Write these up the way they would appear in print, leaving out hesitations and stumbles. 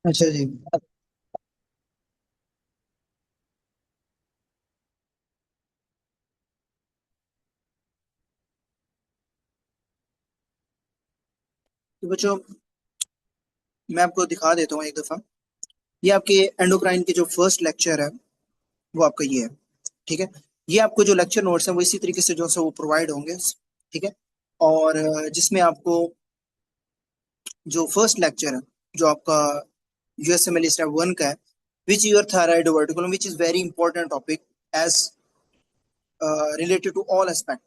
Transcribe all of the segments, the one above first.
अच्छा जी। तो बच्चों, मैं आपको दिखा देता हूँ एक दफा। ये आपके एंडोक्राइन के जो फर्स्ट लेक्चर है वो आपका ये है। ठीक है। ये आपको जो लेक्चर नोट्स है वो इसी तरीके से जो है वो प्रोवाइड होंगे। ठीक है। और जिसमें आपको जो फर्स्ट लेक्चर है जो आपका यूएसएमएल स्टेप 1 का है, which your thyroid diverticulum, which is very important topic as related to all aspect.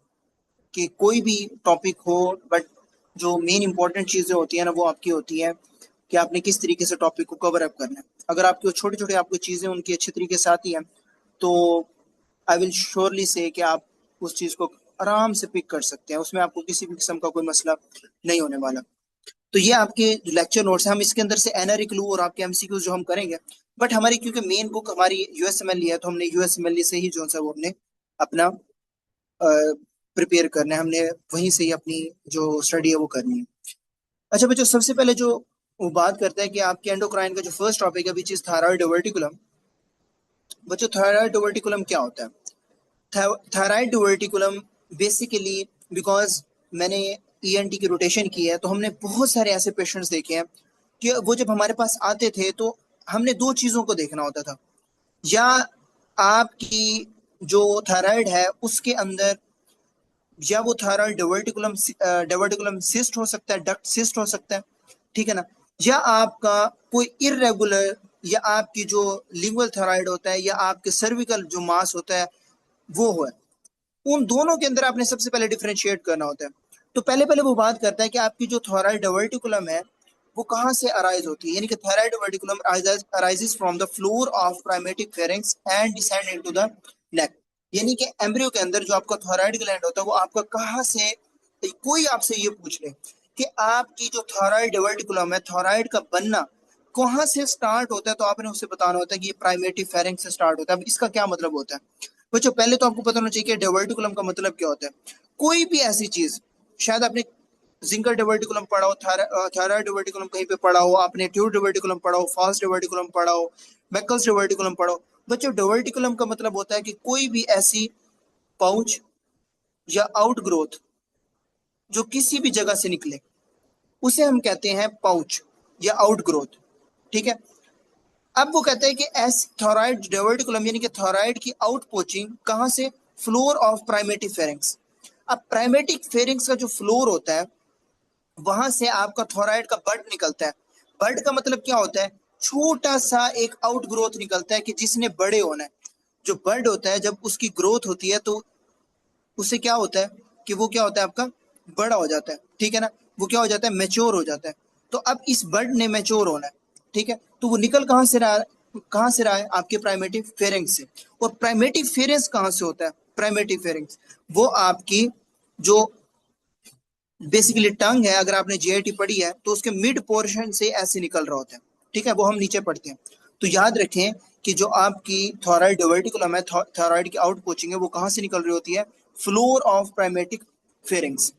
कि कोई भी टॉपिक हो, बट जो मेन इंपॉर्टेंट चीजें होती है ना वो आपकी होती है कि आपने किस तरीके से टॉपिक को कवर अप करना है। अगर आपकी वो छोटे छोटे आपको चीजें उनकी अच्छे तरीके से आती हैं तो आई विल श्योरली से कि आप उस चीज को आराम से पिक कर सकते हैं, उसमें आपको किसी भी किस्म का कोई मसला नहीं होने वाला। तो ये आपके जो लेक्चर नोट्स हैं, हम इसके अंदर से एनआरई क्लू और आपके एमसीक्यू जो हम करेंगे। बट हमारी क्योंकि मेन बुक हमारी यूएसएमएल है तो हमने यूएसएमएल से ही जो है वो हमने अपना प्रिपेयर करना है, हमने वहीं से ही अपनी जो स्टडी है वो करनी है। अच्छा बच्चों, सबसे पहले जो वो बात करता है कि आपके एंडोक्राइन का जो फर्स्ट टॉपिक है विच इज थायराइड डाइवर्टिकुलम। बच्चों, थायराइड डाइवर्टिकुलम क्या होता है? थायराइड डाइवर्टिकुलम बेसिकली, बिकॉज मैंने ईएनटी की रोटेशन की है तो हमने बहुत सारे ऐसे पेशेंट्स देखे हैं कि वो जब हमारे पास आते थे तो हमने दो चीजों को देखना होता था। या आपकी जो थायराइड है उसके अंदर, या वो थायराइड डाइवर्टिकुलम डाइवर्टिकुलम सिस्ट हो सकता है, डक्ट सिस्ट हो सकता है। ठीक है ना? या आपका कोई इरेगुलर, या आपकी जो लिंगुअल थायराइड होता है, या आपके सर्विकल जो मास होता है वो है। उन दोनों के अंदर आपने सबसे पहले डिफरेंशिएट करना होता है। तो पहले पहले वो बात करता है कि आपकी जो थायराइड डाइवर्टिकुलम है वो कहाँ से अराइज होती है। यानी कि thyroid diverticulum arises from the floor of primitive pharynx and descend into the neck. यानी कि एम्ब्रियो के अंदर जो आपका थायराइड ग्लैंड होता है वो आपका कहाँ से, कोई आपसे ये पूछ ले कि आपकी जो थायराइड डाइवर्टिकुलम है, थायराइड का बनना कहाँ से स्टार्ट होता है, तो आपने उसे बताना होता है कि ये प्राइमेटिव फेरिंक्स से स्टार्ट होता है। अब इसका क्या मतलब होता है बच्चों? पहले तो आपको पता होना चाहिए कि डाइवर्टिकुलम का मतलब क्या होता है। कोई भी ऐसी चीज, शायद आपने जिंकर डाइवर्टिकुलम पढ़ा हो, थायराइड डाइवर्टिकुलम कहीं पे पढ़ा हो, आपने ट्यूब डाइवर्टिकुलम पढ़ा हो, फास्ट डाइवर्टिकुलम पढ़ा हो, मैकल्स डाइवर्टिकुलम पढ़ा हो। बच्चों, डाइवर्टिकुलम का मतलब होता है कि कोई भी ऐसी पाउच या आउट ग्रोथ जो किसी भी जगह से निकले उसे हम कहते हैं पाउच या आउट ग्रोथ। ठीक है। अब वो कहते हैं कि एस थोराइड डाइवर्टिकुलम यानी कि थोराइड की आउट पोचिंग कहां से? Floor of primitive pharynx. अब प्राइमेटिक फेरिंग्स का जो फ्लोर होता है वहां से आपका थोराइड का बड निकलता है। बड का मतलब क्या होता है? छोटा सा एक आउट ग्रोथ निकलता है कि जिसने बड़े होना है। जो बर्ड होता है जब उसकी ग्रोथ होती है तो उससे क्या होता है कि वो क्या होता है आपका बड़ा हो जाता है। ठीक है ना? वो क्या हो जाता है? मेच्योर हो जाता है। तो अब इस बर्ड ने मेच्योर होना है। ठीक है। तो वो निकल कहां से रहा है? कहां से रहा है? आपके प्राइमेटिव फेरेंक्स से। और प्राइमेटिव फेरेंक्स कहां से होता है? प्राइमेटिव फेरेंक्स वो आपकी जो बेसिकली टंग है, अगर आपने जीआईटी पढ़ी है तो उसके मिड पोर्शन से ऐसे निकल रहा होता है। ठीक है, वो हम नीचे पढ़ते हैं। तो याद रखें कि जो आपकी थोराइड डाइवर्टिकुलम है, थोराइड की आउट पोचिंग है, वो कहां से निकल रही होती है? Floor of primitive pharynx.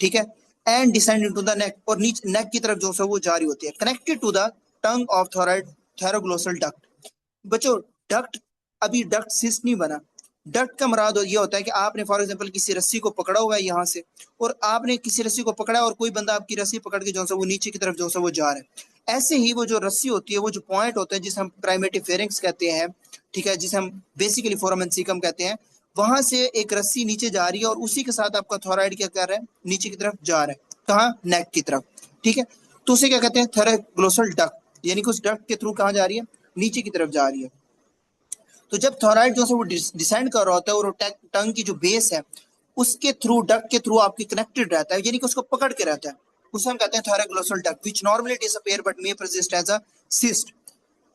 ठीक है। And descend into the neck, और नीचे नेक की तरफ जो है वो जारी होती है, connected to the tongue of thyroid thyroglossal duct. बच्चों, डक्ट, अभी डक्ट सिस्ट नहीं बना। डक्ट का मुराद ये होता है कि आपने फॉर एग्जांपल किसी रस्सी को पकड़ा हुआ है यहाँ से, और आपने किसी रस्सी को पकड़ा और कोई बंदा आपकी रस्सी पकड़ के जो है वो नीचे की तरफ जो है वो जा रहा है। ऐसे ही वो जो रस्सी होती है, वो जो पॉइंट होता है जिसे हम प्राइमेटिव फेरिंग्स कहते हैं, ठीक है, जिसे हम बेसिकली फोरामेन सीकम कहते हैं, वहां से एक रस्सी नीचे जा रही है और उसी के साथ आपका थोराइड क्या कर रहा है? नीचे की तरफ जा रहा है। कहाँ? नेक की तरफ। ठीक है। तो उसे क्या कहते हैं? थेरोग्लोसल डक्ट। यानी कि उस डक्ट के थ्रू कहाँ जा रही है? नीचे की तरफ जा रही है। तो जब थोराइड जो है वो डिसेंड कर रहा होता है और टंग की जो बेस है उसके थ्रू, डक्ट के थ्रू आपकी कनेक्टेड रहता है, यानी कि उसको पकड़ के रहता है, उसे हम कहते हैं thyroglossal duct, which normally disappear but may persist as a cyst.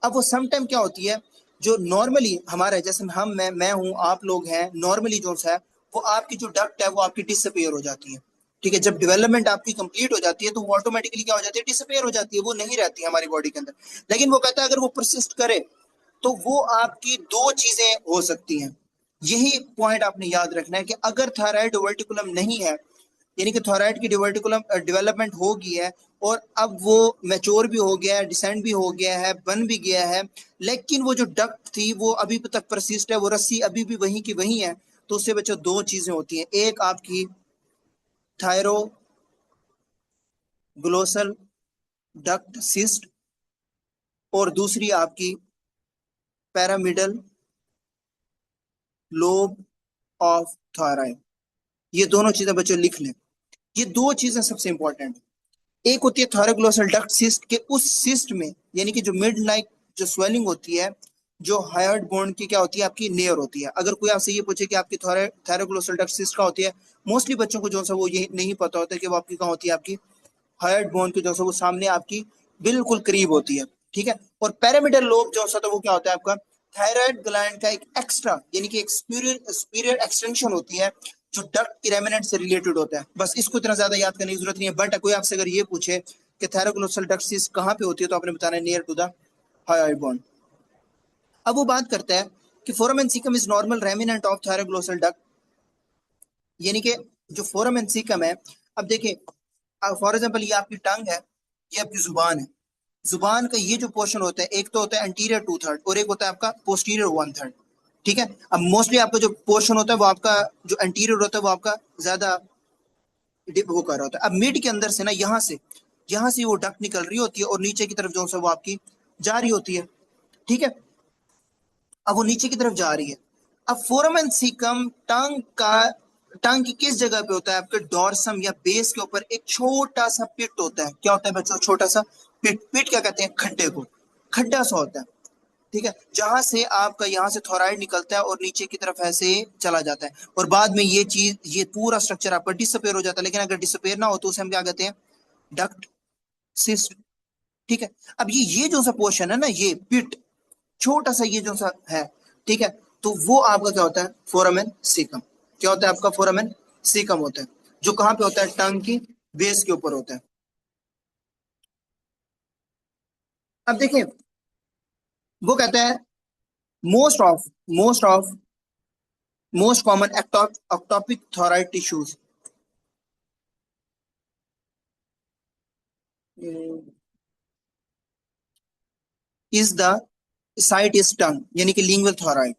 अब वो सम टाइम क्या होती है, जो नॉर्मली हमारे जैसे हम, मैं हूं, आप लोग हैं, नॉर्मली जो है वो आपकी जो डक्ट है वो आपकी डिसअपीयर हो जाती है। ठीक है। जब डेवलपमेंट आपकी कंप्लीट हो जाती है तो वो ऑटोमेटिकली क्या हो जाती है? डिसअपीयर हो जाती है, वो नहीं रहती है हमारी बॉडी के अंदर। लेकिन वो कहता है अगर वो परसिस्ट करे तो वो आपकी दो चीजें हो सकती हैं। यही पॉइंट आपने याद रखना है कि अगर थायराइड वर्टिकुलम नहीं है यानी कि थॉराइड की डिवर्टिकुलम डेवलपमेंट हो गई है और अब वो मैच्योर भी हो गया है, डिसेंड भी हो गया है, बन भी गया है, लेकिन वो जो डक्ट थी वो अभी तक परसिस्ट है, वो रस्सी अभी भी वहीं की वहीं है। तो उससे बच्चों दो चीजें होती हैं, एक आपकी थायरोग्लोसल डक्ट सिस्ट और दूसरी आपकी पैरामिडल लोब ऑफ थायराइड। ये दोनों चीजें बच्चों लिख लें, ये दो चीजें सबसे इंपॉर्टेंट है। एक होती है थायरोग्लोसल डक्ट सिस्ट के उस सिस्ट में, यानी कि जो मिड लाइक जो स्वेलिंग होती है, जो हायर्ड बोन की क्या होती है आपकी नेयर होती है। अगर कोई आपसे ये पूछे कि आपकी थायरोग्लोसल डक्ट सिस्ट क्या होती है, मोस्टली बच्चों को जो सा वो ये नहीं पता होता है कि वो आपकी कहाँ होती है, आपकी हायर्ड बोन की जो सा वो सामने आपकी बिल्कुल करीब होती है। ठीक है। और पैरामिडल लोब जो सा तो वो क्या होता है आपका थायराइड ग्लैंड का एक एक्स्ट्रा यानी कि एक सुपीरियर एक्सटेंशन होती है जो डक्ट की रेमिनेंट से रिलेटेड होता है। बस इसको इतना ज्यादा याद करने की जरूरत नहीं है। बट कोई आपसे अगर ये पूछे कि थायरोग्लोसल डक्ट सिस्ट कहाँ पे होती है, तो आपने बताना है near to the hyoid bone. अब वो बात करता है कि foramen caecum is normal remnant of thyroglossal duct, यानी कि जो फोरामेन सीकम है, अब देखिए फॉर एग्जाम्पल ये आपकी टंग है, ये आपकी जुबान है। जुबान का ये जो पोर्शन होता है, एक तो होता है एंटीरियर 2/3 और एक होता है आपका पोस्टीरियर 1/3। ठीक है। अब मोस्टली आपका जो पोर्शन होता है वो आपका जो एंटीरियर होता है वो आपका ज्यादा डिप हो कर रहा होता है। अब मिड के अंदर से ना यहाँ से वो डक निकल रही होती है और नीचे की तरफ जो है वो आपकी जा रही होती है। ठीक है। अब वो नीचे की तरफ जा रही है। अब फोरामेन सीकम टंग की किस जगह पे होता है, आपके डॉर्सम या बेस के ऊपर एक छोटा सा पिट होता है। क्या होता है बच्चों, छोटा सा पिट। पिट क्या कहते हैं, खड्डे को, खड्डा सा होता है। ठीक है। जहां से आपका यहाँ से थोराइड निकलता है और नीचे की तरफ ऐसे चला जाता है और बाद में ये चीज ये पूरा स्ट्रक्चर आपका डिसअपेयर हो जाता है। लेकिन अगर डिसअपेयर ना हो तो उसे हम क्या कहते हैं, डक्ट सिस्ट। ठीक है। अब ये जो सा पोर्शन है ना, ये पिट छोटा सा ये जो सा है, ठीक है, तो वो आपका क्या होता है, फोरामेन सीकम। क्या होता है आपका, फोरामेन सीकम होता है, जो कहां पे होता है, टंग की बेस के ऊपर होता है। अब देखिए वो कहता है most of most common ectopic thyroid tissues is the site is tongue, यानी कि लिंगुअल थॉराइड।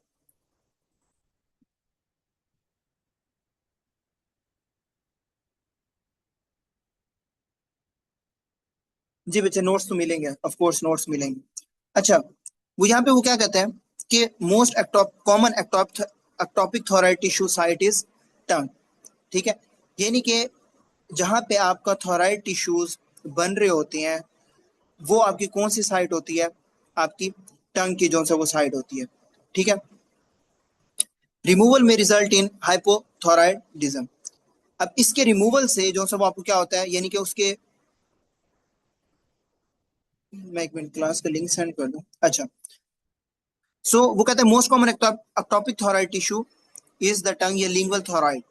जी बच्चे नोट्स तो मिलेंगे, ऑफ कोर्स नोट्स मिलेंगे। अच्छा, वो यहाँ पे वो क्या कहते हैं कि most common ectopic thyroid tissue site is tongue. ठीक है। यानी कि जहां पे आपका थॉराइड टिश्यूज बन रहे होते हैं वो आपकी कौन सी साइट होती है, आपकी टंग की जो सा वो साइट होती है। ठीक है। रिमूवल में रिजल्ट इन हाइपोथोराइडिज्म। अब इसके रिमूवल से जो सब आपको क्या होता है, यानी कि उसके, मैं एक मिनट क्लास का लिंक सेंड कर दूं। अच्छा, वो कहता है most common ectopic thyroid tissue is the tongue या लिंगुअल थॉराइड।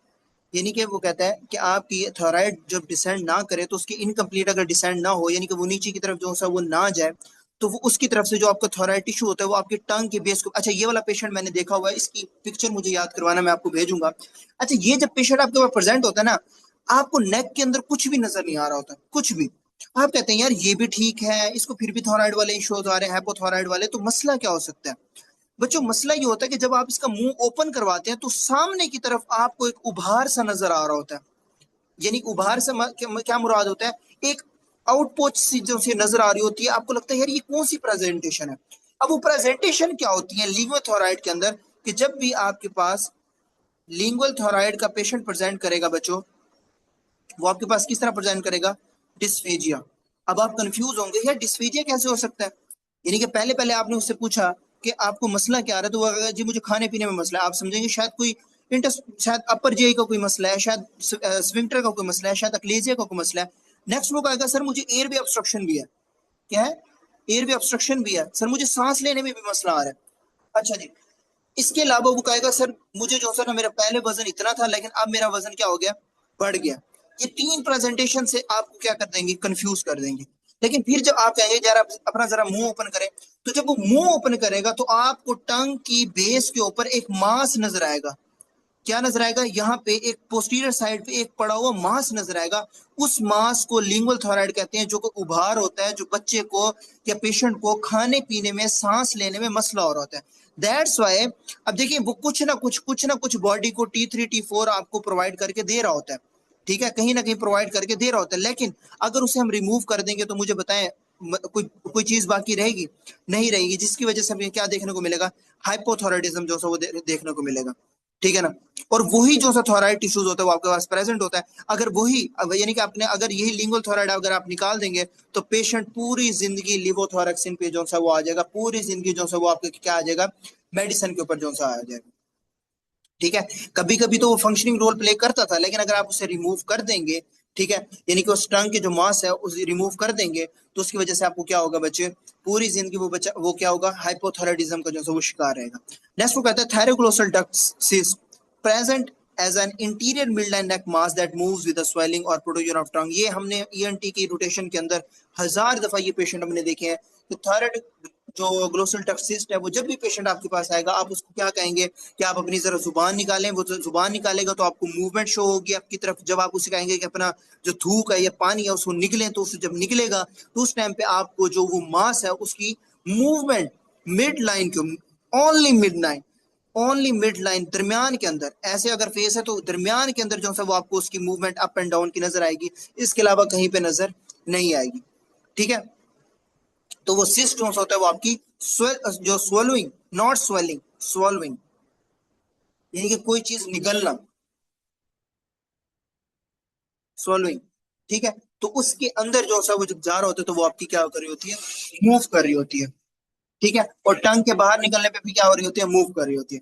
यानी कि वो कहता है कि आपकी थॉराइड जब डिसेंड ना करे तो उसकी इनकम्प्लीट अगर डिसेंड ना हो, यानी कि वो नीचे की तरफ जो सा वो ना जाए, तो वो उसकी तरफ से जो आपका थॉराइड टिश्यू होता है वो आपके टंग के बेस को, अच्छा ये वाला पेशेंट मैंने देखा हुआ है, इसकी पिक्चर मुझे याद करवाना, मैं आपको भेजूंगा। अच्छा, ये जब पेशेंट आपके पास प्रेजेंट होता है ना, आपको नेक के अंदर कुछ भी नजर नहीं आ रहा होता, कुछ भी। आप कहते हैं यार ये भी ठीक है, इसको फिर भी थॉराइड वाले इश्यूज आ रहे हैं, हाइपोथॉराइड वाले, तो मसला क्या हो सकता है। बच्चों मसला ये होता है कि जब आप इसका मुंह ओपन करवाते हैं तो सामने की तरफ आपको एक उभार सा नजर आ रहा होता है। यानी उभार से क्या मुराद होता है, एक आउटपोस्ट सी जो सी नजर आ रही होती है, आपको लगता है यार ये कौन सी प्रेजेंटेशन है। अब वो प्रेजेंटेशन क्या होती है लिंगुअल थोराइड के अंदर, कि जब भी आपके पास लिंगुअल थोराइड का पेशेंट प्रेजेंट करेगा बच्चों, वो आपके पास किस तरह प्रेजेंट करेगा, डिस्फेजिया। अब आप कंफ्यूज होंगे यार डिस्फेजिया कैसे हो सकता है। यानी कि पहले पहले आपने उससे पूछा कि आपको मसला क्या आ रहा है, तो वो अगर जी मुझे खाने पीने में मसला है, आप समझेंगे शायद कोई शायद अपर जेई का कोई मसला है, शायद स्विंक्टर का कोई मसला है, शायद अक्लेजिया का कोई मसला है। नेक्स्ट वो कहेगा सर मुझे एयर वे ऑब्स्ट्रक्शन भी है। क्या है, एयर वे ऑब्स्ट्रक्शन भी है सर, मुझे सांस लेने में भी मसला आ रहा है। अच्छा जी, इसके अलावा वो कहेगा सर मुझे जो सर ना मेरा पहले वजन इतना था लेकिन अब मेरा वजन क्या हो गया, बढ़ गया। ये तीन प्रेजेंटेशन से आपको क्या कर देंगे, कंफ्यूज कर देंगे। लेकिन फिर जब आप कहेंगे जरा अपना जरा मुंह ओपन करें, तो जब वो मुंह ओपन करेगा तो आपको टंग की बेस के ऊपर एक मास नजर आएगा। क्या नजर आएगा, यहाँ पे एक पोस्टीरियर साइड पे एक पड़ा हुआ मांस नजर आएगा। उस मांस को लिंगुअल थोराइड कहते हैं, जो को उभार होता है, जो बच्चे को या पेशेंट को खाने पीने में, सांस लेने में मसला हो रहा होता है। दैट्स वाई अब देखिए वो कुछ ना कुछ बॉडी को T3 T4 आपको प्रोवाइड करके दे रहा होता है, ठीक है, कहीं ना कहीं प्रोवाइड करके दे रहा होता है। लेकिन अगर उसे हम रिमूव कर देंगे तो मुझे बताएं कोई कोई चीज बाकी रहेगी? नहीं रहेगी, जिसकी वजह से हमें क्या देखने को मिलेगा, हाइपोथायराइडिज्म जो सा वो देखने को मिलेगा, ठीक है ना। और वही जो सा थोराइड टिश्यूज होता है वो आपके पास प्रेजेंट होता है। अगर वही यानी कि आपने अगर यही लिंगुअल थोराइड अगर आप निकाल देंगे तो पेशेंट पूरी जिंदगी लिवोथोरैक्सिन पे जो सा वो आ जाएगा, पूरी जिंदगी जो सा वो आपके क्या आ जाएगा, मेडिसिन के ऊपर जो सा आ जाएगा, ठीक है। कभी कभी तो वो फंक्शनिंग रोल प्ले करता था, लेकिन अगर आप उसे रिमूव कर देंगे, ठीक है, यानी कि उस टंग के जो मांस है उसे रिमूव कर देंगे तो उसकी वजह से आपको क्या होगा बच्चे, पूरी जिंदगी वो बच्चा वो क्या होगा, हाइपोथायराइडिज्म का जो है वो शिकार रहेगा। नेक्स्ट वो कहता है thyroglossal duct cyst present as an interior midline neck mass that moves with the swelling और प्रोट्रूजन ऑफ टंग। ये हमने ईएनटी की रोटेशन के अंदर 1000 दफा ये पेशेंट हमने देखे हैं कि थायराइड जो ग्लोसल डक्ट सिस्ट है वो जब भी पेशेंट आपके पास आएगा आप उसको क्या कहेंगे कि आप अपनी जरा जुबान निकालें, वो जुबान निकालेगा तो आपको मूवमेंट शो होगी आपकी तरफ। जब आप उसे कहेंगे कि अपना जो थूक है या पानी है उसको निकले, तो उसे जब निकलेगा तो उस टाइम पे आपको जो वो मास है उसकी मूवमेंट मिड लाइन के, ओनली मिड लाइन दरमियान के अंदर, ऐसे अगर फेस है तो दरमियान के अंदर जो है वो आपको उसकी मूवमेंट अप एंड डाउन की नजर आएगी, इसके अलावा कहीं पे नजर नहीं आएगी, ठीक है। तो वो सिस्ट जो होता है वो आपकी जो swallowing, नॉट स्वेलिंग, swallowing यानी कि कोई चीज निगलना, swallowing, ठीक है। तो उसके अंदर जो सा वो जब जा रहा होता है तो वो आपकी क्या कर रही होती है, मूव कर रही होती है, ठीक है। और टंग के बाहर निकलने पे भी क्या हो रही होती है, मूव कर रही होती है।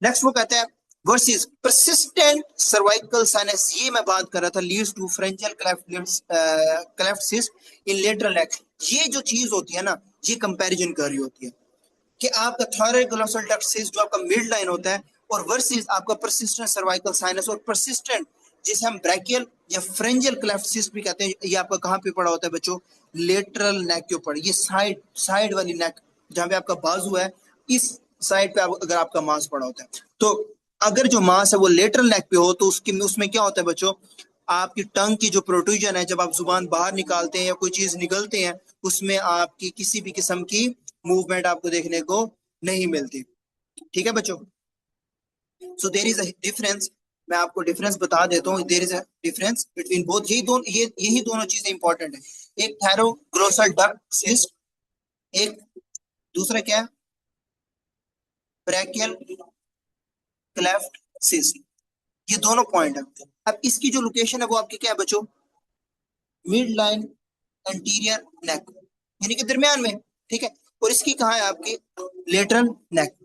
नेक्स्ट वो कहते हैं वर्सेस persistent cervical sinus, ये मैं बात कर रहा था, leads to pharyngeal cleft cyst in lateral neck। ये जो चीज होती है ना, ये कंपैरिजन कर रही होती है कि आपका थायराइड ग्लोसल डक्ट सिस्ट जो आपका मिड लाइन होता है और वर्सेस आपका परसिस्टेंट सर्वाइकल साइनस, और परसिस्टेंट जिसे हम ब्रैकियल या फ्रेंजियल क्लेफ्ट सिस्ट भी कहते हैं, ये आपका कहाँ पे पड़ा होता है बच्चों, लेटरल नेक के ऊपर, ये साइड साइड वाली नेक जहाँ पे आपका बाजू है, इस साइड पे अगर आपका मांस पड़ा होता है, तो अगर जो मांस है वो लेटरल नेक पे हो तो उसकी उसमें क्या होता है बच्चों, आपकी टंग की जो प्रोट्रूजन है, जब आप जुबान बाहर निकालते हैं या कोई चीज निकलते हैं, उसमें आपकी किसी भी किस्म की मूवमेंट आपको देखने को नहीं मिलती, ठीक है बच्चों। So there is a difference, मैं आपको डिफरेंस बता देता हूँ, there is a difference between both, यही दोनों चीजें इंपॉर्टेंट है। एक थायरोग्लोसल डक्ट सिस्ट, एक दूसरा क्या है, ब्रैकियल क्लेफ्ट सिस्ट, ये दोनों पॉइंट है। अब इसकी जो लोकेशन है वो आपकी क्या है बच्चों, मिड लाइन एंटीरियर नेक, यानी कि दरमियान में, ठीक है। और इसकी कहाँ है आपकी, लेटरल नेक।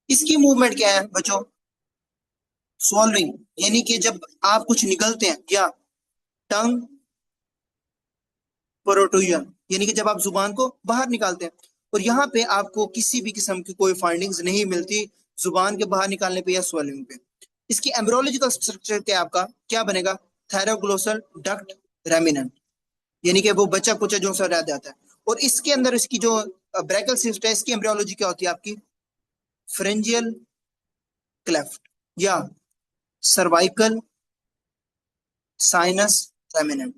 इसकी मूवमेंट क्या है बच्चों, स्वॉल्विंग, यानी कि जब आप कुछ निकलते हैं, या टंग प्रोट्रूजन, यानी कि जब आप जुबान को बाहर निकालते हैं, और यहाँ पे आपको किसी भी किस्म की कोई फाइंडिंग्स नहीं मिलती जुबान के बाहर निकालने पे या स्वॉल्विंग पे। इसकी एम्ब्रियोलॉजिकल स्ट्रक्चर क्या आपका क्या बनेगा, थायरोग्लोसल डक्ट रेमिनेंट, यानी कि वो बच्चा कुचा जो सा रह जाता है। और इसके अंदर इसकी जो ब्रैकल सिस्ट है, इसकी एम्ब्रियोलॉजी क्या होती है आपकी, फ्रेंजियल क्लेफ्ट या सर्वाइकल साइनस रेमिनेंट,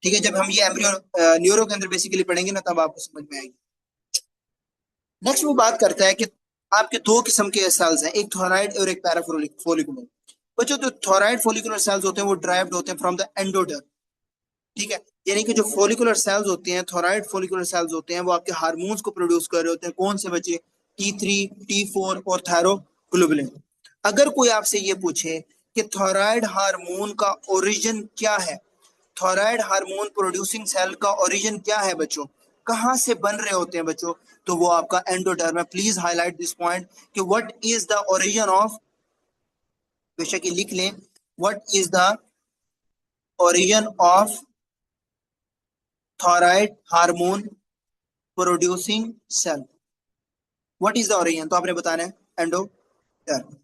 ठीक है। जब हम ये एम्ब्रियो न्यूरो के अंदर बेसिकली पढ़ेंगे ना तब आपको समझ में आएगी। नेक्स्ट वो बात करता है कि आपके दो किस्म के सेल्स हैं, एक थोराइड और एक पैराफोलिकुलर। बच्चों जो थोराइड फोलिकुलर सेल्स होते हैं वो ड्राइव्ड होते हैं फ्रॉम द एंडोडर्म, ठीक है। यानी कि जो फोलिकुलर सेल्स होते हैं, थोराइड फोलिकुलर सेल्स होते हैं, वो आपके हार्मोन्स को प्रोड्यूस कर रहे होते हैं, कौन से बच्चे, T3 T4 और थायरोग्लोबुलिन। अगर कोई आपसे ये पूछे कि थोराइड हार्मोन का ओरिजिन क्या है, थोराइड हार्मोन प्रोड्यूसिंग सेल का ओरिजिन क्या है बच्चों, कहां से बन रहे होते हैं बच्चों, तो वो आपका एंडोडर्म है। प्लीज हाईलाइट दिस पॉइंट कि what is the origin of, बेशक ये लिख लें, what is the origin of thyroid hormone producing cell, what is the origin, तो आपने बताना है एंडोडर्म,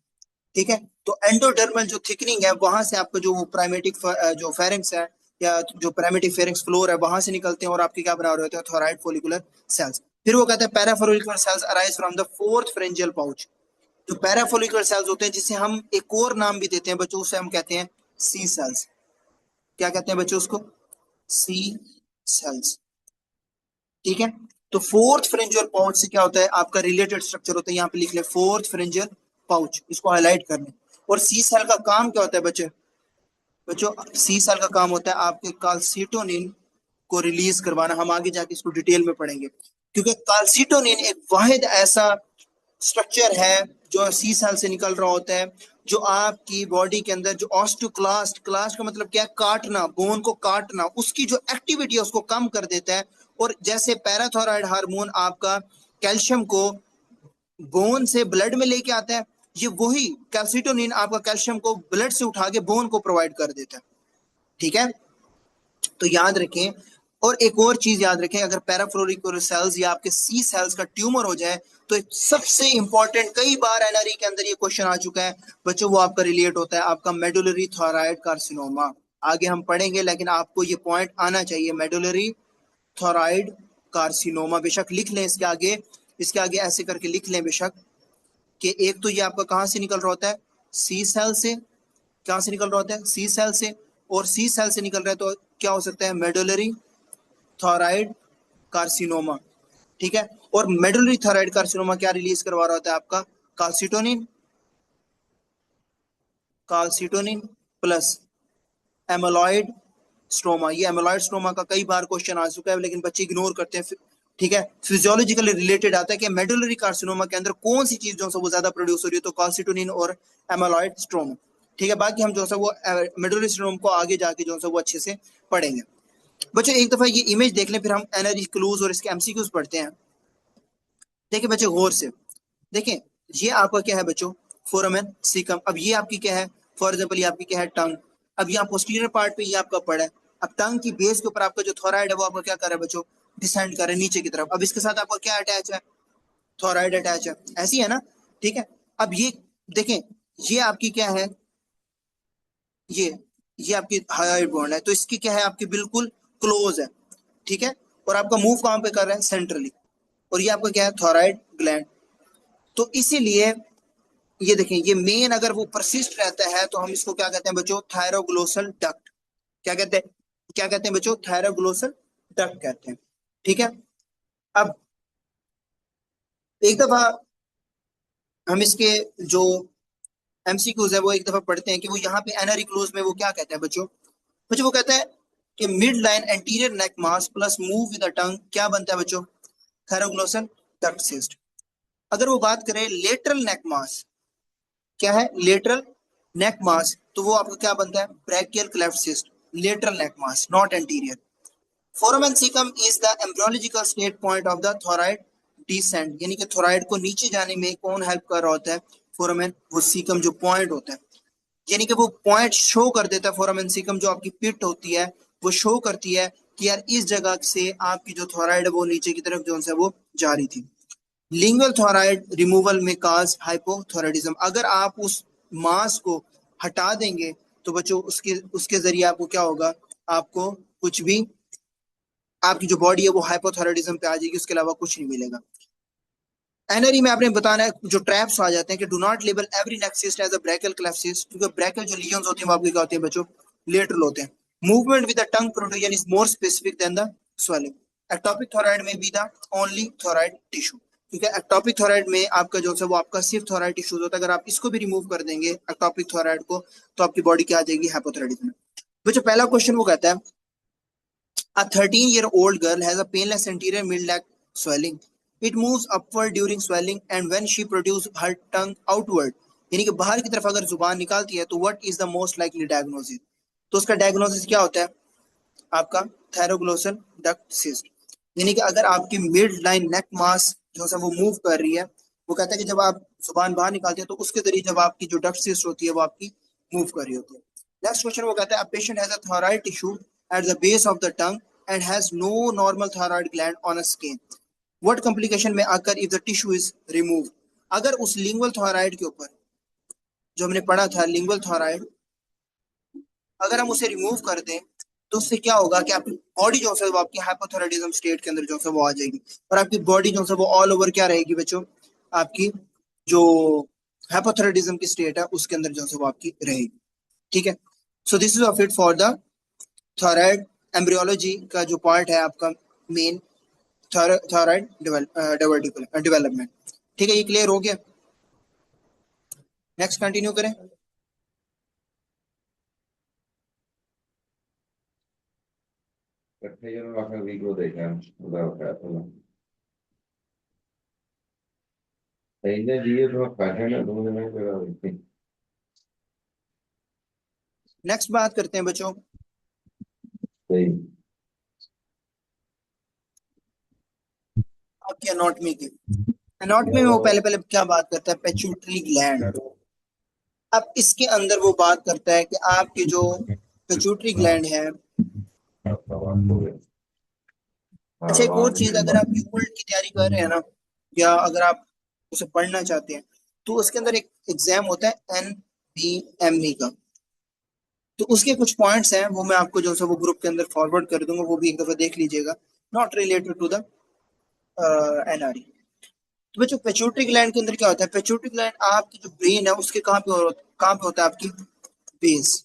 ठीक है। तो एंडोडर्मल जो थिकनिंग है वहां से आपका जो प्राइमेटिक जो फेरिंग्स है या जो प्राइमेटिक फेरिंग्स फ्लोर है वहां से निकलते हैं और आपके क्या बना रहे होते हैं, थोराइड फोलिकुलर सेल्स। फिर वो कहते हैं parafollicular cells arise from the fourth pharyngeal pouch, जो पैराफोलिकुलर सेल्स होते हैं, जिसे हम एक और नाम भी देते हैं बच्चों, उसे हम कहते हैं सी सेल्स। क्या कहते हैं बच्चों उसको? सी सेल्स। ठीक है। तो फोर्थ फ्रिंजियल पाउच से क्या होता है, आपका रिलेटेड स्ट्रक्चर होता है, यहाँ पे लिख ले फोर्थ फ्रिंजियल पाउच, इसको हाईलाइट करना। और सी सेल का काम क्या होता है बच्चे? बच्चों सी सेल का काम होता है आपके कैल्सिटोनिन को रिलीज करवाना। हम आगे जाके इसको डिटेल में पढ़ेंगे, क्योंकि कैल्सिटोनिन एक वाहिद ऐसा स्ट्रक्चर है जो सी सेल से निकल रहा होता है, जो आपकी बॉडी के अंदर जो ऑस्टियोक्लास्ट, क्लास्ट का मतलब क्या है, काटना, बोन को काटना, उसकी जो एक्टिविटी है उसको कम कर देता है। और जैसे पैराथायराइड हार्मोन आपका कैल्शियम को बोन से ब्लड में लेके आता है, ये वही कैल्सिटोनिन आपका कैल्शियम को ब्लड से उठा के बोन को प्रोवाइड कर देता है। ठीक है, तो याद रखें। और एक और चीज याद रखें, अगर पैराफ्लोरिकुलर सेल्स या आपके सी सेल्स का ट्यूमर हो जाए, तो सबसे इंपॉर्टेंट, कई बार एनआरई के अंदर ये क्वेश्चन आ चुका है बच्चों, वो आपका रिलेट होता है आपका मेडुलरी थॉराइड कार्सिनोमा। आगे हम पढ़ेंगे, लेकिन आपको ये पॉइंट आना चाहिए, मेडुलरी थॉराइड कार्सिनोमा। बेशक लिख लें इसके आगे, इसके आगे ऐसे करके लिख लें बेशक, कि एक तो ये आपका कहां से निकल रहा होता है, सी सेल से। कहां से निकल रहा होता है? सी सेल से। और सी सेल से निकल रहा है तो क्या हो सकता है, मेडुलरी थॉराइड कार्सिनोमा। ठीक है। और मेडुलरी थॉराइड कार्सिनोमा क्या रिलीज करवा रहा होता है आपका? Calcitonin, calcitonin plus amyloid stroma. ये एमोलॉइड स्ट्रोमा का कई बार क्वेश्चन आ चुका है, लेकिन बच्चे इग्नोर करते हैं। ठीक है, फिजियोलॉजिकली रिलेटेड आता है कि मेडुलरी कार्सिनोमा के अंदर कौन सी चीज जो है वो ज्यादा प्रोड्यूस हो रही है, तो कैल्सिटोनिन और एमोलॉइड स्ट्रोमा। ठीक है, बाकी हम जो है वो मेडुलरी स्ट्रोमा को आगे जाके जो है वो अच्छे से पढ़ेंगे। बच्चों एक दफा ये इमेज देख लें, फिर हम एनर्जी क्लूज और इसके एमसीक्यूज पढ़ते हैं। देखिए बच्चे गौर से देखें, ये आपका क्या है बच्चों, फोरामेन सीकम। अब ये आपकी क्या है, फॉर एग्जांपल ये आपकी क्या है, टंग। अब यहाँ पोस्टीरियर पार्ट पे ये आपका पड़ा है। अब टंग की बेस के ऊपर आपका जो थोराइड है वो आपका क्या कर रहा है बच्चों, डिसेंड कर रहा है नीचे की तरफ। अब इसके साथ आपका क्या अटैच है, थोराइड अटैच है, ऐसी है ना। ठीक है। अब ये देखें, ये आपकी क्या है, ये ये आपकी हाइड बॉन्ड है, तो इसकी क्या है, आपकी बिल्कुल क्लोज है। ठीक है। और आपका मूव कहां पे कर रहा है, सेंट्रली। और ये आपका क्या है, थोराइड ग्लैंड। तो इसीलिए ये देखें, ये मेन अगर वो परसिस्ट रहता है तो हम इसको क्या कहते हैं बच्चों, थायरोग्लोसल डक्ट। क्या कहते हैं, क्या कहते हैं बच्चों, थायरोग्लोसल डक्ट कहते हैं। ठीक है। अब एक दफा हम इसके जो एमसीक्यूज है वो एक दफा पढ़ते हैं, कि वो यहाँ पे एनआरई क्लोज में वो क्या कहते हैं बच्चों। बच्चों वो कहता है कि mid line anterior neck mass plus move with the टंग क्या बनता है बच्चों, थायरोग्लोसल डक्ट सिस्ट। अगर वो बात करें लेटरल नेक मास, क्या है, लेटरल नेक मास, तो वो आपका क्या बनता है, branchial cleft cyst. Lateral neck mass, not anterior. Foramen caecum is the embryological state point of the thyroid descent, यानी कि थोराइड को नीचे जाने में कौन हेल्प कर रहा होता है, फोरामेन, वो सीकम जो पॉइंट होता है, यानी कि वो पॉइंट शो कर देता है। फोरामेन सीकम जो आपकी पिट होती है वो शो करती है कि यार इस जगह से आपकी जो थोराइड है वो नीचे की तरफ जो है वो जा रही थी। लिंगुअल थोराइड रिमूवल में काज हाइपोथोराइडिज्म। अगर आप उस मास को हटा देंगे तो बच्चों उसके उसके जरिए आपको क्या होगा, आपको कुछ भी, आपकी जो बॉडी है वो हाइपोथोराइडिज्म पे आ जाएगी, उसके अलावा कुछ नहीं मिलेगा। एनआरई में आपने बताना है जो ट्रैप्स आ जाते हैं, कि do not label every neck cyst as a branchial cleft cyst, क्योंकि ब्रैकियल जो लीजन्स होते हैं वो आपके क्या होते हैं बच्चों, लेटरल होते हैं। Movement with the tongue protrusion is more specific than the swelling. Ectopic thyroid में be the only thyroid tissue, क्योंकि एक्टोपिक थोराइड में आपका जो है वो आपका सिर्फ थोराइड टिश्यूज होता है। अगर आप इसको भी रिमूव कर देंगे एक्टोपिक थोराइड को, तो आपकी बॉडी क्या आ जाएगी, हाइपोथोराइडिज्म। बच्चों पहला क्वेश्चन वो कहता है, a 13-year-old girl has a painless anterior mid-leg swelling. It moves upward during swelling and when she produces her tongue outward, यानी कि बाहर की तरफ अगर जुबान निकालती है, तो what is the most likely diagnosis? तो उसका डायग्नोसिस क्या होता है आपका, थायरोग्लोसल डक्ट सिस्ट। यानी कि अगर आपकी मिड लाइन नेक मास जो है वो मूव कर रही है, वो कहता है कि जब आप जुबान बाहर निकालते हैं तो उसके जरिए जब आपकी जो डक्ट सिस्ट होती है वो आपकी मूव कर रही होती है। नेक्स्ट क्वेश्चन वो कहता है, a patient has a thyroid tissue at the base of the tongue and has no normal thyroid gland on a skin. What complication may occur if the tissue is removed? अगर उस lingual थॉराइड के ऊपर जो हमने पढ़ा था, lingual थॉराइड, अगर हम उसे रिमूव कर दें तो उससे क्या होगा कि आपकी बॉडी जो है वो आपकी हाइपोथायराइडिज्म स्टेट के अंदर जो है वो आ जाएगी, और आपकी बॉडी जो है वो ऑल ओवर क्या रहेगी बच्चों, आपकी जो हाइपोथायराइडिज्म की स्टेट है उसके अंदर जो है वो आपकी रहेगी। ठीक है, so this is of it for the thyroid embryology का जो पार्ट है आपका मेन थायराइड डेवलपमेंट। ठीक है, ये क्लियर हो गया। नेक्स्ट कंटिन्यू करें। Perché io non la capivo dei campi, e in dia non faccio non quella lì. Next बात करते हैं बच्चों Sì. आपकी एनाटॉमी की। एनाटॉमी में वो पहले पहले क्या बात करता है, पेट्यूटरी ग्लैंड। अब इसके अंदर वो बात करता है कि आपकी जो पेट्यूटरी ग्लैंड है। अच्छा, एक और चीज, अगर आप यूल्ड की तैयारी कर रहे हैं ना, या अगर आप उसे पढ़ना चाहते हैं, तो उसके अंदर एक एग्जाम होता है NBME का। तो उसके कुछ पॉइंट्स हैं, वो मैं आपको जो है वो ग्रुप के अंदर फॉरवर्ड कर दूंगा, वो भी एक दफा देख लीजिएगा, not related to the NRE। तो बच्चों पेट्यूटरी ग्लैंड के अंदर क्या होता है, पेट्यूटरी ग्लैंड आपकी जो ब्रेन है उसके कहाँ पे होता है, आपकी बेस।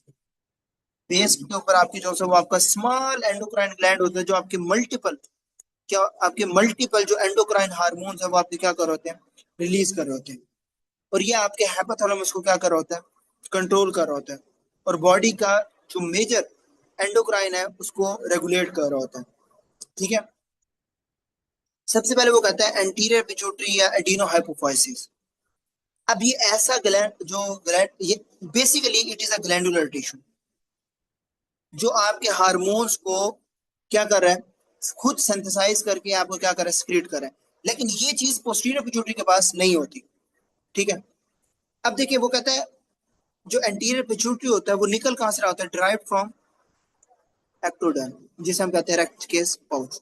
बेस के ऊपर आपकी जो है वो आपका स्मॉल एंडोक्राइन ग्लैंड होता है, जो आपके मल्टीपल जो एंडोक्राइन हार्मोन्स है वो आपके क्या कर रहे होते हैं, रिलीज कर रहे होते हैं। और ये आपके हाइपोथैलेमस को क्या कर रहा होता है, कंट्रोल कर रहा होता है। और बॉडी का जो मेजर एंडोक्राइन है उसको रेगुलेट कर रहा होता है। ठीक है, सबसे पहले वो कहता है एंटीरियर पिट्यूटरी या एडिनो हाइपोफाइसिस। अब ये ऐसा ग्लैंड ये basically it is a glandular tissue जो आपके हार्मोन्स को क्या कर रहा है, खुद सिंथेसाइज करके आपको क्या कर रहा है, सिक्रीट कर रहा है। लेकिन ये चीज पोस्टीरियर पिट्यूटरी के पास नहीं होती। ठीक है, अब देखिए वो कहता है जो एंटीरियर पिट्यूटरी होता है वो निकल कहां से रहा होता है, ड्राइव फ्रॉम एक्टोडर्म, जिसे हम कहते हैं रेक्ट केस पाउच।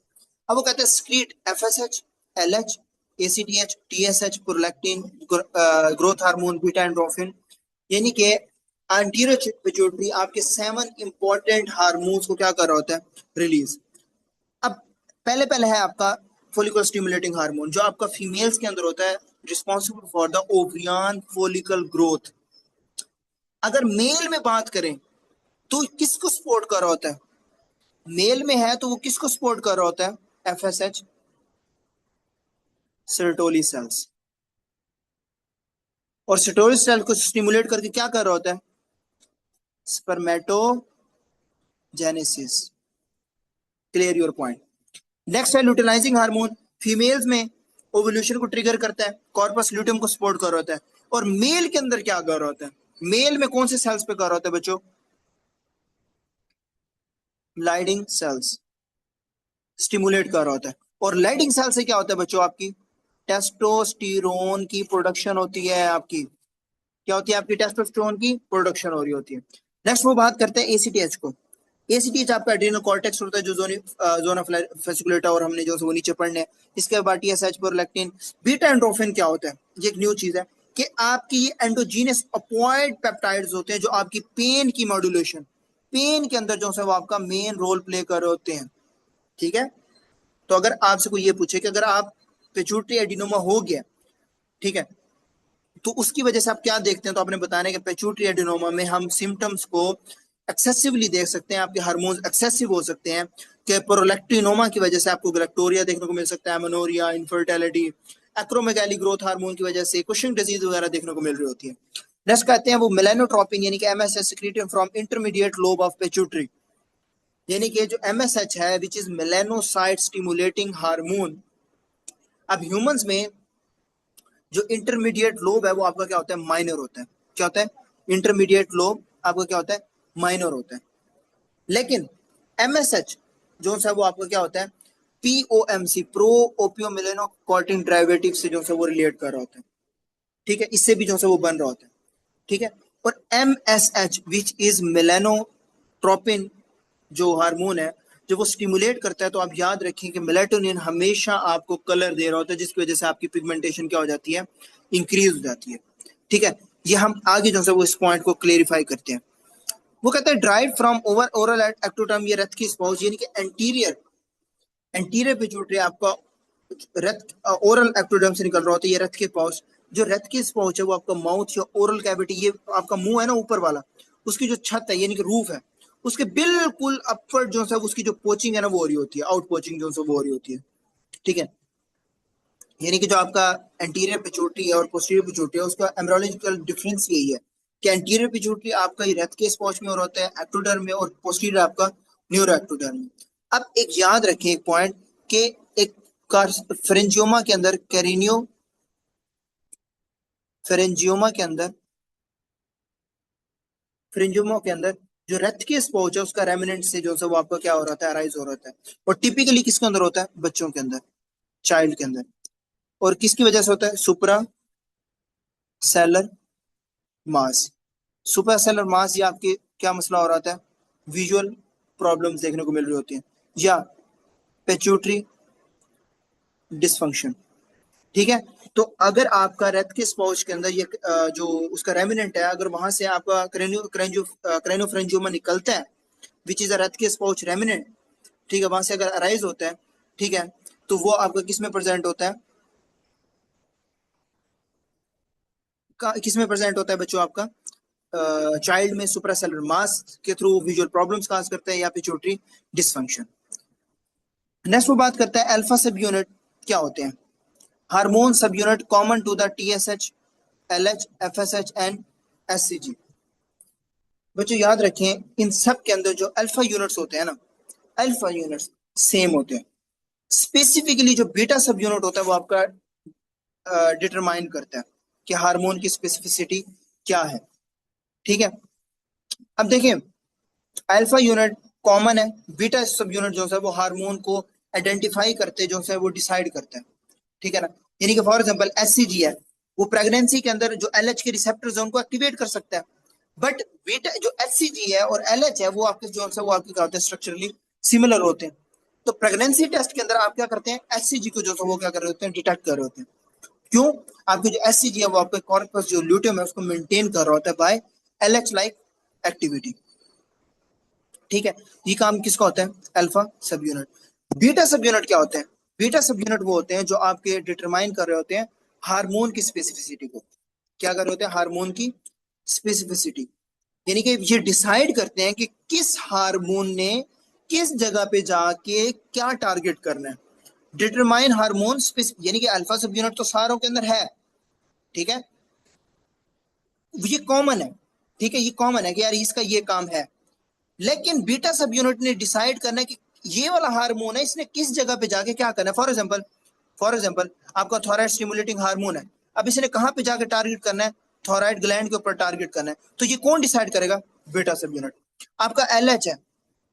अब वो कहते हैं स्क्रीट FSH, LH, ACTH, TSH, prolactin, growth hormone, beta endorphin. यानी कि एंटीरियर पिट्यूटरी आपके 7 इंपॉर्टेंट हार्मोन्स को क्या कर रहा होता है, रिलीज। अब पहले पहले है आपका फोलिकल स्टिमुलेटिंग हार्मोन, जो आपका फीमेल्स के अंदर होता है, responsible for the ovarian follicle growth. अगर मेल में बात करें तो किसको सपोर्ट कर रहा होता है, मेल में है तो वो किसको सपोर्ट कर रहा होता है, FSH, सर्टोली सेल्स। और सर्टोली सेल को स्टिमुलेट करके क्या कर रहा होता है, spermatogenesis. Clear your point. Next है ल्यूटेनाइजिंग हार्मोन, फीमेल्स में ओवुलेशन को ट्रिगर करता है, कॉर्पस ल्यूटियम को सपोर्ट कर रहा होता है। और मेल के अंदर क्या कर रहा होता है, मेल में कौन से सेल्स पे कर रहा होता है बच्चों, लाइडिंग सेल्स स्टिमुलेट कर रहा होता है। और लाइडिंग सेल से क्या होता है बच्चों, आपकी टेस्टोस्टेरोन की प्रोडक्शन होती है। आपकी क्या होती है, आपकी टेस्टोस्टेरोन की प्रोडक्शन हो रही होती है। नेक्स्ट वो बात करते हैं ACTH को। ACTH आपका एड्रेनल कॉर्टेक्स होता है, जो जोन ऑफ फेसिकुलेटा, और हमने जो वो नीचे पढ़ने हैं। इसके बाद TSH, प्रोलैक्टिन, बीटा एंड्रोफिन क्या होता है, ये एक न्यू चीज है कि आपकी ये एंडोजीनस अपॉइड पेप्टाइड्स होते हैं, जो आपकी पेन की मॉड्यूलेशन, पेन के अंदर जो है वो आपका मेन रोल प्ले कर रहे होते हैं। ठीक है, तो अगर आपसे कोई ये पूछे कि अगर आप पिट्यूटरी एडिनोमा हो गया, ठीक है, तो उसकी वजह से आप क्या देखते हैं, तो आपने बताना है कि पिट्यूटरी एडिनोमा में हम सिम्टम्स को एक्सेसिवली देख सकते हैं, आपके हार्मोन्स एक्सेसिव हो सकते हैं। कि प्रोलैक्टिनोमा की वजह से आपको गैलेक्टोरिया देखने को मिल सकता है, amenorrhoea, infertility, acromegaly growth hormone की वजह से कुशिंग डिजीज वगैरह देखने को मिल रही होती है। नेक्स्ट कहते हैं वो मेलानोट्रोपिन, यानी कि MSH secreted from intermediate lobe of pituitary. यानी कि जो MSH है which is melanocyte stimulating hormone. अब ह्यूमंस में जो इंटरमीडिएट लोब है वो आपका क्या होता है, माइनर होता है। क्या होता है, इंटरमीडिएट लोब आपका क्या होता है, माइनर होता है। लेकिन MSH जो है वो आपका क्या होता है, POMC, प्रो ओपियोमेलेनोकॉर्टिन डेरिवेटिव से जो है वो रिलेट कर रहा होता है। ठीक है, इससे भी जो है वो बन रहा होता है। ठीक है, और MSH विच इज मेलानोट्रोपिन जो हार्मोन है, जब वो स्टिमुलेट करता है तो आप याद रखें कि मेलाटोनिन हमेशा आपको कलर दे रहा होता है, जिसकी वजह से आपकी पिगमेंटेशन क्या हो जाती है, इंक्रीज हो जाती है। ठीक है, ये हम आगे जो है वो इस पॉइंट को क्लेरिफाई करते हैं। वो कहते हैं ड्राइव फ्रॉम ओरल एक्टोडर्म, ये रथ की स्पाउस, यानी कि एंटीरियर एंटीरियर पिट्यूटरी आपका रथ ओरल एक्टोडर्म से निकल रहा होता है, ये रथ के पाउच। जो रेथ की स्पाउच है वो आपका माउथ या ओरल कैविटी, ये आपका मुंह है ना ऊपर वाला, उसकी जो छत है यानी कि रूफ है, उसके बिल्कुल अपर जो है उसकी जो पोचिंग है ना वो हो रही होती है, आउट पोचिंग जो है वो हो रही होती है। ठीक है, यानी कि जो आपका एंटीरियर पिट्यूटरी है और पोस्टीरियर पिट्यूटरी है उसका एम्ब्रियोलॉजिकल डिफरेंस यही है कि एंटीरियर पिट्यूटरी आपका रेथ के स्पॉच में और होता है एक्टोडर्म में, और पोस्टीरियर आपका न्यूरो एक्टोडर्म में। अब एक याद रखें एक पॉइंट कि एक फेरेंजियोमा के अंदर कैरिनियो फेरेंजियोमा के अंदर फ्रिंजियोमा के अंदर जो रेथ के स्पॉच है उसका रेमिनेंट से जो है वो आपका क्या हो रहा है, अराइज हो रहा है। और टिपिकली किसके अंदर होता है, बच्चों के अंदर, चाइल्ड के अंदर। और किसकी वजह से होता है, सुपरा सेलर मास। सुपर सेलर मास, या आपके क्या मसला हो रहा है, विजुअल प्रॉब्लम्स देखने को मिल रही होती हैं, या पेच्यूटरी डिसफंक्शन। ठीक है, तो अगर आपका रेथ के स्पाउच के अंदर ये जो उसका रेमिनेंट है, अगर वहां से आपका क्रेनियोफ्रेंजियोमा निकलता है विच इज अ रेथ के स्पाउच रेमिनेंट, ठीक है, वहां से अगर अराइज होता है, ठीक है, तो वो आपका किस में प्रेजेंट होता है, किस में प्रेजेंट होता है बच्चों, आपका चाइल्ड में सुप्रासेलुलर मास के थ्रू विजुअल प्रॉब्लम्स काज करते हैं या पिट्यूटरी डिसफंक्शन। नेक्स्ट वो बात करता है अल्फा सब यूनिट क्या होते हैं, hormone subunit common to the TSH, LH, FSH and SCG. बच्चों याद रखें इन सब के अंदर जो अल्फा यूनिट्स होते हैं ना, अल्फा यूनिट्स सेम होते हैं। स्पेसिफिकली जो बीटा सब यूनिट होता है वो आपका डिटरमाइन करता है कि हार्मोन की स्पेसिफिसिटी क्या है। ठीक है, अब देखिए अल्फा यूनिट कॉमन है, बीटा सब यूनिट जो है वो हार्मोन को आइडेंटिफाई करते जो है वो डिसाइड करते हैं। ठीक है ना, यानी कि फॉर एग्जांपल एससीजी है, वो प्रेगनेंसी के अंदर जो एलएच के रिसेप्टर्स है उनको एक्टिवेट कर सकता है। बट बीटा जो एचसीजी है और एलएच है वो आपके जो है वो आपके क्या होते हैं, स्ट्रक्चरली सिमिलर होते हैं। तो प्रेगनेंसी टेस्ट के अंदर आप क्या करते हैं, एचसीजी को जो है वो क्या कर रहे होते हैं, डिटेक्ट कर रहे होते हैं। क्यों, आपकी जो एचसीजी है वो आपके कॉर्पस जो ल्यूटियम है उसको मेंटेन कर रहा होता है बाय एलएच लाइक एक्टिविटी। ठीक है, ये काम किसका होता है, अल्फा सब यूनिट। बीटा सब यूनिट क्या होते हैं, बीटा सब यूनिट वो होते हैं जो आपके डिटरमाइन कर रहे होते हैं हार्मोन की स्पेसिफिसिटी को। क्या कर रहे होते हैं, हार्मोन की स्पेसिफिसिटी, यानी कि ये डिसाइड करते हैं कि किस हार्मोन ने किस जगह पे जाके क्या टारगेट करना है। डिटरमाइन हार्मोन यानी कि अल्फा सब यूनिट तो सारों के अंदर है, ठीक है, ये कॉमन है। ठीक है, ये कॉमन है कि यार इसका ये काम है, लेकिन बीटा सब यूनिट ने डिसाइड करना है कि ये वाला हार्मोन है इसने किस जगह पे जाके क्या करना है। फॉर एग्जांपल आपका थॉराइड स्टिमुलेटिंग हार्मोन है, अब इसने कहां पे जाके टारगेट करना है, थॉराइड ग्लैंड के ऊपर टारगेट करना है, तो ये कौन डिसाइड करेगा, बीटा सब यूनिट। आपका एलएच है,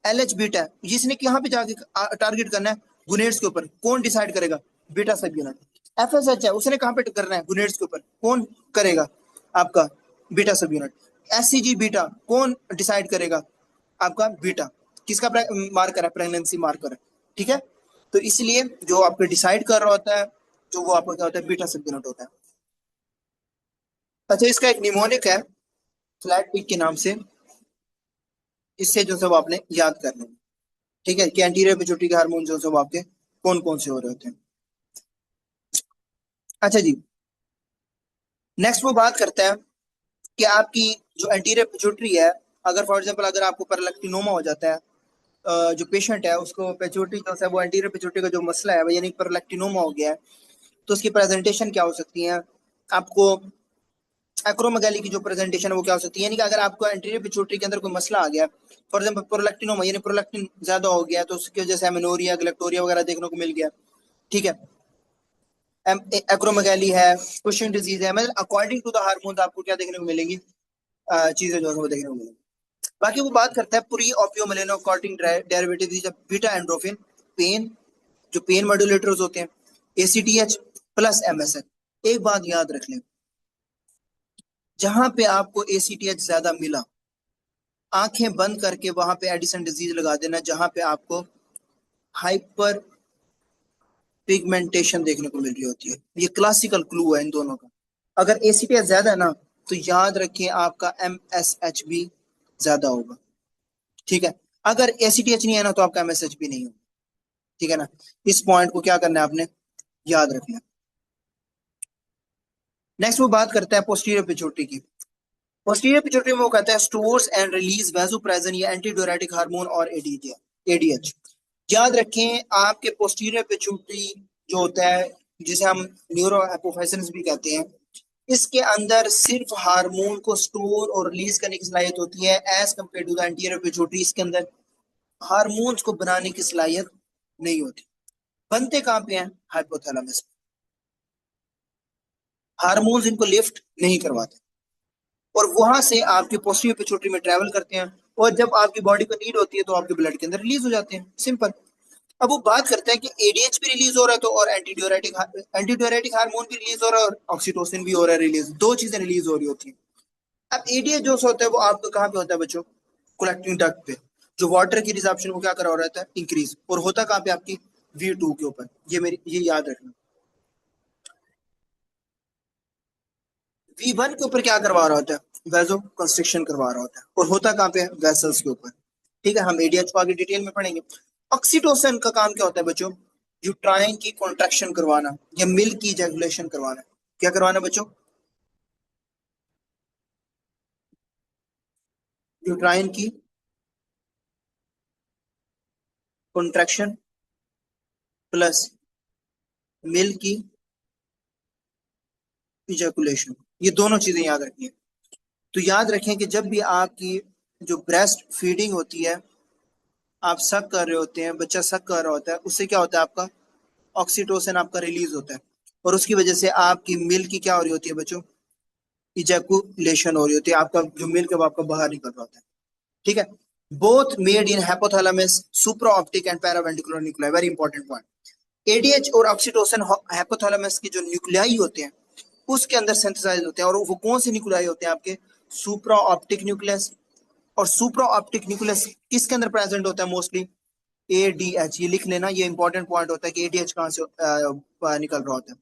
एलएच बीटा है, जिसने कहां पे जाके टारगेट करना है, गुनेड्स के ऊपर, कौन डिसाइड करेगा, बीटा सब यूनिट। एफएसएच है, उसने कहां पे करना है, गुनेड्स के ऊपर, कौन करेगा, आपका बीटा सब यूनिट। एससीजी बीटा कौन डिसाइड करेगा, आपका बीटा। किसका मार्कर है, प्रेगनेंसी मार्कर है। ठीक है, तो इसलिए जो आपको डिसाइड कर रहा होता है जो वो आपका क्या होता है, बीटा सब यूनिट होता है। अच्छा, इसका एक निमोनिक है फ्लैट पिक के नाम से, इससे जो सब आपने याद करना है। ठीक है, कि एंटीरियर पिट्यूटरी के हार्मोन जो सब आपके कौन कौन से हो रहे होते हैं। अच्छा जी, नेक्स्ट वो बात करता है कि आपकी जो एंटीरियर पिट्यूटरी है, अगर फॉर एग्जांपल अगर आपको परलेक्टिनोमा हो जाता है, जो पेशेंट है उसको पिट्यूटरी जो है वो एंटीरियर पिट्यूटरी का जो मसला है यानी परलेक्टिनोमा हो गया है, तो उसकी प्रेजेंटेशन क्या हो सकती है, आपको एक्रोमेगाली की जो प्रेजेंटेशन है वो क्या हो सकती है, यानी कि अगर आपको एंटीरियर पिट्यूटरी के अंदर कोई मसला आ गया, फॉर एग्जांपल प्रोलैक्टिनोमा यानी प्रोलैक्टिन ज्यादा हो गया तो उसकी वजह से एमेनोरिया गलेक्टोरिया वगैरह देखने को मिल गया। ठीक है, एक्रोमेगाली है, कुशन डिजीज है, मतलब अकॉर्डिंग टू द हार्मोन्स आपको क्या देखने को मिलेंगी, चीजें जो है वो देखने को मिलेंगी। बाकी वो बात करता है pro opiomelanocortin derivative beta endorphin, pain, जो पेन मॉड्यूलेटर्स होते हैं, एसीटीएच प्लस एमएसएच। एक बात याद रख लें, जहां पे आपको एसीटीएच ज्यादा मिला, आंखें बंद करके वहां पे एडिसन डिजीज लगा देना, जहां पे आपको हाइपर पिगमेंटेशन देखने को मिल रही होती है। ये क्लासिकल क्लू है इन दोनों का। अगर एसीटीएच ज्यादा है ना तो याद रखिए आपका एमएसएच भी ज्यादा होगा। ठीक है, अगर एसीटीएच नहीं है ना तो आपका एमएसएच भी नहीं होगा। ठीक है ना, इस पॉइंट को क्या करना है आपने, याद रखना है। नेक्स्ट वो बात करता है पोस्टीरियर पिट्यूटरी की। पोस्टीरियर पिट्यूटरी में वो कहता है स्टोर्स एंड रिलीज वैसोप्रेसिन या एंटीडायरेटिक हार्मोन और एडीएच। याद रखें आपके पोस्टीरियर पिट्यूटरी जो होता है, जिसे हम न्यूरो एपोफाइसिस भी कहते हैं, इसके अंदर सिर्फ हार्मोन को स्टोर और रिलीज करने की सलाहियत होती है as compare to the anterior pituitary. इसके अंदर हार्मोन्स को बनाने की सलाहियत नहीं होती। बनते कहाँ पे हैं? हाइपोथैलेमस। हार्मोन्स इनको लिफ्ट नहीं करवाते और वहां से आपके पोस्टीरियर पिट्यूटरी में ट्रेवल करते हैं और जब आपकी बॉडी को नीड होती है तो आपके ब्लड के अंदर रिलीज हो जाते हैं, सिंपल। अब वो बात करते हैं कि एडीएच भी रिलीज हो रहा है तो, और एंटीडायरेटिक हार्मोन भी रिलीज हो रहा है और ऑक्सीटोसिन भी हो रहा है रिलीज, दो चीजें रिलीज हो रही होती हैं। अब एडीएच जो होता है वो आपका कहाँ पे होता है बच्चों? कलेक्टिंग डक्ट पे, जो वाटर की रिजॉर्प्शन को क्या करा रहता है? इंक्रीज। और होता कहाँ पे? आपकी V2 के ऊपर। ये याद रखना। V1 के ऊपर क्या करवा रहा होता है? वैसो कंस्ट्रिक्शन करवा रहा होता है। और होता कहाँ पे है? वेसल्स के ऊपर। ठीक है, हम एडीएच को आगे डिटेल में पढ़ेंगे। ऑक्सीटोसिन का काम क्या होता है बच्चों? यूट्राइन की कॉन्ट्रैक्शन करवाना या मिल्क की इजैकुलेशन करवाना। क्या करवाना बच्चों? यूट्राइन की कॉन्ट्रैक्शन प्लस मिल्क की इजैकुलेशन, ये दोनों चीजें याद रखिए। तो याद रखें कि जब भी आपकी जो ब्रेस्ट फीडिंग होती है, आप सक कर रहे होते हैं, बच्चा सक कर रहा होता है, उससे क्या होता है? आपका ऑक्सीटोसिन आपका रिलीज होता है और उसकी वजह से आपकी मिल्क की क्या हो रही होती है बच्चों? इजैकुलेशन हो रही होती है। आपका जो मिल्क है वो आपका बाहर निकल रहा होता है। ठीक है, both made in hypothalamus supra optic and paraventricular nuclei, very important point. ADH और ऑक्सीटोसिन हाइपोथैलेमस के जो न्यूक्लियाई होते हैं उसके अंदर सिंथेसाइज होते हैं और वो कौन से न्यूक्लियाई होते हैं? आपके सुप्रा ऑप्टिक न्यूक्लियस। और सुप्रा ऑप्टिक न्यूक्लियस किसके अंदर प्रेजेंट होता है मोस्टली? एडीएच। ये लिख लेना, ये इंपॉर्टेंट पॉइंट होता है कि एडीएच कहां से निकल रहा होता है।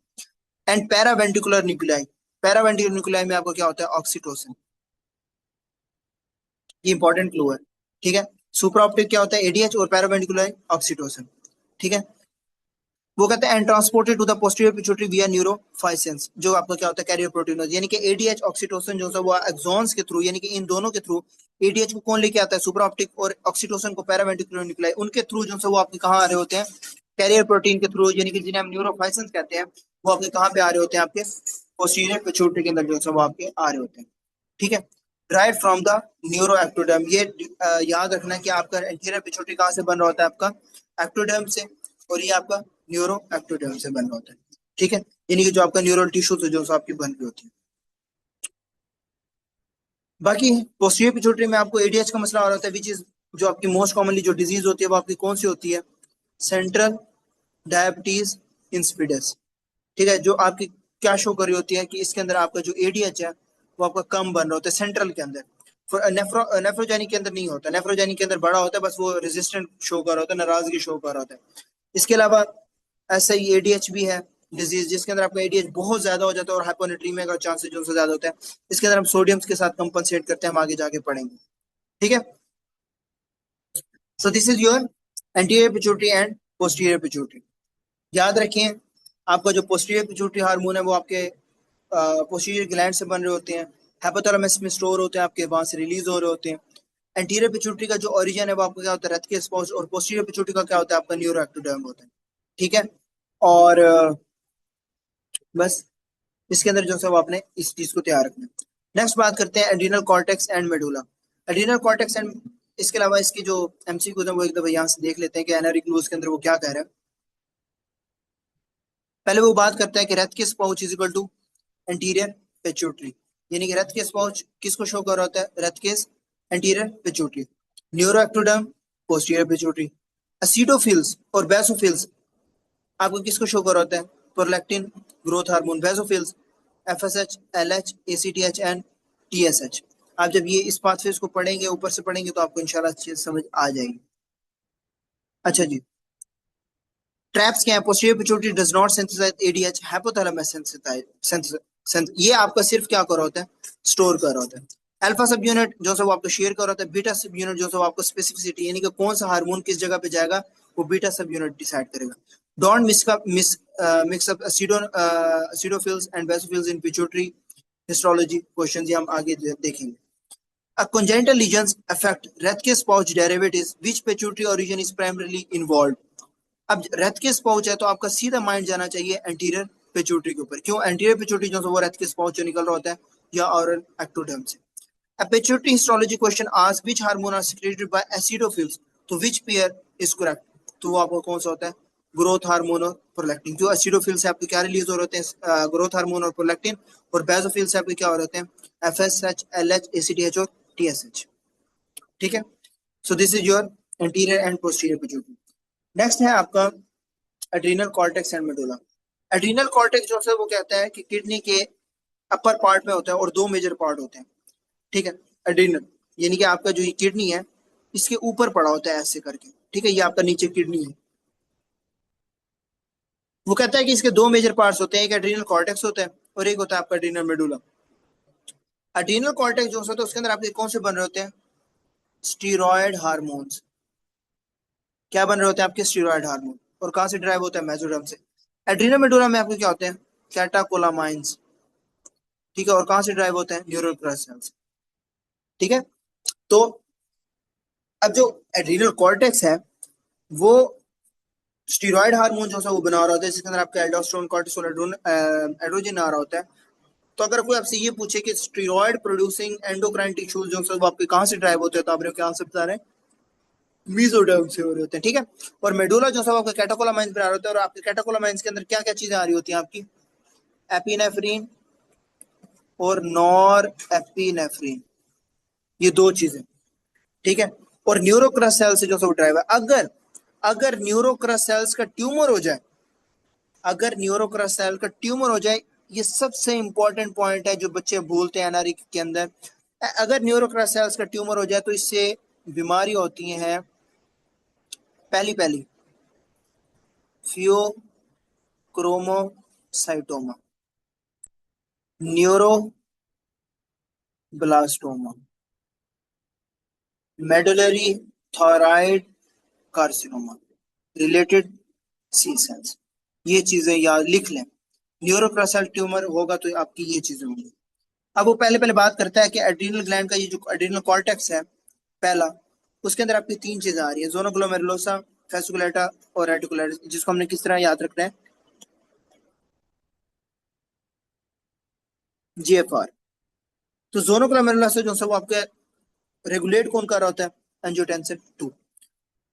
And paraventricular nuclei, paraventricular nuclei में आपको क्या होता है? ऑक्सीटोसिन। ये इंपॉर्टेंट क्लू है। ठीक है, सुपर ऑप्टिक क्या होता है? एडीएच और पैरावेंट्रिकुलर ऑक्सीटोसिन। ठीक है, वो कहते हैं and transported to the posterior pituitary via neurophysins, जो आपका क्या होता है? कैरियर प्रोटीन, यानी कि एडीएच ऑक्सीटोसिन जो है वो एक्सॉन्स के थ्रू, यानी कि इन दोनों के थ्रू। एडीएच को कौन लेके आता है? सुपर ऑप्टिक, और ऑक्सीटोसिन को पैरावेंट्रिकुलर न्यूक्लियाई, उनके थ्रू जो है वो आपके कहाँ आ रहे होते हैं? कैरियर प्रोटीन के थ्रू, यानी कि जिन्हें हम न्यूरोफाइसेंस कहते हैं, वो आपके कहाँ पे आ रहे होते हैं? आपके पोस्टीरियर पिट्यूटरी के अंदर जो है वो आपके आ रहे होते हैं। ठीक है, right from the neuro ectoderm. ये याद रखना कि आपका एंटीरियर पिट्यूटरी कहाँ से बन रहा होता है? आपका एक्टोडर्म से, और ये आपका न्यूरो एक्टोडर्म से बन रहा होता है। ठीक है, यानी कि जो आपका न्यूरल टिश्यू से जो आपकी बन रही होती है। बाकी पोस्टीरियर पिट्यूटरी में आपको एडीएच का मसला आ रहा होता है, विच इज जो आपकी मोस्ट कॉमनली जो डिजीज होती है वो आपकी कौन सी होती है? Central diabetes insipidus. ठीक है, जो आपकी क्या शो कर रही होती है कि इसके अंदर आपका जो एडीएच है वो आपका कम बन रहा होता है सेंट्रल के अंदर। नेफ्रोजेनिक के अंदर नहीं होता, नेफ्रोजेनिक के अंदर बड़ा होता है, बस वो रेजिस्टेंट शो कर रहा होता है, नाराजगी शो कर रहा होता है। इसके अलावा ऐसा ही एडीएच भी है डिजीज जिसके अंदर आपका एडीएच बहुत ज्यादा हो जाता है और हाइपोनेट्रीमिया का चांसेस जो ज्यादा होता है। इसके अंदर हम सोडियम के साथ कंपनसेट करते हैं, हम आगे जाके पढ़ेंगे। ठीक है, so this is your anterior pituitary and posterior pituitary. याद रखें आपका जो पोस्टीरियर पिट्यूटरी हार्मोन है वो आपके पोस्टीरियर ग्लैंड से बन रहे होते हैं, हाइपोथैलेमस में स्टोर होते हैं, आपके वहां से रिलीज हो रहे होते हैं। एंटीरियर पिट्यूटरी का जो ओरिजिन है वो आपका क्या होता है? रक्त के स्पॉन्ज। और पोस्टीरियर पिट्यूटरी का क्या होता है? आपका न्यूरो एक्टोडर्म होता है। ठीक है, और बस इसके अंदर जो है वो आपने इस चीज को तैयार रखना है। नेक्स्ट बात करते हैं adrenal cortex and medulla. Adrenal cortex and, इसके अलावा इसकी जो एमसीक्यूज है वो एक दफा यहाँ से देख लेते हैं कि एनआरई क्लूज के अंदर वो क्या कह रहा है। पहले वो बात करता है कि Rathke's pouch is equal to anterior pituitary, यानी कि रथ किस पाउच किसको शो कर रहा होता है? रथ किस anterior pituitary. Neuroectoderm posterior pituitary. Acidophils और बेसोफिल्स आपको किसको शो कर रहा होता है? Prolactin growth hormone. Basophils FSH, LH, ACTH and TSH. आप जब ये इस पाथवेज को पढ़ेंगे, ऊपर से पढ़ेंगे, तो आपको इंशाल्लाह अच्छी समझ आ जाएगी। अच्छा जी, ट्रैप्स क्या है? Posterior pituitary does not synthesise ADH, hypothalamus synthesise. ये आपका सिर्फ क्या कर रहा होता है? स्टोर कर रहा होता है। अल्फा सब यूनिट जो है वो आपको शेयर कर रहा होता है। बीटा सब यूनिट जो है वो आपको स्पेसिफिसिटी, यानी कि कौन सा हार्मोन किस जगह पे जाएगा, वो बीटा सब यूनिट डिसाइड करेगा। Don't mix up acidophils and basophils in pituitary histology question ये हम आगे देखेंगे. A congenital lesions affect Rathke's pouch derivatives which pituitary origin is primarily involved. अब Rathke's pouch है तो आपका सीधा माइंड जाना चाहिए एंटीरियर पिट्यूटरी के ऊपर. क्यों? एंटीरियर पिट्यूटरी जो है वो Rathke's pouch से निकल रहा होता है या ऑरल एक्टोडर्म से. A pituitary histology question asks which hormone are secreted by acidophils. तो which pair is correct? तो वो आपको कौन सा होता है? ग्रोथ हार्मोन और प्रोलैक्टिन. जो एसिडोफिल से आपके क्या रिलीज हो रहे होते हैं? ग्रोथ हार्मोन और प्रोलैक्टिन. और बेसोफिल से आपके क्या हो रहे होते हैं? एफएसएच, एलएच, एसीटीएच और टीएसएच. ठीक है. So this is your anterior and posterior pituitary. Next है आपका adrenal cortex and medulla. Adrenal cortex जो है वो कहता है कि किडनी के अपर पार्ट में होता है और दो मेजर पार्ट होते हैं. ठीक है. एड्रीनल यानी कि आपका जो ये किडनी है इसके ऊपर पड़ा होता है ऐसे करके. ठीक है. ये आपका नीचे किडनी है. वो कहता है कि इसके दो मेजर पार्ट्स होते हैं. एक एड्रीनल कॉर्टेक्स होता है और एक होता है आपका एड्रीनल मेडुला. एड्रीनल कॉर्टेक्स जो होता है उसके अंदर आपके कौन से बन रहे होते हैं? Steroid hormones. क्या बन रहे होते हैं आपके? Steroid hormone. और कहां से ड्राइव होता है? मेसोडर्म से. एड्रीनल मेडुला में आपके क्या होते हैं? कैटाकोलामाइंस. ठीक है. और कहां से ड्राइव होते हैं? Neural crest cells. ठीक है. तो अब जो एड्रीनल कॉर्टेक्स है वो स्टीरॉयड हार्मोन जो है वो बना रहा होता है जिसके अंदर आपका एल्डोस्टेरोन, कॉर्टिसोल, एड्रोजन आ रहा होता है. तो अगर कोई आपसे ये पूछे कि स्टीरॉयड प्रोड्यूसिंग एंडोक्राइन टिश्यूज जो है वो आपके कहां से ड्राइव होते हैं तो आपने क्या आंसर बता रहे हैं? मेसोडर्म से हो रहे होते हैं. ठीक है. और मेडुला जो है आपका कैटाकोलामाइंस बना रहा होता है. और आपके कैटाकोलामाइंस के अंदर क्या क्या चीजें आ रही होती हैं आपकी? एपिनेफ्रिन और नॉर एपिनेफ्रिन. ये दो चीजें. ठीक है. और न्यूरोक्रस सेल से जो है वो ड्राइव है. अगर न्यूरोक्रस सेल्स का ट्यूमर हो जाए, अगर न्यूरोक्रस सेल का ट्यूमर हो जाए, ये सबसे इंपॉर्टेंट पॉइंट है जो बच्चे भूलते हैं एनआरई के अंदर. अगर न्यूरोक्रस सेल्स का ट्यूमर हो जाए तो इससे बीमारी होती है पहली pheochromocytoma, neuroblastoma, medullary thyroid carcinoma, related C cells. ये चीजें याद लिख लें. न्यूरोक्रसल ट्यूमर होगा तो आपकी ये चीजें होंगी. अब वो पहले बात करता है कि एड्रीनल ग्लैंड का ये जो एड्रीनल कॉर्टेक्स है पहला, उसके अंदर आपकी तीन चीजें आ रही है. जोना ग्लोमेरुलोसा, फेसिकुलेटा और रेटिकुलरिस. जिसको हमने किस तरह याद रखना है? जीएफआर. तो जोना ग्लोमेरुलोसा जो है वो आपके रेगुलेट कौन कर रहा होता है? एंजियोटेंसिन 2.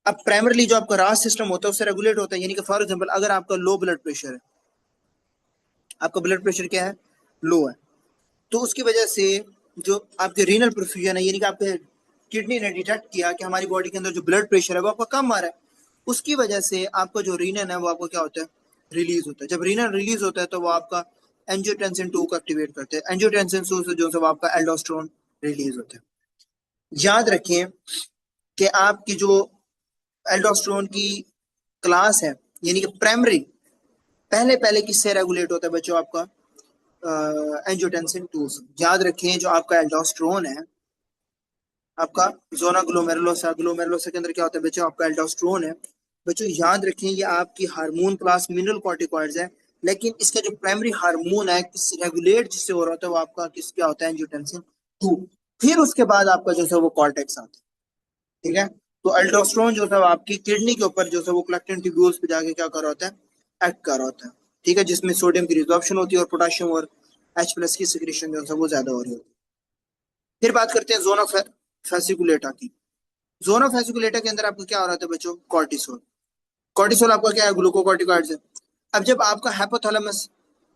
अब प्राइमरली जो आपका रास सिस्टम होता है उससे रेगुलेट होता है. यानी कि फॉर एग्जांपल अगर आपका लो ब्लड प्रेशर है, आपका ब्लड प्रेशर क्या है? लो है. तो उसकी वजह से जो आपके रीनल परफ्यूजन है, यानी कि आपके किडनी ने डिटेक्ट किया कि हमारी बॉडी के अंदर जो ब्लड प्रेशर है वो आपका कम आ रहा है. उसकी वजह से आपका जो रीनन है वो आपको क्या होता है? रिलीज होता है. जब रीनन रिलीज होता है तो वो आपका एंजियोटेंसिन 2 को एक्टिवेट करते हैं. एंजियोटेंसिन 2 से जो है वो आपका एल्डोस्टेरोन रिलीज होता है. याद रखें कि आपकी जो एल्डोस्टेरोन की क्लास है, यानी कि प्राइमरी पहले किससे रेगुलेट होता है बच्चों? आपका एंजियोटेंसिन 2 से. याद रखें जो आपका एल्डोस्टेरोन है, आपका जोना ग्लोमेरुलोसा, ग्लोमेरुलोसा के अंदर क्या होता है बच्चों? आपका एल्डोस्टेरोन है. बच्चों याद रखें ये आपकी हार्मोन क्लास मिनरल कॉर्टिकॉइड्स है, लेकिन इसका जो प्राइमरी हार्मोन है किस रेगुलेट जिससे हो रहा होता है वो आपका किस क्या होता है? एंजियोटेंसिन 2. फिर उसके बाद आपका जो है वो कॉर्टेक्स आता है. ठीक है. तो अल्ट्रोस्टेरोन जो है आपकी किडनी के ऊपर जो है वो कलेक्टिंग ट्यूब्यूल्स पे जाके क्या कर रहा होता है? एक्ट कर रहा होता है. ठीक है. जिसमें सोडियम की रिजॉर्प्शन होती है और पोटेशियम और H+ की सिक्रीशन जो है वो ज्यादा हो रही होती है. फिर बात करते हैं जोन ऑफ फेसिकुलेटा की. जोन ऑफ फेसिकुलेटा के अंदर आपको क्या हो रहा था बच्चों? कॉर्टिसोल. कॉर्टिसोल आपका क्या है? ग्लूकोकॉर्टिकॉइड्स है. अब जब आपका हाइपोथैलेमस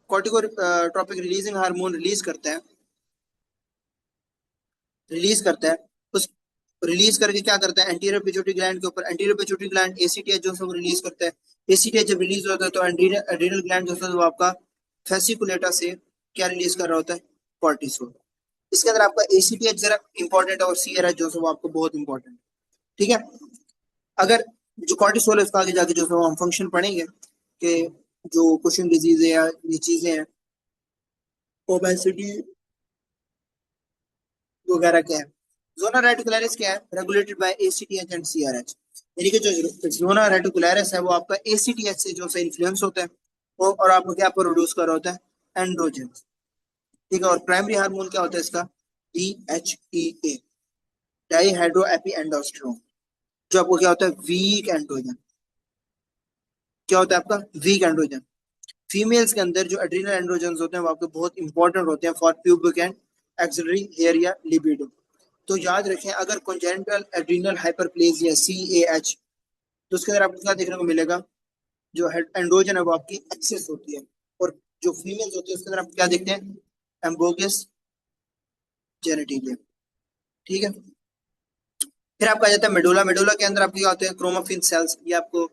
कॉर्टिकोट्रोपिक रिलीजिंग हार्मोन रिलीज करता है उस रिलीज करके क्या करता है? एंटीरियर पिट्यूटरी ग्लैंड के ऊपर. एंटीरियर पिट्यूटरी ग्लैंड एसीटीएच जो है वो रिलीज करता है. एसीटीएच जब रिलीज होता है तो एड्रीनल ग्लैंड जो है वो आपका फेसिकुलेटा से क्या रिलीज कर रहा होता है? कॉर्टिसोल. इसके अंदर आपका एसीटीएच जरा इंपॉर्टेंट है और सीआरएच जो है वो आपको बहुत इंपॉर्टेंट है. ठीक है. अगर जो कॉर्टिसोल है उसका आगे जाके जो है हम फंक्शन पढ़ेंगे कि जो कुशन डिजीज है या ये चीजें हैं ओबेसिटी वगैरह क्या है. जोना रेटिकुलरिस क्या है? Regulated by ACTH and CRH. यानी कि जो ज़ोना रेटिकुलरिस है वो आपका एसीटीएच से जो से इन्फ्लुएंस होता है और आपको क्या प्रोड्यूस कर रहा होता है, एंड्रोजन। ठीक है, और प्राइमरी हार्मोन क्या होता है इसका, DHEA, डाईहाइड्रो एपी एंडोस्टेरोन, जो आपको क्या होता है, वीक एंड्रोजन। क्या होता है आपका, वीक एंड्रोजन। फीमेल्स के अंदर जो एड्रिनल एंड्रोजन होते हैं वो आपके बहुत इंपॉर्टेंट होते हैं for pubic and axillary hair या लिबिडो। तो याद रखें, अगर कॉन्जेनिटल एड्रिनल हाइपरप्लेजिया CAH, तो उसके अंदर आपको क्या देखने को मिलेगा, जो एंड्रोजन है वो आपकी एक्सेस होती है। और जो फीमेल्स होती है उसके अंदर आप क्या देखते हैं, एम्बोगस जेनेटिलिया। ठीक है, फिर आपका आ जाता है मेडुला। मेडुला के अंदर आपके क्या होते हैं, क्रोमाफिन सेल्स, ये आपको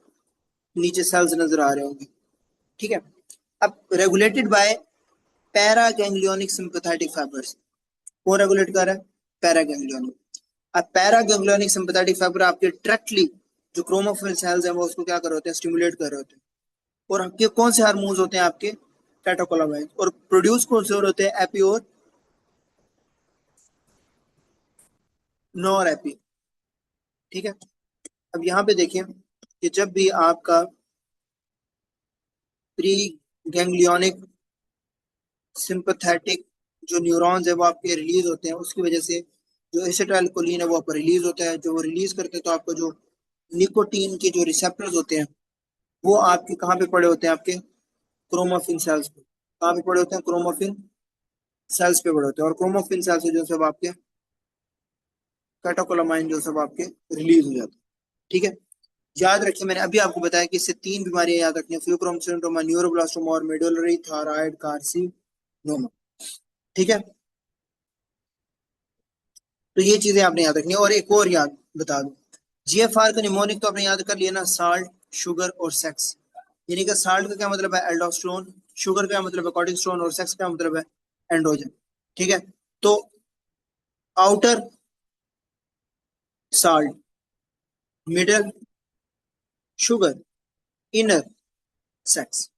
नीचे सेल्स नजर आ रहे होंगे। ठीक है, अब regulated by para ganglionic sympathetic fibres. कौन रेगुलेट कर रहा है, पैरा गैंग्लियोनिक। अब पैरा गैंग्लियोनिक सिंपैथेटिक फाइबर आपके डायरेक्टली जो क्रोमोफिल सेल्स हैं वो उसको क्या कर रहे होते हैं, स्टिमुलेट कर रहे होते हैं। और आपके कौन से हार्मोन्स होते हैं आपके, कैटेकोलामाइन्स, और प्रोड्यूस कौन से और होते हैं, एपी और नॉर एपी। ठीक है, अब यहाँ पे देखिए कि जब भी आपका प्री गैंग्लियोनिक सिंपैथेटिक जो न्यूरॉन्स है वो आपके रिलीज होते हैं, उसकी वजह से जो एसिटाइलकोलिन है वो आपका रिलीज होता है। जो वो रिलीज करते हैं तो आपको जो निकोटीन के जो रिसेप्टर्स होते हैं वो आपके कहाँ पे पड़े होते हैं, आपके क्रोमोफिन सेल्स पे। कहाँ पे पड़े होते हैं, क्रोमोफिन सेल्स पे पड़े होते हैं। और क्रोमोफिन सेल्स से जो सब आपके कैटेकोलामाइन जो सब आपके रिलीज हो जाते हैं। ठीक है, याद रखिए मैंने अभी आपको बताया कि इससे 3 बीमारियां याद रखनी है, फ्यूक्रोम सिंड्रोमा, न्यूरोब्लास्टोमा और मेडुलरी थायराइड कार्सिनोमा। ठीक है, तो ये चीजें आपने याद रखनी है। और एक और याद बता दूं, GFR का निमोनिक तो आपने याद कर लिया ना, साल्ट, शुगर और सेक्स। यानी कि साल्ट का क्या मतलब है, एल्डोस्टेरोन, शुगर का मतलब है कॉर्टिसोन, और सेक्स का मतलब है एंड्रोजन। ठीक है, तो outer salt, middle sugar, inner sex.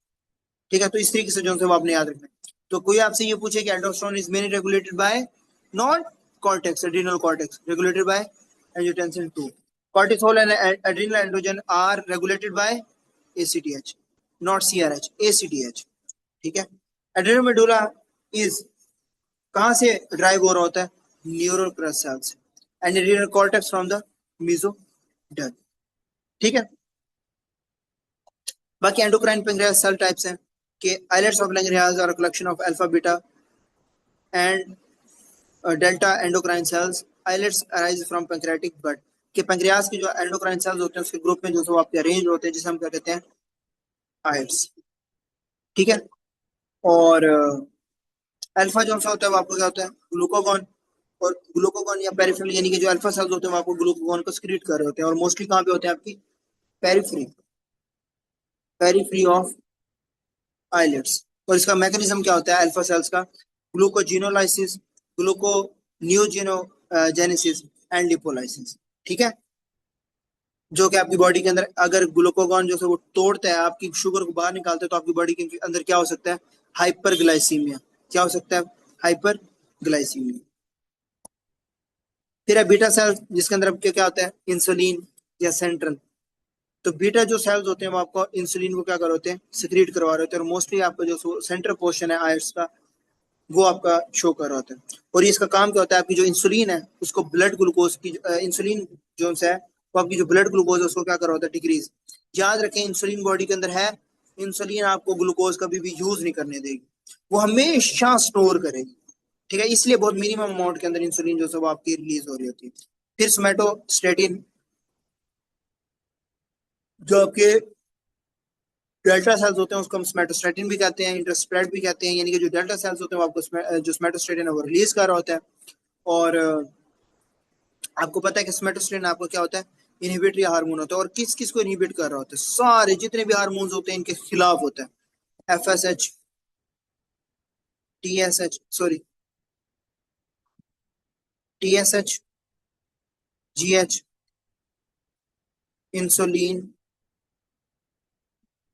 ठीक है, तो इस तरीके से जो है वो आपने याद रखना है। तो कोई आपसे ये पूछे कि aldosterone is mainly regulated by non cortex, adrenal cortex, regulated by angiotensin 2। cortisol and adrenal androgen are regulated by ACTH, not CRH, ACTH। ठीक है, एड्रेनल मेडुला इज कहाँ से ड्राइव हो रहा होता है, न्यूरल क्रस्ट सेल से, and adrenal cortex from the mesoderm. ठीक है, बाकी एंडोक्राइन पैंक्रियास सेल टाइप्स हैं कि islets of pancreas are a collection of alpha beta and delta endocrine cells. Islets arise from pancreatic bud, कि pancreas के जो endocrine cells होते हैं उसके ग्रुप में जो सब आपके अरेंज होते हैं, जिसे हम क्या कहते हैं, आइल्स। ठीक है, और अल्फा जो सा होता है वो आपको क्या होता है, ग्लूकोगॉन। और ग्लूकोगॉन या पेरिफेरल, यानी कि जो अल्फा सेल्स होते हैं वो आपको ग्लूकोगॉन को सिक्रीट कर रहे होते हैं। और मोस्टली कहाँ पे होते हैं, आपकी पेरिफ्री, पेरिफ्री ऑफ आइलेट्स। और इसका मैकेनिज्म क्या होता है अल्फा सेल्स का, ग्लूकोजिनोलाइसिस, ग्लूको न्यूजिनोजेनेसिस एंड लिपोलाइसिस। ठीक है, जो कि आपकी बॉडी के अंदर अगर ग्लूकोगॉन जो है वो तोड़ता है, आपकी शुगर को बाहर निकालता है, तो आपकी बॉडी के अंदर क्या हो सकता है, हाइपरग्लाइसीमिया। क्या हो सकता है, हाइपरग्लाइसीमिया। फिर है बीटा सेल, जिसके अंदर आपके क्या होता है, इंसुलिन या सेंट्रल। तो बीटा जो सेल्स होते हैं वो आपको इंसुलिन को क्या कर होते हैं, सिक्रीट करवा रहे होते हैं। और मोस्टली आपका जो सेंट्रल पोर्शन है आयर्स का वो आपका शो कर रहा होता है। और इसका काम क्या होता है, आपकी जो इंसुलिन है उसको ब्लड ग्लूकोज की इंसुलिन जो है वो आपकी जो ब्लड ग्लूकोज है उसको क्या कर रहा होता है, डिक्रीज। याद रखें, इंसुलिन बॉडी के अंदर है, इंसुलिन आपको ग्लूकोज कभी भी यूज नहीं करने देगी, वो हमेशा स्टोर करेगी। ठीक है, इसलिए बहुत मिनिमम अमाउंट के अंदर इंसुलिन जो है वो आपकी रिलीज हो रही होती है। फिर सोमेटोस्टेटिन, जो आपके डेल्टा सेल्स होते हैं उसको हम सोमेटोस्टेटिन भी कहते हैं, इंटरस्प्रेड भी कहते हैं। यानी कि जो डेल्टा सेल्स होते हैं वो आपको जो सोमेटोस्टेटिन है वो रिलीज कर रहा होता है। और आपको पता है कि सोमेटोस्टेटिन आपको क्या होता है, इनहिबिटरी हार्मोन होता है। और किस किस को इनहिबिट कर रहा होता है, सारे जितने भी हार्मोन्स होते हैं इनके खिलाफ होता है। FSH, TSH, sorry, TSH, GH, insulin,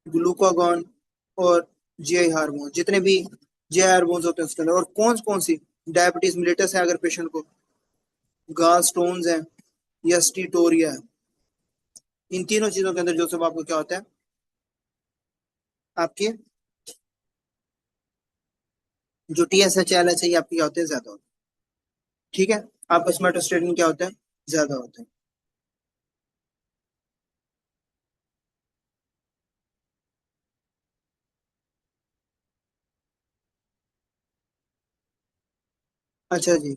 glucagon और GI हार्मोन, जितने भी GI हार्मोन्स होते हैं उसके अंदर। और कौन सी, डायबिटीज मिलेटस है अगर पेशेंट को, गाल स्टोन्स है या स्टीटोरिया है, इन तीनों चीजों के अंदर जो सब आपको क्या होता है, आपके जो TSH LH है ये आपके क्या होते हैं, ज्यादा होते हैं। ठीक है, आपका सोमेटोस्टेटिन क्या होता है, ज्यादा होता है। अच्छा जी,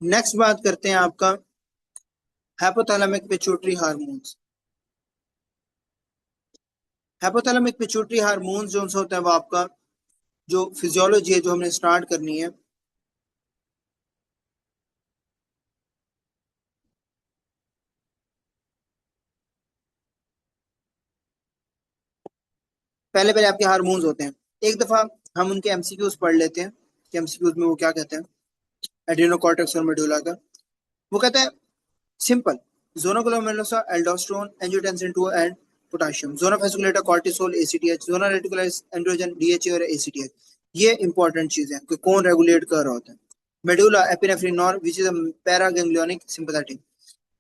नेक्स्ट बात करते हैं आपका hypothalamic pituitary hormones. Hypothalamic pituitary hormones जो होता है वो आपका जो फिजियोलॉजी है जो हमने स्टार्ट करनी है, पहले पहले आपके हार्मोन्स होते हैं। एक दफा हम उनके एमसीक्यूज पढ़ लेते हैं कि एमसीक्यूज में वो क्या कहते हैं, एड्रेनोकॉर्टेक्स और मेडुला का। वो कहता है simple, zona glomerulosa aldosterone angiotensin 2 and potassium, zona fasciculata cortisol ACTH, zona reticulus androgen DHA और ACTH। ये इंपॉर्टेंट चीज है कि कौन रेगुलेट कर रहा होता है। Medulla epinephrine nor which is a paraganglionic sympathetic.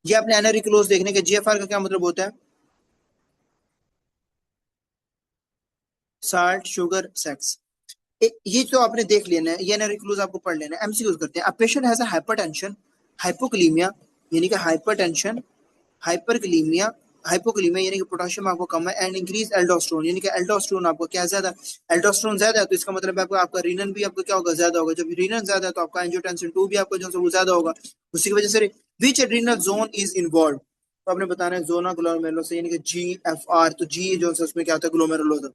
ये अपने एनरिक्लोज देखने के, जीएफआर का क्या मतलब होता है, साल्ट शुगर सेक्स। ये तो आपने देख लेना है, ये एनरिक्लोज आपको पढ़ लेना है। एमसीक्यूज करते हैं। A patient has a hypertension, hypokalaemia यानी कि हाइपरटेंशन, हाइपरकलीमिया, हाइपोकलीमिया यानी कि पोटेशियम आपको कम है, एंड इंक्रीज एल्डोस्टेरोन यानी कि एल्डोस्टेरोन आपको क्या ज्यादा, एल्डोस्टेरोन ज्यादा है तो इसका मतलब है आपका आपका रीनन भी आपको क्या होगा, ज्यादा होगा। जब रीनन ज्यादा है तो आपका एंजियोटेंसिन 2 भी आपको जो है वो ज्यादा होगा। उसी की वजह से विच एड्रीनल जोन इज इन्वॉल्व, तो आपने बताना है जोना ग्लोमेरुलोसा यानी कि GFR। तो जी जो है उसमें क्या होता है, ग्लोमेरुलोसा।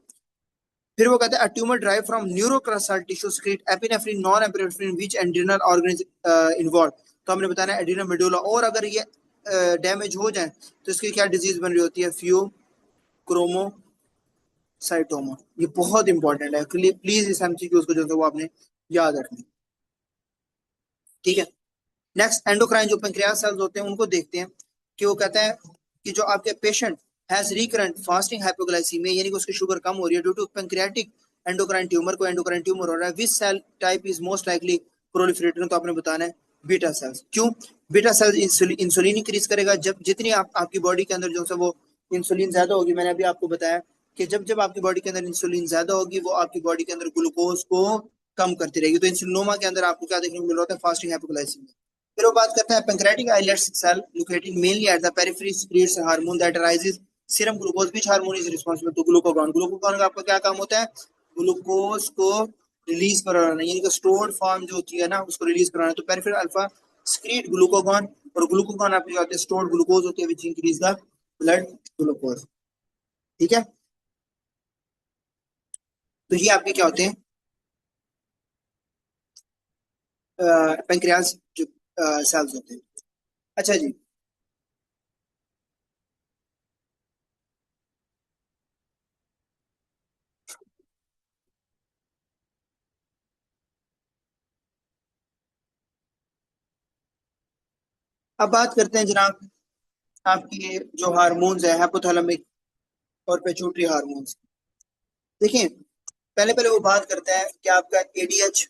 फिर वो कहते हैं tumour drive from neural crest tissue secrete epinephrine non epinephrine which adrenal organ involve. तो हमने बताना है एड्रिनल मेडुला। और अगर ये डैमेज हो जाए तो इसकी क्या डिजीज बन रही होती है, फ्यू क्रोमोसाइटोमा। ये बहुत इंपॉर्टेंट है, प्लीज इस एमसीक्यूज को जो है वो आपने याद रखना। ठीक है, नेक्स्ट एंडोक्राइन जो पेंक्रियास सेल्स होते हैं उनको देखते हैं कि वो कहता है कि जो आपके patient has recurrent fasting hypoglycaemia यानी कि उसकी शुगर कम हो रही है due to pancreatic endocrine tumour, को एंडोक्राइन ट्यूमर हो रहा है, which cell type is most likely proliferating. तो आपने बताना है बीटा सेल्स। क्यों, बीटा सेल्स इंसुलिन इंक्रीज करेगा। जब जितनी आपकी बॉडी के अंदर जो है वो इंसुलिन ज्यादा होगी, मैंने अभी आपको बताया कि जब जब आपकी बॉडी के अंदर इंसुलिन ज्यादा होगी वो आपकी बॉडी के अंदर ग्लूकोज को कम करती रहेगी। तो इंसुलिनोमा के अंदर आपको क्या देखने को मिल रहा है, फास्टिंग हाइपोग्लाइसीमिया। फिर वो बात करता है pancreatic islets cell located mainly at the periphery secretes hormone that raises serum glucose which hormone is responsible to glucagon. Glucagon का आपका क्या काम होता है, ग्लूकोज को रिलीज कराना यानी कि स्टोर्ड फॉर्म जो होती है ना उसको रिलीज कराना। तो पेरिफेरल अल्फा सीक्रेट ग्लूकागॉन, और ग्लूकागॉन आपके होते हैं स्टोर्ड ग्लूकोज होते हैं which increase the blood glucose. ठीक है, तो ये आपके क्या होते हैं, पेंक्रियास जो सेल्स होते हैं। अच्छा जी, अब बात करते हैं जनाब आपकी जो हार्मोन्स है हाइपोथैलेमिक और पेट्यूटरी हार्मोन्स। देखिए, पहले पहले वो बात करता है कि आपका ADH,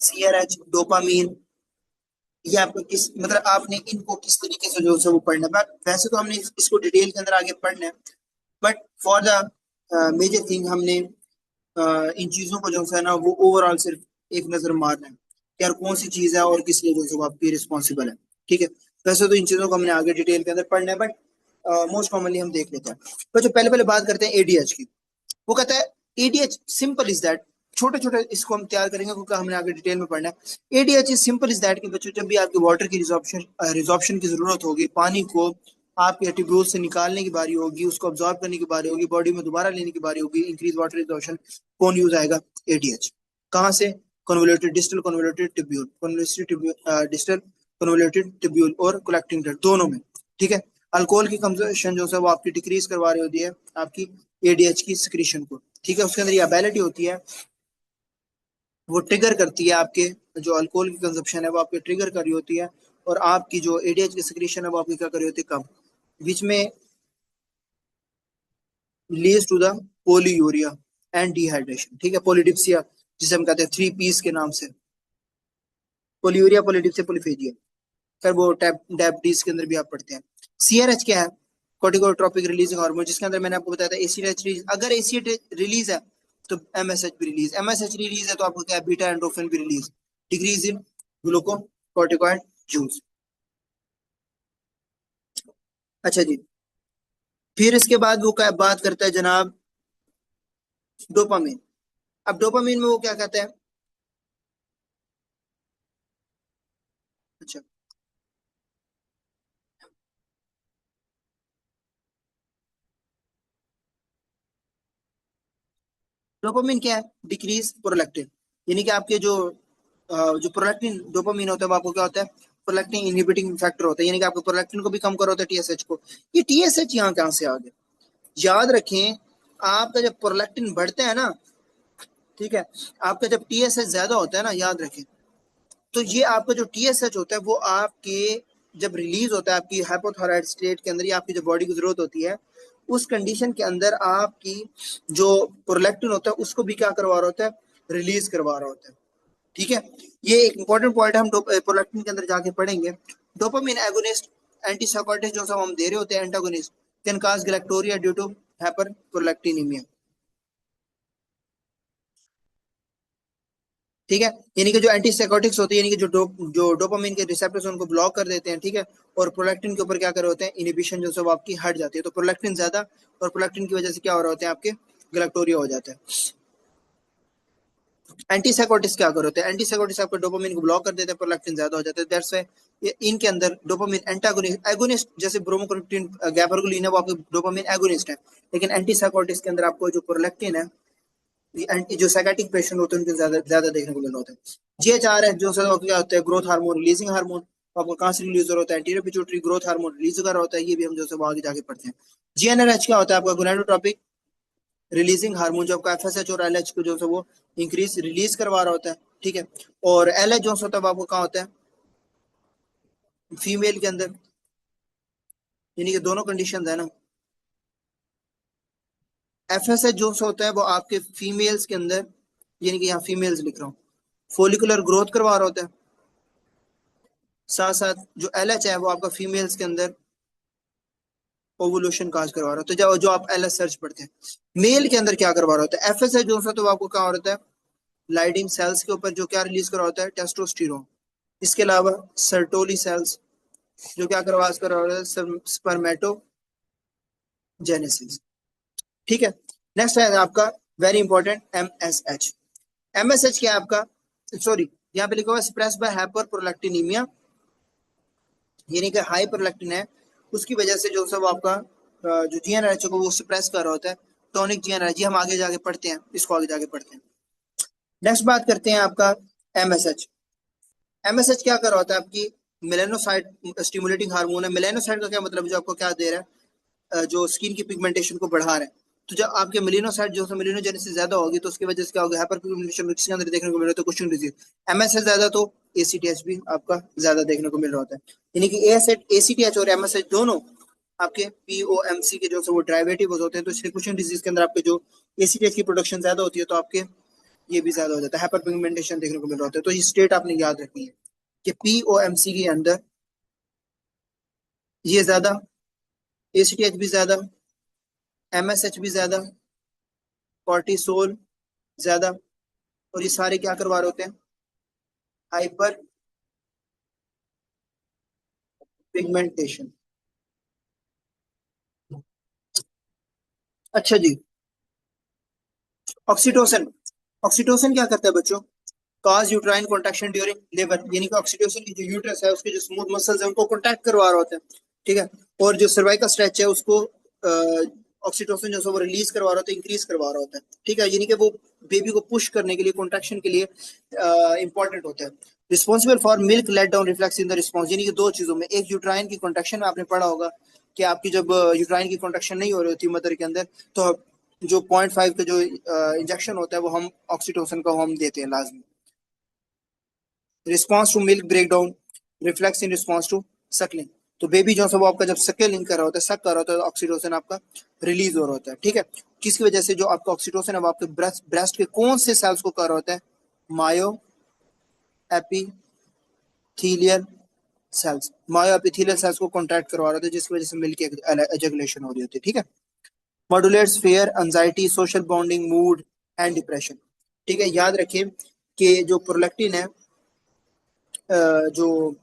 CRH, डोपामीन, ये आपको किस मतलब आपने इनको किस तरीके से जो है वो पढ़ना है। बट वैसे तो हमने इसको डिटेल के अंदर आगे पढ़ना है, but for the major thing हमने इन चीजों को जो है ना वो ओवरऑल सिर्फ एक नजर मारना है कि यार कौन सी चीज है और किस लिए जो है वो आपकी रिस्पॉन्सिबल है। ठीक है, वैसे तो इन चीजों को हमने आगे डिटेल के अंदर पढ़ना है, बट मोस्ट कॉमनली हम देख लेते हैं। तो जो पहले पहले बात करते हैं ADH की, वो कहता है ADH सिंपल इज दैट, छोटे छोटे इसको हम तैयार करेंगे क्योंकि हमने आगे डिटेल में पढ़ना है। ADH is simple is that कि बच्चों जब भी आपकी वाटर की रिजॉर्प्शन की जरूरत होगी, पानी को आपके ट्यूब्यूल से निकालने की बारी होगी, उसको ऑब्जॉर्व करने की बारी होगी, बॉडी में दोबारा लेने की बारी होगी, इंक्रीज वाटर रिजॉर्प्शन, कौन यूज आएगा, ADH। कहाँ से, convoluted distal convoluted tubule, distal convoluted tubule और कलेक्टिंग डक्ट दोनों में। ठीक है, अल्कोहल की कंजप्शन जो है वो आपकी डिक्रीज करवा रही होती है आपकी ADH की सिक्रीशन को। ठीक है, उसके अंदर ये एबिलिटी होती है, वो ट्रिगर करती है आपके जो अल्कोहल की कंजप्शन है वो आपके ट्रिगर कर रही होती है, और आपकी जो ADH की सिक्रीशन है वो आपकी क्या कर रही होती है, कम, बीच में leads to the polyuria and dehydration. ठीक है, पोलीडिप्सिया जिसे हम कहते हैं 3 P's के नाम से। पोलियूरिया, पोलिटिप्सिया, पोलिफेजिया, फिर वो डायबिटीज के अंदर भी आप पढ़ते हैं। सीआरएच क्या है? कोर्टिकोट्रोपिक रिलीजिंग हार्मोन, जिसके अंदर मैंने आपको बताया था एसीएच रिलीज। अगर एसीएच रिलीज है तो एमएसएच भी रिलीज, एमएसएच रिलीज है तो आपको क्या है, बीटा एंडोर्फिन भी release, decrease in glucocorticoid use. अच्छा जी, फिर इसके बाद वो क्या बात करता है जनाब, डोपामिन। अब डोपामिन में वो क्या कहता है? अच्छा, डोपामिन क्या है? डिक्रीज प्रोलैक्टिन, यानी कि आपके जो प्रोलैक्टिन डोपामिन होता है वो आपको क्या होता है, प्रोलैक्टिन इनहिबिटिंग फैक्टर होता है, यानी कि आपको प्रोलैक्टिन को भी कम कर होता है, टीएसएच को। ये टीएसएच यहाँ कहाँ से आ गया? याद रखें, आपका जब प्रोलैक्टिन बढ़ता है ना, ठीक है, आपका जब टीएसएच ज्यादा होता है ना, याद रखें, तो ये आपका जो टीएसएच होता है वो आपके जब रिलीज होता है आपकी हाइपोथायराइड स्टेट के अंदर, या आपकी जो बॉडी की जरूरत होती है उस कंडीशन के अंदर, आपकी जो प्रोलैक्टिन होता है उसको भी क्या करवा रहा होता है, रिलीज करवा रहा होता है। ठीक है, ये एक इंपॉर्टेंट पॉइंट हम प्रोलैक्टिन के अंदर जाके पढ़ेंगे। डोपामिन एगोनिस्ट, एंटीसाइकोटिक जो सब हम दे रहे होते हैं antagonist, can cause galactorrhoea due to hyperprolactinaemia. ठीक है, यानी कि जो एंटीसाइकोटिक्स होते हैं, यानी कि जो डोपामिन के रिसेप्टर्स उनको ब्लॉक कर देते हैं, ठीक है, और प्रोलैक्टिन के ऊपर क्या कर रहे होते हैं, इनिबिशन जो सब आपकी हट जाती है, तो प्रोलैक्टिन ज्यादा, और प्रोलैक्टिन की वजह से क्या हो रहा होता है, आपके गैलेक्टोरिया हो जाता है। एंटीसाइकोटिक्स क्या कर होते हैं, एंटीसाइकोटिक्स आपके डोपामिन को ब्लॉक कर देते हैं, प्रोलैक्टिन ज्यादा हो जाता है, दैट्स व्हाई इनके अंदर डोपामिन एंटागोनिस्ट, एगोनिस्ट जैसे ब्रोमोक्रप्टन गैबार्गुलिन है वो आपके डोपामिन एगोनिस्ट है, लेकिन एंटीसाइकोटिक्स के अंदर आपको जो प्रोलैक्टिन है, जो साइकेटिक पेशेंट होते हैं उनके ज्यादा ज्यादा देखने को मिल रहा होता है। जीएचआर है जो सर क्या होता है, ग्रोथ हार्मोन रिलीजिंग हार्मोन, आपको कहाँ से रिलीज हो रहा होता है, anterior pituitary growth hormone release कर रहा होता है, ये भी हम जो सब आगे जाके पढ़ते हैं। जीएनआरएच क्या होता है, आपका गोनाडोट्रोपिक रिलीजिंग हार्मोन, जो आपका एफएसएच और एलएच को जो है वो इंक्रीज रिलीज करवा रहा होता है। ठीक है, और एलएच जो होता है वो आपको कहाँ होता है, फीमेल के अंदर, यानी कि दोनों कंडीशन है ना। एफएसएच जो होता है वो आपके फीमेल्स के अंदर, यानी कि यहाँ फीमेल्स लिख रहा हूँ, फोलिकुलर ग्रोथ करवा रहा होता है, साथ साथ जो एलएच है वो आपका फीमेल्स के अंदर ओवुलेशन काज करवा रहा होता है, जो आप एलएच सर्च पढ़ते हैं। मेल के अंदर क्या करवा रहा होता है, एफएसएच जो होता है वो आपको क्या हो रहा है, लाइडिंग सेल्स के ऊपर जो क्या रिलीज करा होता है, टेस्टोस्टेरोन। इसके अलावा सर्टोली सेल्स जो क्या करवा कर रहा है, स्पर्मेटोजेनेसिस। ठीक है, नेक्स्ट है आपका वेरी इंपॉर्टेंट एमएसएच। एमएसएच क्या है आपका, सॉरी यहाँ पे लिखा हुआ स्प्रेस बाय हाइपर प्रोलैक्टिनीमिया, यानी कि हाई प्रोलैक्टिन है, उसकी वजह से जो सब आपका जो जीएनआरएच को वो सप्रेस कर रहा होता है, टॉनिक जीएनआरएच। हम आगे जाके पढ़ते हैं, इसको आगे जाके पढ़ते हैं। नेक्स्ट बात करते हैं आपका एमएसएच। एमएसएच क्या कर रहा होता है, आपकी मेलेनोसाइट स्टिमुलेटिंग हार्मोन है। मेलेनोसाइट का क्या मतलब, जो आपको क्या दे रहा है, जो स्किन की पिगमेंटेशन को बढ़ा रहा है। तो जब आपके मेलिनोसाइट जो है मेलिनोजेनेसिस ज्यादा होगी तो उसकी वजह से क्या होगा, हाइपर पिगमेंटेशन किसके अंदर देखने को मिल रहा है, तो कुशन डिजीज। एमएसएच ज्यादा तो एसीटीएच भी आपका ज्यादा देखने को मिल रहा होता है, यानी कि एसीटीएच और एमएसएच दोनों आपके पीओएमसी के जो वो डेरिवेटिव होते हैं, तो इसलिए कुशन डिजीज के अंदर आपके जो एसीटीएच की प्रोडक्शन ज्यादा होती है तो आपके ये भी ज्यादा हो जाता है, हाइपर पिगमेंटेशन देखने को मिल रहा होता है। तो ये स्टेट आपने याद रखनी है कि पीओएमसी के अंदर ये ज्यादा, एसीटीएच भी ज्यादा, एमएसएच भी ज्यादा, कॉर्टिसोल ज्यादा, और ये सारे क्या करवा रहे होते हैं, हाइपर पिगमेंटेशन। अच्छा जी, ऑक्सीटोसिन। ऑक्सीटोसिन क्या करता है बच्चों, काज यूट्राइन कॉन्ट्रैक्शन ड्यूरिंग लेबर, यानी कि ऑक्सीटोसिन की जो यूट्रस है उसके जो स्मूथ मसल्स है उनको कॉन्ट्रैक्ट करवा रहा होता है। ठीक है, और जो सर्वाइकल स्ट्रेच है उसको ऑक्सीटोसिन जो है वो रिलीज करवा रहा होता है, इंक्रीज करवा रहा होता है। ठीक है, यानी कि वो बेबी को पुश करने के लिए, कॉन्ट्रैक्शन के लिए इंपॉर्टेंट होता है। Responsible for milk let down reflex in the response, यानी कि दो चीजों में, एक यूट्राइन की कॉन्ट्रैक्शन में आपने पढ़ा होगा कि आपकी जब यूट्राइन की कॉन्ट्रैक्शन नहीं हो रही होती मदर के अंदर, तो जो 0.5 का जो इंजेक्शन होता है वो हम ऑक्सीटोसिन का हम देते हैं लाजमी। Response to milk break down, reflex in response to suckling, तो बेबी जो है वो आपका जब सकलिंग कर रहा होता है, सक कर रहा होता है, तो ऑक्सीटोसिन आपका रिलीज हो रहा होता है। ठीक है, किसकी वजह से, जो आपका ऑक्सीटोसिन है वो आपके ब्रेस्ट के कौन से सेल्स को कर रहा होता है, मायो एपिथेलियल सेल्स, मायो एपिथेलियल सेल्स को कॉन्ट्रैक्ट करवा रहे थे, जिसकी वजह से मिलके एजैकुलेशन हो रही होती है, ठीक है। Modulates fear, anxiety, social bonding, mood and depression, ठीक है। याद रखिए कि जो प्रोलैक्टिन है, जो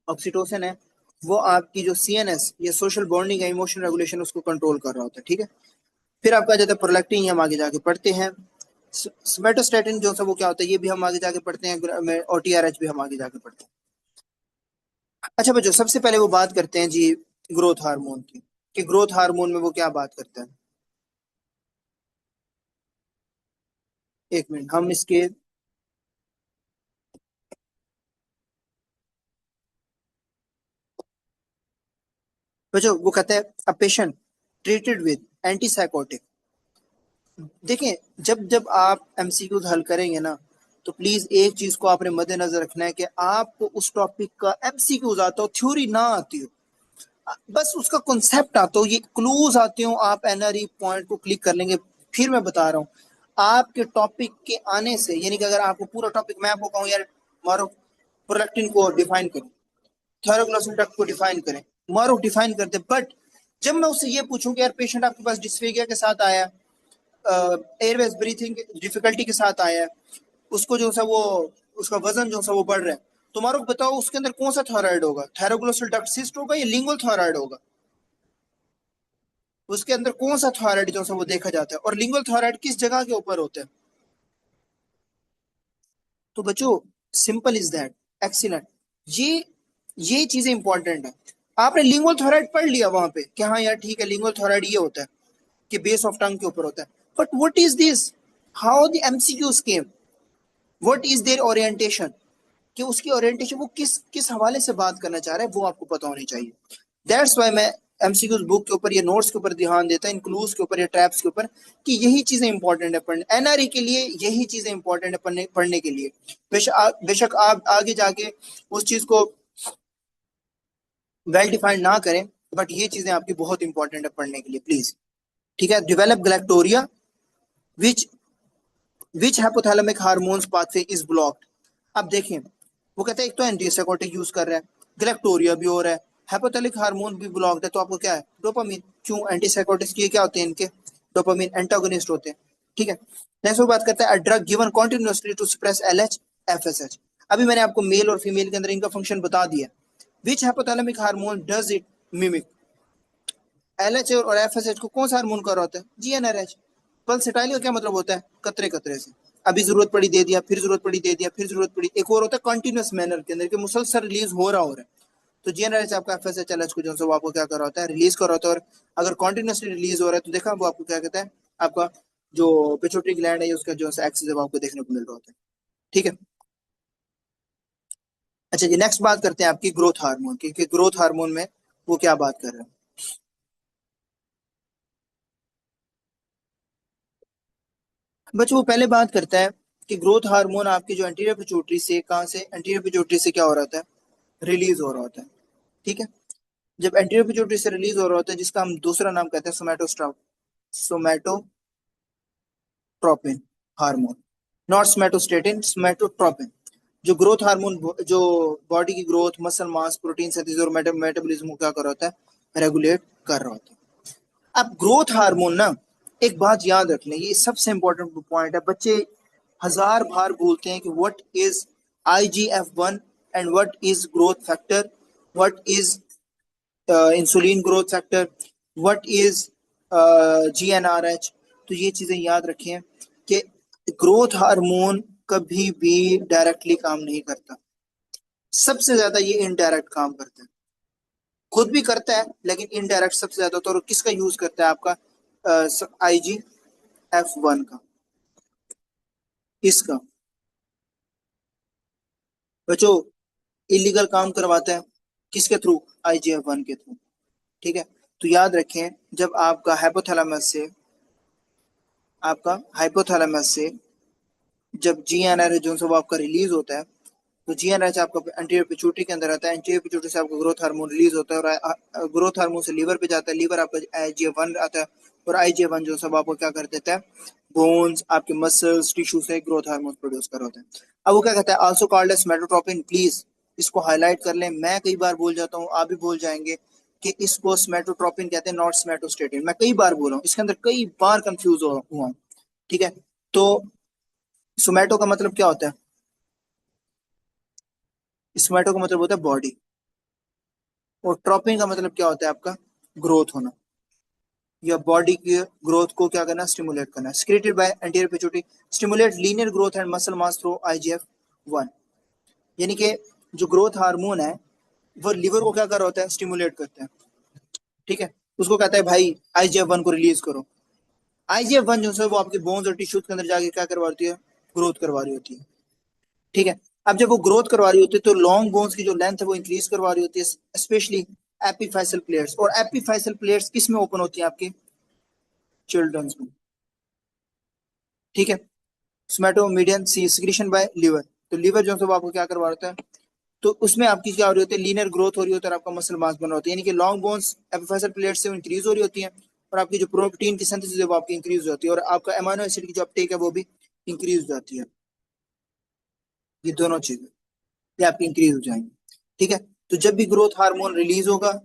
ऑक्सीटोसिन है, वो आपकी जो सीएनएस, ये सोशल बॉन्डिंग है, इमोशन रेगुलेशन, उसको कंट्रोल कर रहा होता है, ठीक है। फिर आपका जाता है प्रोलैक्टिन, हम आगे जाके पढ़ते हैं। सोमेटोस्टेटिन जो सा वो क्या होता है, ये भी हम आगे जाके पढ़ते हैं, और टीआरएच भी हम आगे जाके पढ़ते हैं। अच्छा बच्चों, सबसे पहले वो बात करते हैं जी ग्रोथ हार्मोन की, कि ग्रोथ हार्मोन में वो क्या बात करता है। एक मिनट, हम इसके बच्चों, वो कहता है a patient treated with antipsychotic. देखिए, जब जब आप एमसीक्यू हल करेंगे ना, तो प्लीज एक चीज को आपने मद्देनजर रखना है कि आपको उस टॉपिक का एमसीक्यूज आता हो, थ्योरी ना आती हो, बस उसका कॉन्सेप्ट आता हो, ये क्लूज आते हो, आप एनआरई पॉइंट को क्लिक कर लेंगे। फिर मैं बता रहा हूँ, आपके टॉपिक के आने से, यानी कि अगर आपको पूरा टॉपिक मैं आपको कहूँ यार मारो प्रोलैक्टिन को डिफाइन करें, थायरोग्लाइसिन डक्ट को डिफाइन करें, मारो डिफाइन करते, बट जब मैं उससे ये पूछूं कि यार पेशेंट आपके पास डिस्फेगिया के साथ आया, एयरवेज ब्रीथिंग डिफिकल्टी के साथ आया है, उसको जो सा वो उसका वजन जो सा वो बढ़ रहा है, तुम्हारे को बताओ उसके अंदर कौन सा थायराइड होगा, थायरोग्लोसल डक्ट सिस्ट होगा या लिंगुअल थायराइड होगा, उसके अंदर कौन सा थायराइड जो सा वो देखा जाता है, और लिंगुअल थायराइड किस जगह के ऊपर होता है। तो बच्चों, सिंपल इज दैट, एक्सीलेंट, ये चीजें इंपॉर्टेंट है। आपने लिंगुअल थायराइड पढ़ लिया वहां पे कि हाँ यार ठीक है, लिंगुअल थायराइड ये होता है कि बेस ऑफ टंग के ऊपर होता है, but what is this, how the MCQs came, what is their orientation, कि उसकी ओरिएंटेशन वो किस किस हवाले से बात करना चाह रहा है, वो आपको पता होनी चाहिए। दैट्स वाई मैं एमसीक्यूज बुक के ऊपर या नोट्स के ऊपर ध्यान देता है, इंक्लूज के ऊपर या ट्रैप्स के ऊपर, कि यही चीजें इंपॉर्टेंट है पढ़ने, एनआरई के लिए यही चीजें इंपॉर्टेंट है पढ़ने के लिए। बेशक आप आगे जाके उस चीज को वेल डिफाइंड ना करें, बट ये चीजें आपकी बहुत इंपॉर्टेंट है पढ़ने के लिए, प्लीज, ठीक है। Develop galactorrhoea, which which hypothalamic hormones pathway is blocked. अब देखें, वो कहते हैं एक तो एंटीसाइकोटिक यूज कर रहा है, गैलेक्टोरिया भी हो रहा है, हाइपोथैलिक हार्मोन भी ब्लॉक्ड है, तो आपको क्या है, डोपामिन, क्यों, एंटीसाइकोटिक्स ये क्या होते हैं इनके, डोपामिन एंटागोनिस्ट होते हैं, ठीक है। नेक्स्ट वो बात करता है drug given continuously to suppress LH FSH. अभी मैंने आपको मेल और फीमेल के अंदर इनका फंक्शन बता दिया। Which hypothalamic hormone does it mimic, LH और एफएसएच को कौन सा हार्मोन कर रहा होता है, जीएनआरएच। पल्सेटाइल का क्या मतलब होता है, कतरे कतरे से, अभी जरूरत पड़ी दे दिया, फिर जरूरत पड़ी दे दिया, फिर जरूरत पड़ी, एक और होता है कंटिन्यूस मैनर के अंदर कि मुसलसल रिलीज हो रहा है। तो जीएनआरएच आपका एफएसएच एलएच को जो है वो आपको क्या कर रहा होता है, रिलीज कर रहा होता है। और अगर कॉन्टिन्यूसली रिलीज हो रहा है तो देखा वो आपको क्या कहता है, आपका जो पिट्यूटरी ग्लैंड है उसका जो है एक्सिस आपको देखने को मिल रहा होता है, ठीक है। अच्छा जी, नेक्स्ट बात करते हैं आपकी ग्रोथ हार्मोन की, कि ग्रोथ हार्मोन में वो क्या बात कर रहे हैं। बच्चों, वो पहले बात करता है कि ग्रोथ हार्मोन आपकी जो एंटीरियर पिट्यूटरी से, कहां से, एंटीरियर पिट्यूटरी से क्या हो रहा होता है, रिलीज हो रहा होता है, ठीक है। जब एंटीरियर पिट्यूटरी से रिलीज हो रहा होता है, जिसका हम दूसरा नाम कहते हैं सोमैटोट्रोपिन हार्मोन, नॉट सोमैटोस्टेटिन, सोमैटोट्रोपिन। जो ग्रोथ हार्मोन जो बॉडी की growth, muscle mass, protein synthesis और मेटाबॉलिज्म को क्या कर रहा होता है, रेगुलेट कर रहा होता है। अब ग्रोथ हार्मोन ना, एक बात याद रख लें, ये सबसे इंपॉर्टेंट पॉइंट है, बच्चे हजार बार बोलते हैं कि what is IGF-1 and what is growth factor, what is insulin growth factor, what is GnRH। तो ये चीजें याद रखें कि ग्रोथ हार्मोन कभी भी डायरेक्टली काम नहीं करता, सबसे ज्यादा ये इनडायरेक्ट काम करता है, खुद भी करता है लेकिन इनडायरेक्ट सबसे ज्यादा। तो किसका यूज करता है, आपका IGF-1 का, इसका बच्चों इलीगल काम करवाता है, किसके थ्रू, IGF-1 के थ्रू, ठीक है। तो याद रखें, जब आपका हाइपोथैलेमस से जब GnRH जो है वो आपका रिलीज होता है, तो GnRH आपका एंटीरियर पिट्यूटरी के अंदर आता है, एंटीरियर पिट्यूटरी से आपका ग्रोथ हार्मोन रिलीज होता है, और ग्रोथ हार्मोन से लीवर पे जाता है, लीवर आपका IGF-1 आता है, और IGF-1 जो सब आपको क्या कर देता है, बोन्स, आपके मसल्स, टिश्यू से ग्रोथ हार्मोन प्रोड्यूस कर होता है। अब वो क्या कहता है, आल्सो कॉल्ड एज स्मेटोट्रोपिन। प्लीज इसको हाईलाइट कर लें, मैं कई बार बोल जाता हूँ, आप भी बोल जाएंगे कि इसको स्मेटोट्रोपिन कहते हैं, नॉट स्मेटोस्टेटिन। मैं कई बार बोला हूँ, इसके अंदर कई बार कंफ्यूज हुआ हूँ। ठीक है, तो सोमैटो का मतलब क्या होता है? सोमैटो का मतलब होता है बॉडी, और ट्रोपिन का मतलब क्या होता है आपका? ग्रोथ होना, या बॉडी की ग्रोथ को क्या करना? स्टिमुलेट करना। Secreted by anterior pituitary, stimulate linear growth and muscle mass through IGF-1। यानी कि जो ग्रोथ हार्मोन है वो लिवर को क्या कर रहा होता है? स्टिमुलेट करते हैं। ठीक है, उसको कहता है भाई IGF-1 को रिलीज करो। IGF-1 जो है वो आपके बोन्स और टिश्यूज के अंदर जाके क्या करवा रही है? ग्रोथ करवा रही होती है। ठीक है, अब जब वो ग्रोथ करवा रही होती है तो लॉन्ग बोन्स की जो लेंथ है वो इंक्रीज करवा रही होती है, स्पेशली एपीफाइसल प्लेयर्स। और एपीफाइसल प्लेयर्स किस में ओपन होती है? आपके चिल्ड्रंस में। ठीक है, सोमैटोमीडियन सीक्रेशन बाय लिवर, तो लिवर जो है वो आपको क्या करवा रहा है? तो उसमें आपकी क्या हो रही होती है? लीनियर ग्रोथ हो रही होती है और आपका मसल मास बन रहा होता है, यानी कि लॉन्ग बोन्स एपिफाइसल प्लेट्स से इंक्रीज हो रही होती है, और आपकी जो प्रोटीन की सिंथेसिस है वो आपकी इंक्रीज हो जाती है, और आपका अमीनो एसिड की जो अपटेक है वो भी इंक्रीज हो जाती है। ये दोनों चीजें ये आपकी इंक्रीज हो जाएंगी। ठीक है, तो जब भी ग्रोथ हार्मोन रिलीज होगा,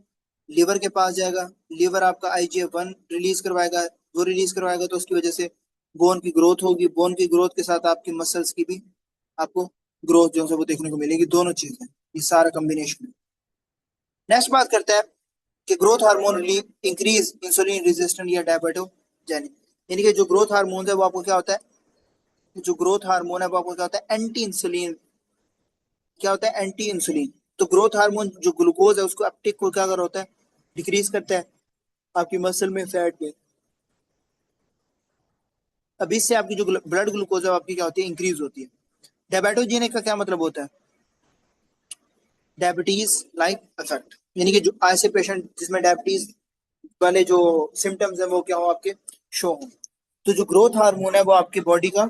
लिवर के पास जाएगा, लिवर आपका IGF-1 रिलीज करवाएगा। वो रिलीज करवाएगा तो उसकी वजह से बोन की ग्रोथ होगी, बोन की ग्रोथ के साथ आपकी मसल्स की भी आपको ग्रोथ जो है वो देखने को मिलेगी। दोनों चीजें, ये सारा कॉम्बिनेशन। नेक्स्ट बात करते हैं कि growth hormone relieve increase insulin resistant या डायबिटोजेनिक। यानी कि जो ग्रोथ हार्मोन है वो आपको क्या होता है? जो ग्रोथ हार्मोन है वो आपको क्या होता है? Anti insulin. क्या होता है? Anti insulin. तो ग्रोथ हार्मोन जो ग्लूकोज है उसको अपटेक को क्या कर होता है? डिक्रीज करता है आपकी मसल में, फैट में। अब इससे आपकी जो ब्लड ग्लूकोज है आपकी क्या होती है? इंक्रीज होती है। डायबिटोजेनिक का क्या मतलब होता है? डायबिटीज लाइक इफेक्ट, यानी कि जो ऐसे पेशेंट जिसमें डायबिटीज वाले जो सिम्टम्स है वो क्या हो? आपके शो हो। तो जो ग्रोथ हार्मोन है वो आपकी बॉडी का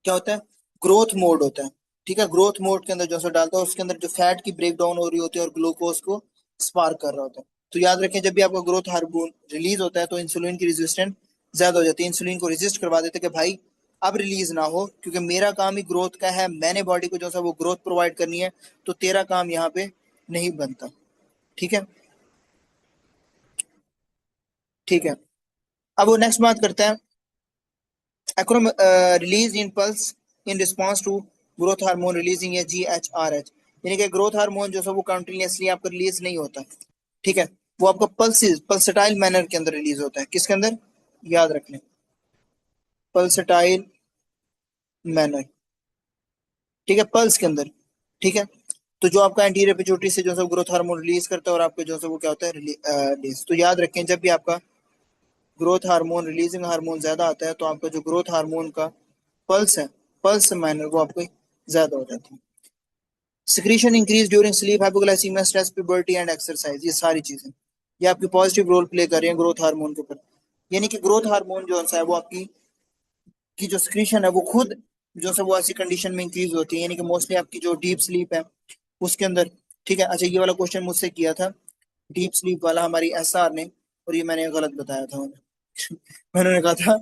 क्या होता है? ग्रोथ मोड होता है। ठीक है, ग्रोथ मोड के अंदर जो है डालता है, उसके अंदर जो फैट की ब्रेक डाउन हो रही होती है और ग्लूकोज को स्पार्क कर रहा होता है। तो याद रखें, जब भी आपका ग्रोथ हार्मोन रिलीज होता है तो इंसुलिन की रेजिस्टेंस ज्यादा हो जाती है। इंसुलिन को रेजिस्ट करवा देते हैं कि भाई अब रिलीज ना हो, क्योंकि मेरा काम ही ग्रोथ का है, मैंने बॉडी को जो है वो ग्रोथ प्रोवाइड करनी है, तो तेरा काम यहाँ पे नहीं बनता। ठीक है, ठीक है। अब वो नेक्स्ट बात करते हैं, acrom release in pulse in response to growth hormone releasing या GHRH। यानी कि ग्रोथ हार्मोन जो है वो कंटिन्यूसली आपका रिलीज नहीं होता। ठीक है, वो आपका पल्सटाइल मैनर के अंदर रिलीज होता है। किसके अंदर? याद रख लें, पल्सटाइल मैनर। ठीक है, पल्स के अंदर। ठीक है, तो जो आपका एंटीरियर पिट्यूटरी से जो है ग्रोथ हार्मोन रिलीज करता है, और आपका जो है वो क्या होता है? रिलीज। तो याद रखें, जब भी आपका ग्रोथ हार्मोन रिलीजिंग हार्मोन ज्यादा आता है तो आपका जो ग्रोथ हार्मोन का पल्स है, पल्स मैनर वो आपको ज्यादा हो जाती है। Secretion increase during sleep, hypoglycaemia, stress, puberty and exercise, ये सारी चीजें ये आपकी पॉजिटिव रोल प्ले कर रही हैं ग्रोथ हार्मोन के ऊपर। यानी कि ग्रोथ हार्मोन जो है वो आपकी की जो सिक्रीशन है वो खुद जो है वो ऐसी कंडीशन में इंक्रीज होती है, यानी कि मोस्टली आपकी जो डीप स्लीप है उसके अंदर। ठीक है, अच्छा, ये वाला क्वेश्चन मुझसे किया था डीप स्लीप वाला हमारी SR ने, और ये मैंने गलत बताया था उन्हें। मैंने कहा था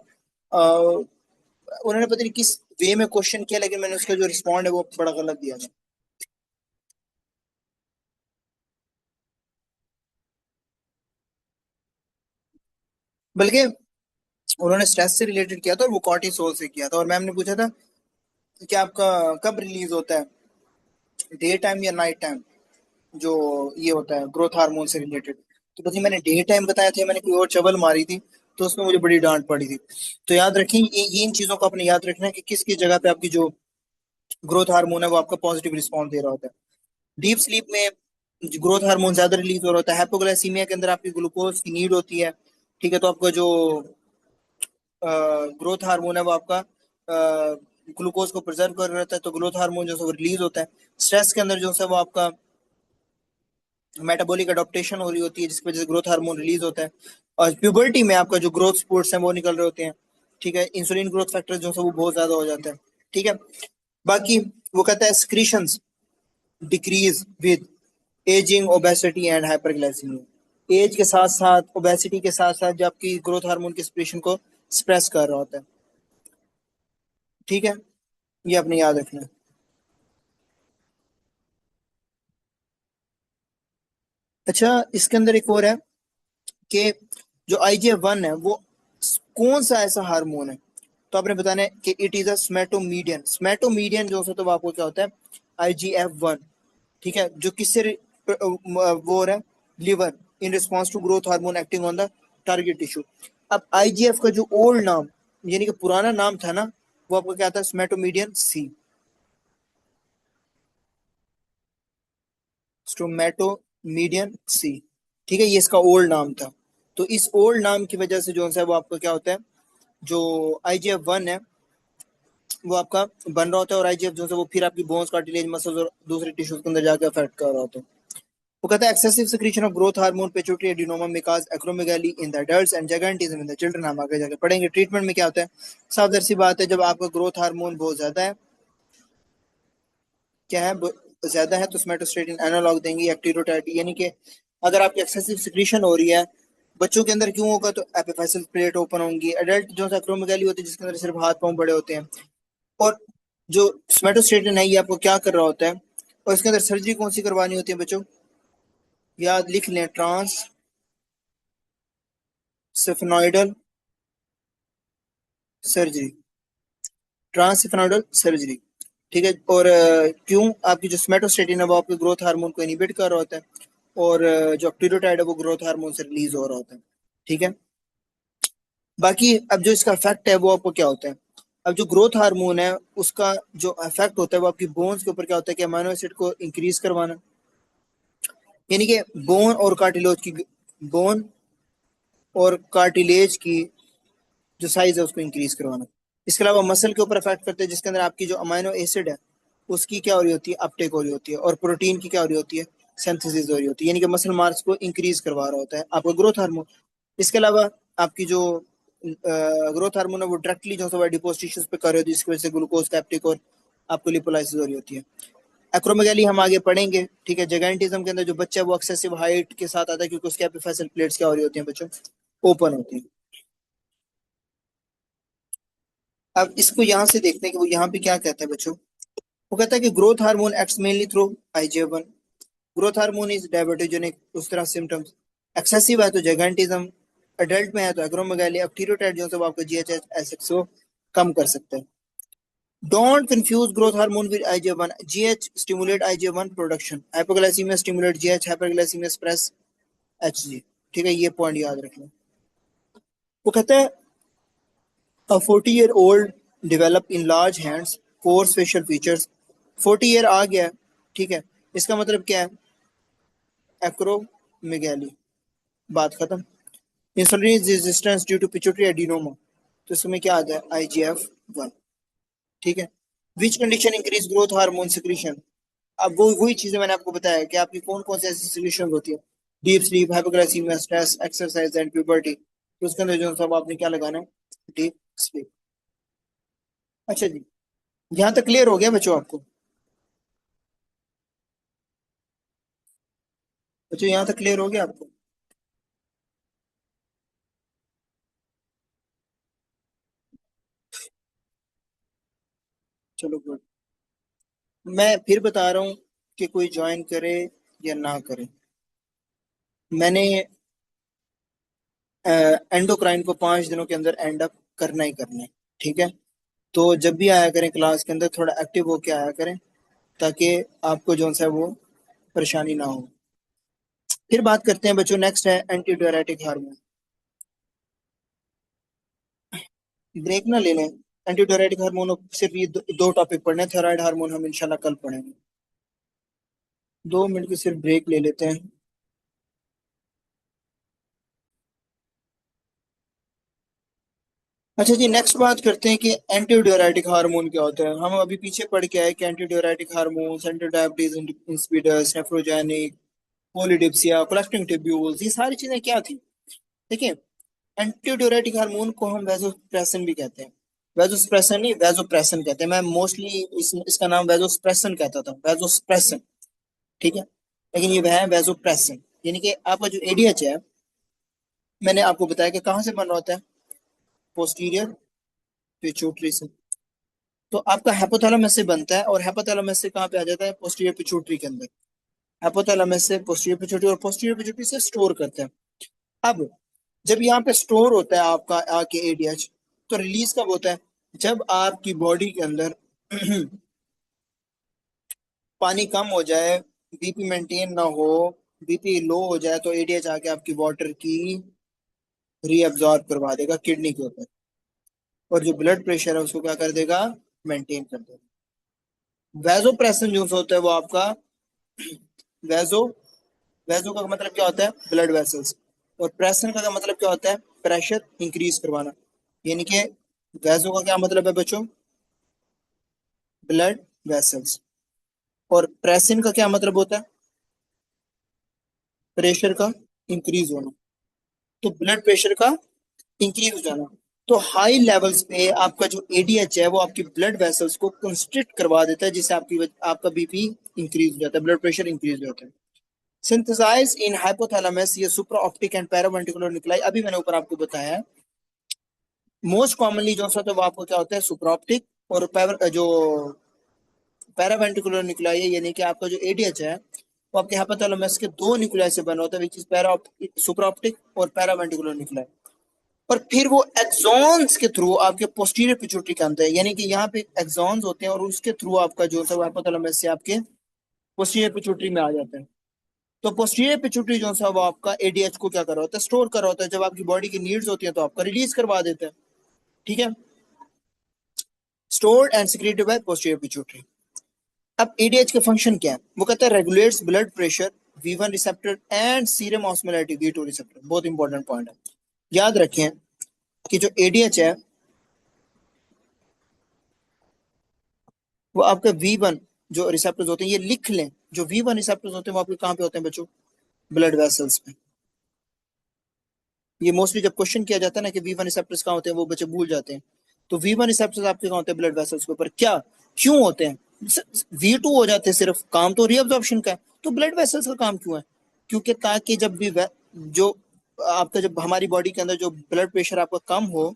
उन्होंने पता नहीं किस वे में क्वेश्चन किया, लेकिन मैंने उसका जो रिस्पॉन्ड है वो बड़ा गलत दिया था। बल्कि उन्होंने स्ट्रेस से रिलेटेड किया था और वो कॉर्टिसोल से किया था, और मैम ने पूछा था कि आपका कब रिलीज होता है, डे टाइम या नाइट टाइम, जो ये होता है ग्रोथ हार्मोन से रिलेटेड। तो बस मैंने डे टाइम बताया था, मैंने कोई और चबल मारी थी, तो उसमें मुझे बड़ी डांट पड़ी थी। तो याद रखें, ये इन चीजों को अपने याद रखना है कि किस किस जगह पे आपकी जो ग्रोथ हार्मोन है वो आपका पॉजिटिव रिस्पॉन्स दे रहा होता है। डीप स्लीप में ग्रोथ हार्मोन ज्यादा रिलीज हो रहा होता है। हाइपोग्लाइसीमिया के अंदर आपकी ग्लूकोज की नीड होती है। ठीक है, तो आपका जो ग्रोथ हार्मोन है वो आपका ग्लूकोज को प्रिजर्व कर रहता है, तो ग्रोथ हार्मोन जो है वो रिलीज होता है। स्ट्रेस के अंदर जो है वो आपका मेटाबॉलिक अडोप्टेशन हो रही होती है, जिसकी वजह से ग्रोथ हार्मोन रिलीज होता है। और प्यूबर्टी में आपका जो ग्रोथ स्पोर्ट्स हैं वो निकल रहे होते हैं। ठीक है, इंसुलिन ग्रोथ फैक्टर जो है वो बहुत ज्यादा हो जाता है। ठीक है, बाकी वो कहता है secretions decrease with ageing, obesity and hyperglycaemia. Age के साथ साथ, ओबेसिटी के साथ साथ, जो आपकी ग्रोथ हार्मोन की एक्सप्रेशन को स्प्रेस कर रहा होता है। ठीक है, ये आपने याद रखना है। अच्छा, इसके अंदर एक और है कि जो IGF-1 है वो कौन सा ऐसा हार्मोन है, तो आपने बताना है कि इट इज अ स्मेटोमीडियन। स्मेटोमीडियन जो होता है तो आपको क्या होता है, IGF-1, ठीक है, जो किससे वो हो रहा है, liver, in response to growth hormone acting on the target tissue. अब IGF का जो ओल्ड नाम यानी कि पुराना नाम था ना, वो आपको क्या था, स्मेटोमीडियन सी, स्टोमेटोमीडियन सी, ठीक है, ये इसका ओल्ड नाम था। तो इस ओल्ड नाम की वजह से जो है वो आपको क्या होता है, जो IGF-1 है वो आपका बन रहा होता है, और IGF जो है वो फिर आपकी बोन्स, कार्टिलेज, मसल्स और दूसरे टिश्यूज के अंदर जाकर अफेक्ट कर रहा होता है। वो कहता है excessive secretion of growth hormone pituitary adenoma में cause acromegaly in the adults and gigantism in the children. हम आगे जाके पढ़ेंगे। ट्रीटमेंट में क्या होता है, साफ सी बात है, जब आपका ग्रोथ हार्मोन बहुत ज्यादा है, क्या है, ज्यादा है, तो स्मेटोस्टेटिन एनालॉग देंगे या एक्टीरोटाइड, यानी कि अगर आपकी एक्सेसिव सिक्रीशन हो रही है, बच्चों के अंदर क्यों होगा, तो एपिफाइसल प्लेट ओपन होंगी। एडल्ट जो है एक्रोमेगाली होती है जिसके अंदर सिर्फ हाथ पांव बड़े होते हैं। और जो स्मेटोस्टेटिन है ये आपको क्या कर रहा होता है, और इसके अंदर सर्जरी कौन सी करवानी होती है बच्चों, याद लिख लें, ट्रांस सिफेनॉइडल सर्जरी, ट्रांससिफेनॉइडल सर्जरी, ठीक है। और क्यों, आपकी जो स्मेटोस्टेटिन है वो आपके ग्रोथ हार्मोन को इनहिबिट कर रहा होता है, और जो ऑक्टीरोटाइड है वो ग्रोथ हार्मोन से रिलीज हो रहा होता है, ठीक है। बाकी अब जो इसका इफेक्ट है वो आपको क्या होता है, अब जो ग्रोथ हार्मोन है उसका जो इफेक्ट होता है वो आपकी बोन्स के ऊपर क्या होता है कि अमाइनो एसिड को इंक्रीज करवाना, यानी कि बोन और कार्टिलेज की, बोन और कार्टिलेज की जो साइज है उसको इंक्रीज करवाना। इसके अलावा मसल के ऊपर इफेक्ट करते हैं, जिसके अंदर आपकी जो अमाइनो एसिड है उसकी क्या हो रही होती है, अपटेक हो रही होती है, और प्रोटीन की क्या हो रही होती है, सिंथेसिस हो रही होती है, यानी कि मसल मास को इंक्रीज करवा रहा होता है आपका ग्रोथ हार्मोन। इसके अलावा आपकी जो ग्रोथ हार्मोन है वो डायरेक्टली जो है डिपोज टिश्यूज पे कर रही होती है, जिसकी वजह से ग्लूकोज का अपटेक और आपको लिपोलाइसिस हो रही होती है। एक्रोमेगाली हम आगे पढ़ेंगे, ठीक है। जायंटिज्म के अंदर जो बच्चा है वो एक्सेसिव हाइट के साथ आता है, क्योंकि उसके एपिफाइसल प्लेट्स क्या हो रही होती हैं बच्चों, ओपन होती हैं। अब इसको यहाँ से देखते हैं कि वो यहाँ पे क्या कहता है बच्चों। वो कहता है कि growth hormone acts mainly through IGF-1। Growth hormone is diabetogenic, उस तरह सिम्टम्स एक्सेसिव है तो जायंटिज्म, एडल्ट में है तो एक्रोमेगाली, अब थीरोटाइड जो है वो आपको GHS को कम कर सकते हैं। Don't confuse growth hormone with IGF-1। GH stimulate IGF-1 production, hypoglycaemia stimulate GH, hyperglycaemia suppress HG, ठीक है, ये पॉइंट याद रखना। वो कहता है A 40-year-old develop in large hands, coarse facial features। 40 year आ गया है, ठीक है, इसका मतलब क्या है, एक्रोमेगाली, बात खत्म। Insulin resistance due to pituitary adenoma, तो इसमें क्या आता है, IGF-1, ठीक है। Which condition increase growth hormone secretion, अब वो वही चीजें मैंने आपको बताया कि आपकी कौन कौन सी ऐसी सिक्रीशन होती है, deep sleep, hypoglycaemia, stress, exercise and puberty, तो उसके अंदर जो सब आपने क्या लगाना है, डीप स्लीप। अच्छा जी, यहाँ तक क्लियर हो गया बच्चों आपको, बच्चों यहाँ तक क्लियर हो गया आपको। चलो गुड। मैं फिर बता रहा हूँ कि कोई ज्वाइन करे या ना करे। मैंने एंडोक्राइन को 5 दिनों के अंदर एंड अप करना ही करना है, ठीक है। तो जब भी आया करें क्लास के अंदर थोड़ा एक्टिव होके आया करें, ताकि आपको जो है वो परेशानी ना हो। फिर बात करते हैं बच्चों, नेक्स्ट है एंटी डायरेटिक हार्मोन। ब्रेक ना ले लें, एंटी डायरेटिक हार्मोन सिर्फ ये दो टॉपिक पढ़ने, थायराइड हार्मोन हम इंशाल्लाह कल पढ़ेंगे। 2 मिनट की सिर्फ ब्रेक ले लेते हैं। अच्छा जी, नेक्स्ट बात करते हैं कि एंटी डायरेटिक हार्मोन क्या होता है। हम अभी पीछे पढ़ के आए कि anti diuretic hormone, anti diabetes insipidus, nephrogenic, polydipsia, collecting tubules, ये सारी चीजें क्या थी, देखिए। एंटी डायरेटिक हार्मोन को हम वैसोप्रेसन भी कहते हैं, वैसोप्रेसन नहीं, वैसोप्रेसन कहते हैं। मैं मोस्टली इसका नाम वैसोप्रेसन कहता था, वैसोप्रेसन, ठीक है, लेकिन ये वह है वैसोप्रेसन। यानी कि आपका जो ADH है, मैंने आपको बताया कि कहाँ से बन रहा होता है, पोस्टीरियर पिट्यूटरी से, तो आपका हाइपोथैलेमस से बनता है, और हाइपोथैलेमस से कहाँ पे आ जाता है? पोस्टीरियर पिट्यूटरी के अंदर। हाइपोथैलेमस से पोस्टीरियर पिट्यूटरी, और पोस्टीरियर पिट्यूटरी से स्टोर करते हैं। अब जब यहाँ पे स्टोर होता है आपका आके एडीएच, तो रिलीज कब होता है? जब आपकी बॉडी के अंदर पानी कम हो जाए, बीपी मेंटेन ना हो, बीपी लो हो जाए, तो एडीएच आके आपकी वाटर की रीअब्सॉर्ब करवा देगा किडनी के ऊपर, और जो ब्लड प्रेशर है उसको क्या कर देगा? मेंटेन कर देगा। वैसोप्रेसिन जो होता है वो आपका वैसो वैसो का मतलब क्या होता है? Blood vessels. और प्रेशन का मतलब क्या होता है? प्रेशर इंक्रीज करवाना। यानी कि वैसो का क्या मतलब है बच्चों? Blood vessels. और प्रेशन का क्या मतलब होता है? प्रेशर का इंक्रीज होना। तो ब्लड प्रेशर का इंक्रीज हो जाना। तो हाई लेवल्स पे आपका जो एडीएच है वो आपकी ब्लड वेसल्स को कंस्ट्रिक्ट करवा देता है, जिससे आपका बीपी इंक्रीज हो जाता है, ब्लड प्रेशर इंक्रीज हो जाता है। सिंथेसाइज इन हाइपोथैलेमस, ये सुप्रा ऑप्टिक एंड पैरावेंट्रिकुलर न्यूक्लाई, अभी मैंने ऊपर आपको बताया है। मोस्ट कॉमनली जो होता है वो आपको क्या होता है? सुप्रा ऑप्टिक। और जो पैरावेंट्रिकुलर न्यूक्लाई है, यानी कि आपका जो एडीएच है वो आपके हाइपोथैलेमस के दो न्यूक्लियाई से बना होता है, विच इज सुप्रा ऑप्टिक और पैरावेंट्रिकुलर न्यूक्लाई। और फिर वो एक्सॉन्स के थ्रू आपके पोस्टीरियर पिट्यूटरी के अंदर है, यानी कि यहाँ पे एक्सॉन्स होते हैं, और उसके थ्रू आपका जो है हाइपोथैलेमस से आपके पोस्टीरियर पिट्यूटरी में आ जाता है। तो पोस्टीरियर पिट्यूटरी जो है वो आपका एडीएच को क्या कर रहा होता है? स्टोर कर रहा होता है। जब आपकी बॉडी की नीड्स होती है तो आपका रिलीज करवा देता है। ठीक है, stored and secreted by posterior pituitary. अब एडीएच का फंक्शन क्या है? वो कहता है regulates blood pressure, V1 receptor and serum osmolarity V2 receptor. बहुत इंपॉर्टेंट पॉइंट है, याद रखें कि जो एडीएच है वो आपका V1 जो रिसेप्टर्स होते हैं, ये लिख लें, जो V1 रिसेप्टर्स होते हैं वो आपके कहाँ पे होते हैं बच्चों? ब्लड वेसल्स में। ये मोस्टली जब क्वेश्चन किया जाता है ना कि V1 रिसेप्टर्स कहाँ होते हैं, वो बच्चे भूल जाते हैं। तो V1 रिसेप्टर्स आपके कहाँ होते हैं? ब्लड वेसल्स के ऊपर। क्या, क्यों होते हैं? V2 हो जाते हैं, सिर्फ काम तो रीअब्जॉर्प्शन का है, तो ब्लड वेसल्स का काम क्यों है? क्योंकि ताकि जब भी जो आपका, जब हमारी बॉडी के अंदर जो ब्लड प्रेशर आपका कम हो,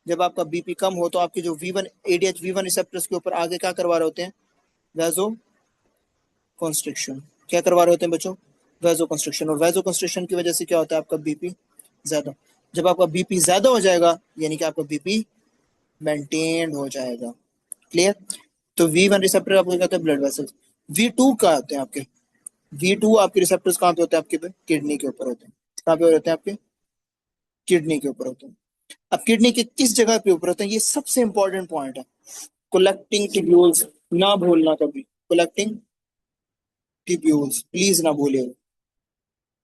जब आपका बीपी कम हो, तो आपके जो V1 एडीएच V1 रिसेप्टर्स के ऊपर आगे क्या करवा रहे होते हैं? Vaso constriction. क्या करवा रहे होते हैं बच्चों? Vaso constriction. और वैसो कंस्ट्रिक्शन की वजह से क्या होता है? आपका बीपी ज्यादा। जब आपका बीपी ज्यादा हो जाएगा, यानी कि आपका बीपी मेंटेन हो जाएगा। क्लियर? तो V1 रिसेप्टर आपको कहते हैं ब्लड वेसल्स। V2 का होते हैं आपके, V2 आपके रिसेप्टर्स कहाँ पे होते हैं? आपके किडनी के ऊपर होते हैं। कहाँ पे होते हैं? आपके किडनी के ऊपर होते हैं। अब किडनी के किस जगह पे ऊपर होते हैं? ये सबसे इंपॉर्टेंट पॉइंट है। कोलेक्टिंग टिब्यूल्स, ना भूलना कभी। कोलेक्टिंग टिब्यूल्स प्लीज ना भूलिएगा।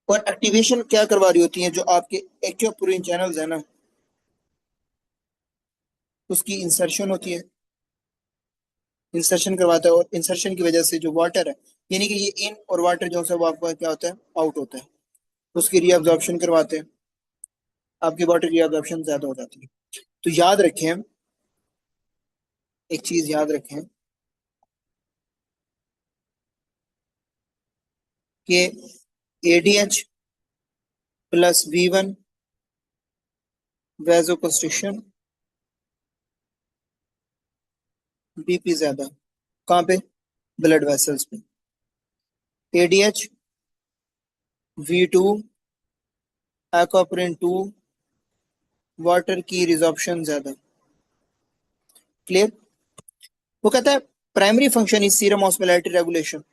और एक्टिवेशन क्या करवा रही होती है? जो आपके एक्योपोरिन चैनल्स है ना, उसकी इंसर्शन होती है, इंसर्शन करवाता है, और इंसर्शन की वजह से जो वाटर है, यानी कि ये इन और वाटर जो है वो आपका क्या होता है? आउट होता है। उसकी रीअब्जॉर्प्शन करवाते हैं, आपकी वाटर रीअब्जॉर्प्शन ज्यादा हो जाती है। तो याद रखें, एक चीज याद रखें कि एडीएच प्लस V1 वैसोकंस्ट्रिक्शन, बीपी ज्यादा कहाँ पे? ब्लड वेसल्स पे। एडीएच V2 एक्वापोरिन 2, वाटर की रिजॉर्प्शन ज्यादा। क्लियर? वो कहता है primary function is serum osmolarity regulation.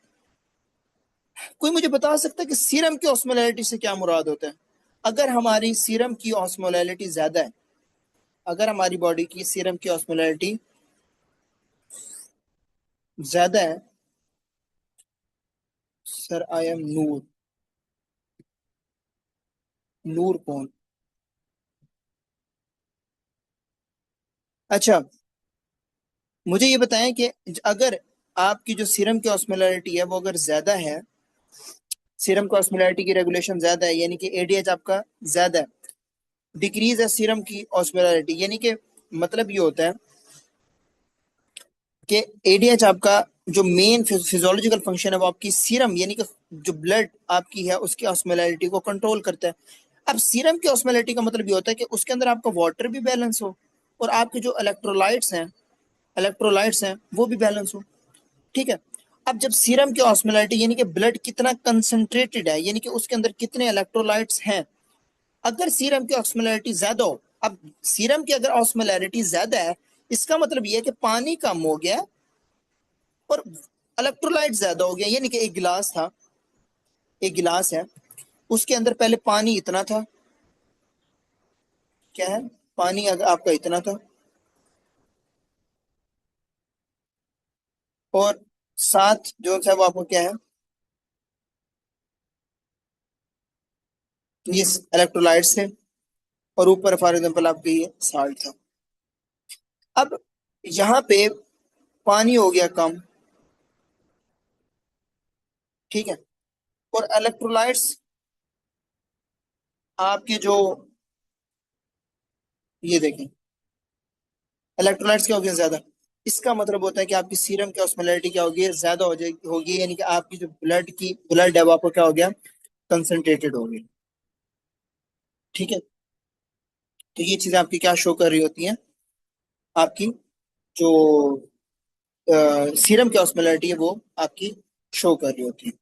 कोई मुझे बता सकता है कि सीरम की ऑस्मोलैरिटी से क्या मुराद होता है? अगर हमारी सीरम की ऑस्मोलैरिटी ज्यादा है, अगर हमारी बॉडी की सीरम की ऑस्मोलैरिटी ज्यादा है, सर आई एम नूर। नूर कौन? अच्छा, मुझे ये बताएं कि अगर आपकी जो सीरम की ऑस्मोलैरिटी है वो अगर ज्यादा है, सीरम की ऑस्मोलैरिटी की रेगुलेशन ज्यादा है, यानी कि एडीएच आपका ज्यादा है, डिक्रीज है सीरम की ऑस्मोलैरिटी, यानी कि मतलब ये होता है कि एडीएच आपका जो मेन फिजियोलॉजिकल फंक्शन है वो आपकी सीरम, यानी कि जो ब्लड आपकी है उसकी ऑस्मोलैरिटी को कंट्रोल करता है। अब सीरम की ऑस्मोलैरिटी का मतलब ये होता है कि उसके अंदर आपका वाटर भी बैलेंस हो, और आपके जो इलेक्ट्रोलाइट्स हैं, इलेक्ट्रोलाइट्स हैं वो भी बैलेंस हो। ठीक है, अब जब सीरम की ऑस्मोलैरिटी यानी कि ब्लड कितना कंसंट्रेटेड है, यानी कि उसके अंदर कितने इलेक्ट्रोलाइट्स हैं, अगर सीरम की ऑस्मोलैरिटी ज्यादा हो, अब सीरम की अगर ऑस्मोलैरिटी ज्यादा है इसका मतलब यह है कि पानी कम हो गया और इलेक्ट्रोलाइट ज्यादा हो गया। यानी कि एक गिलास था, एक गिलास है, उसके अंदर पहले पानी इतना था, क्या है, पानी अगर आपका इतना था और साथ जो है वो आपको क्या है, ये इलेक्ट्रोलाइट्स थे, और ऊपर फॉर एग्जाम्पल आपके ये साल्ट था। अब यहाँ पे पानी हो गया कम, ठीक है, और इलेक्ट्रोलाइट्स आपके जो, ये देखें, इलेक्ट्रोलाइट्स क्या हो गया ज्यादा, इसका मतलब होता है कि आपकी सीरम की ऑस्मोलैरिटी क्या होगी, ज्यादा हो जाएगी, होगी, यानी कि आपकी जो ब्लड है वो आपको क्या हो गया, कंसंट्रेटेड हो गई। ठीक है, तो ये चीजें आपकी क्या शो कर रही होती हैं, आपकी जो सीरम की ऑस्मोलैरिटी है वो आपकी शो कर रही होती है।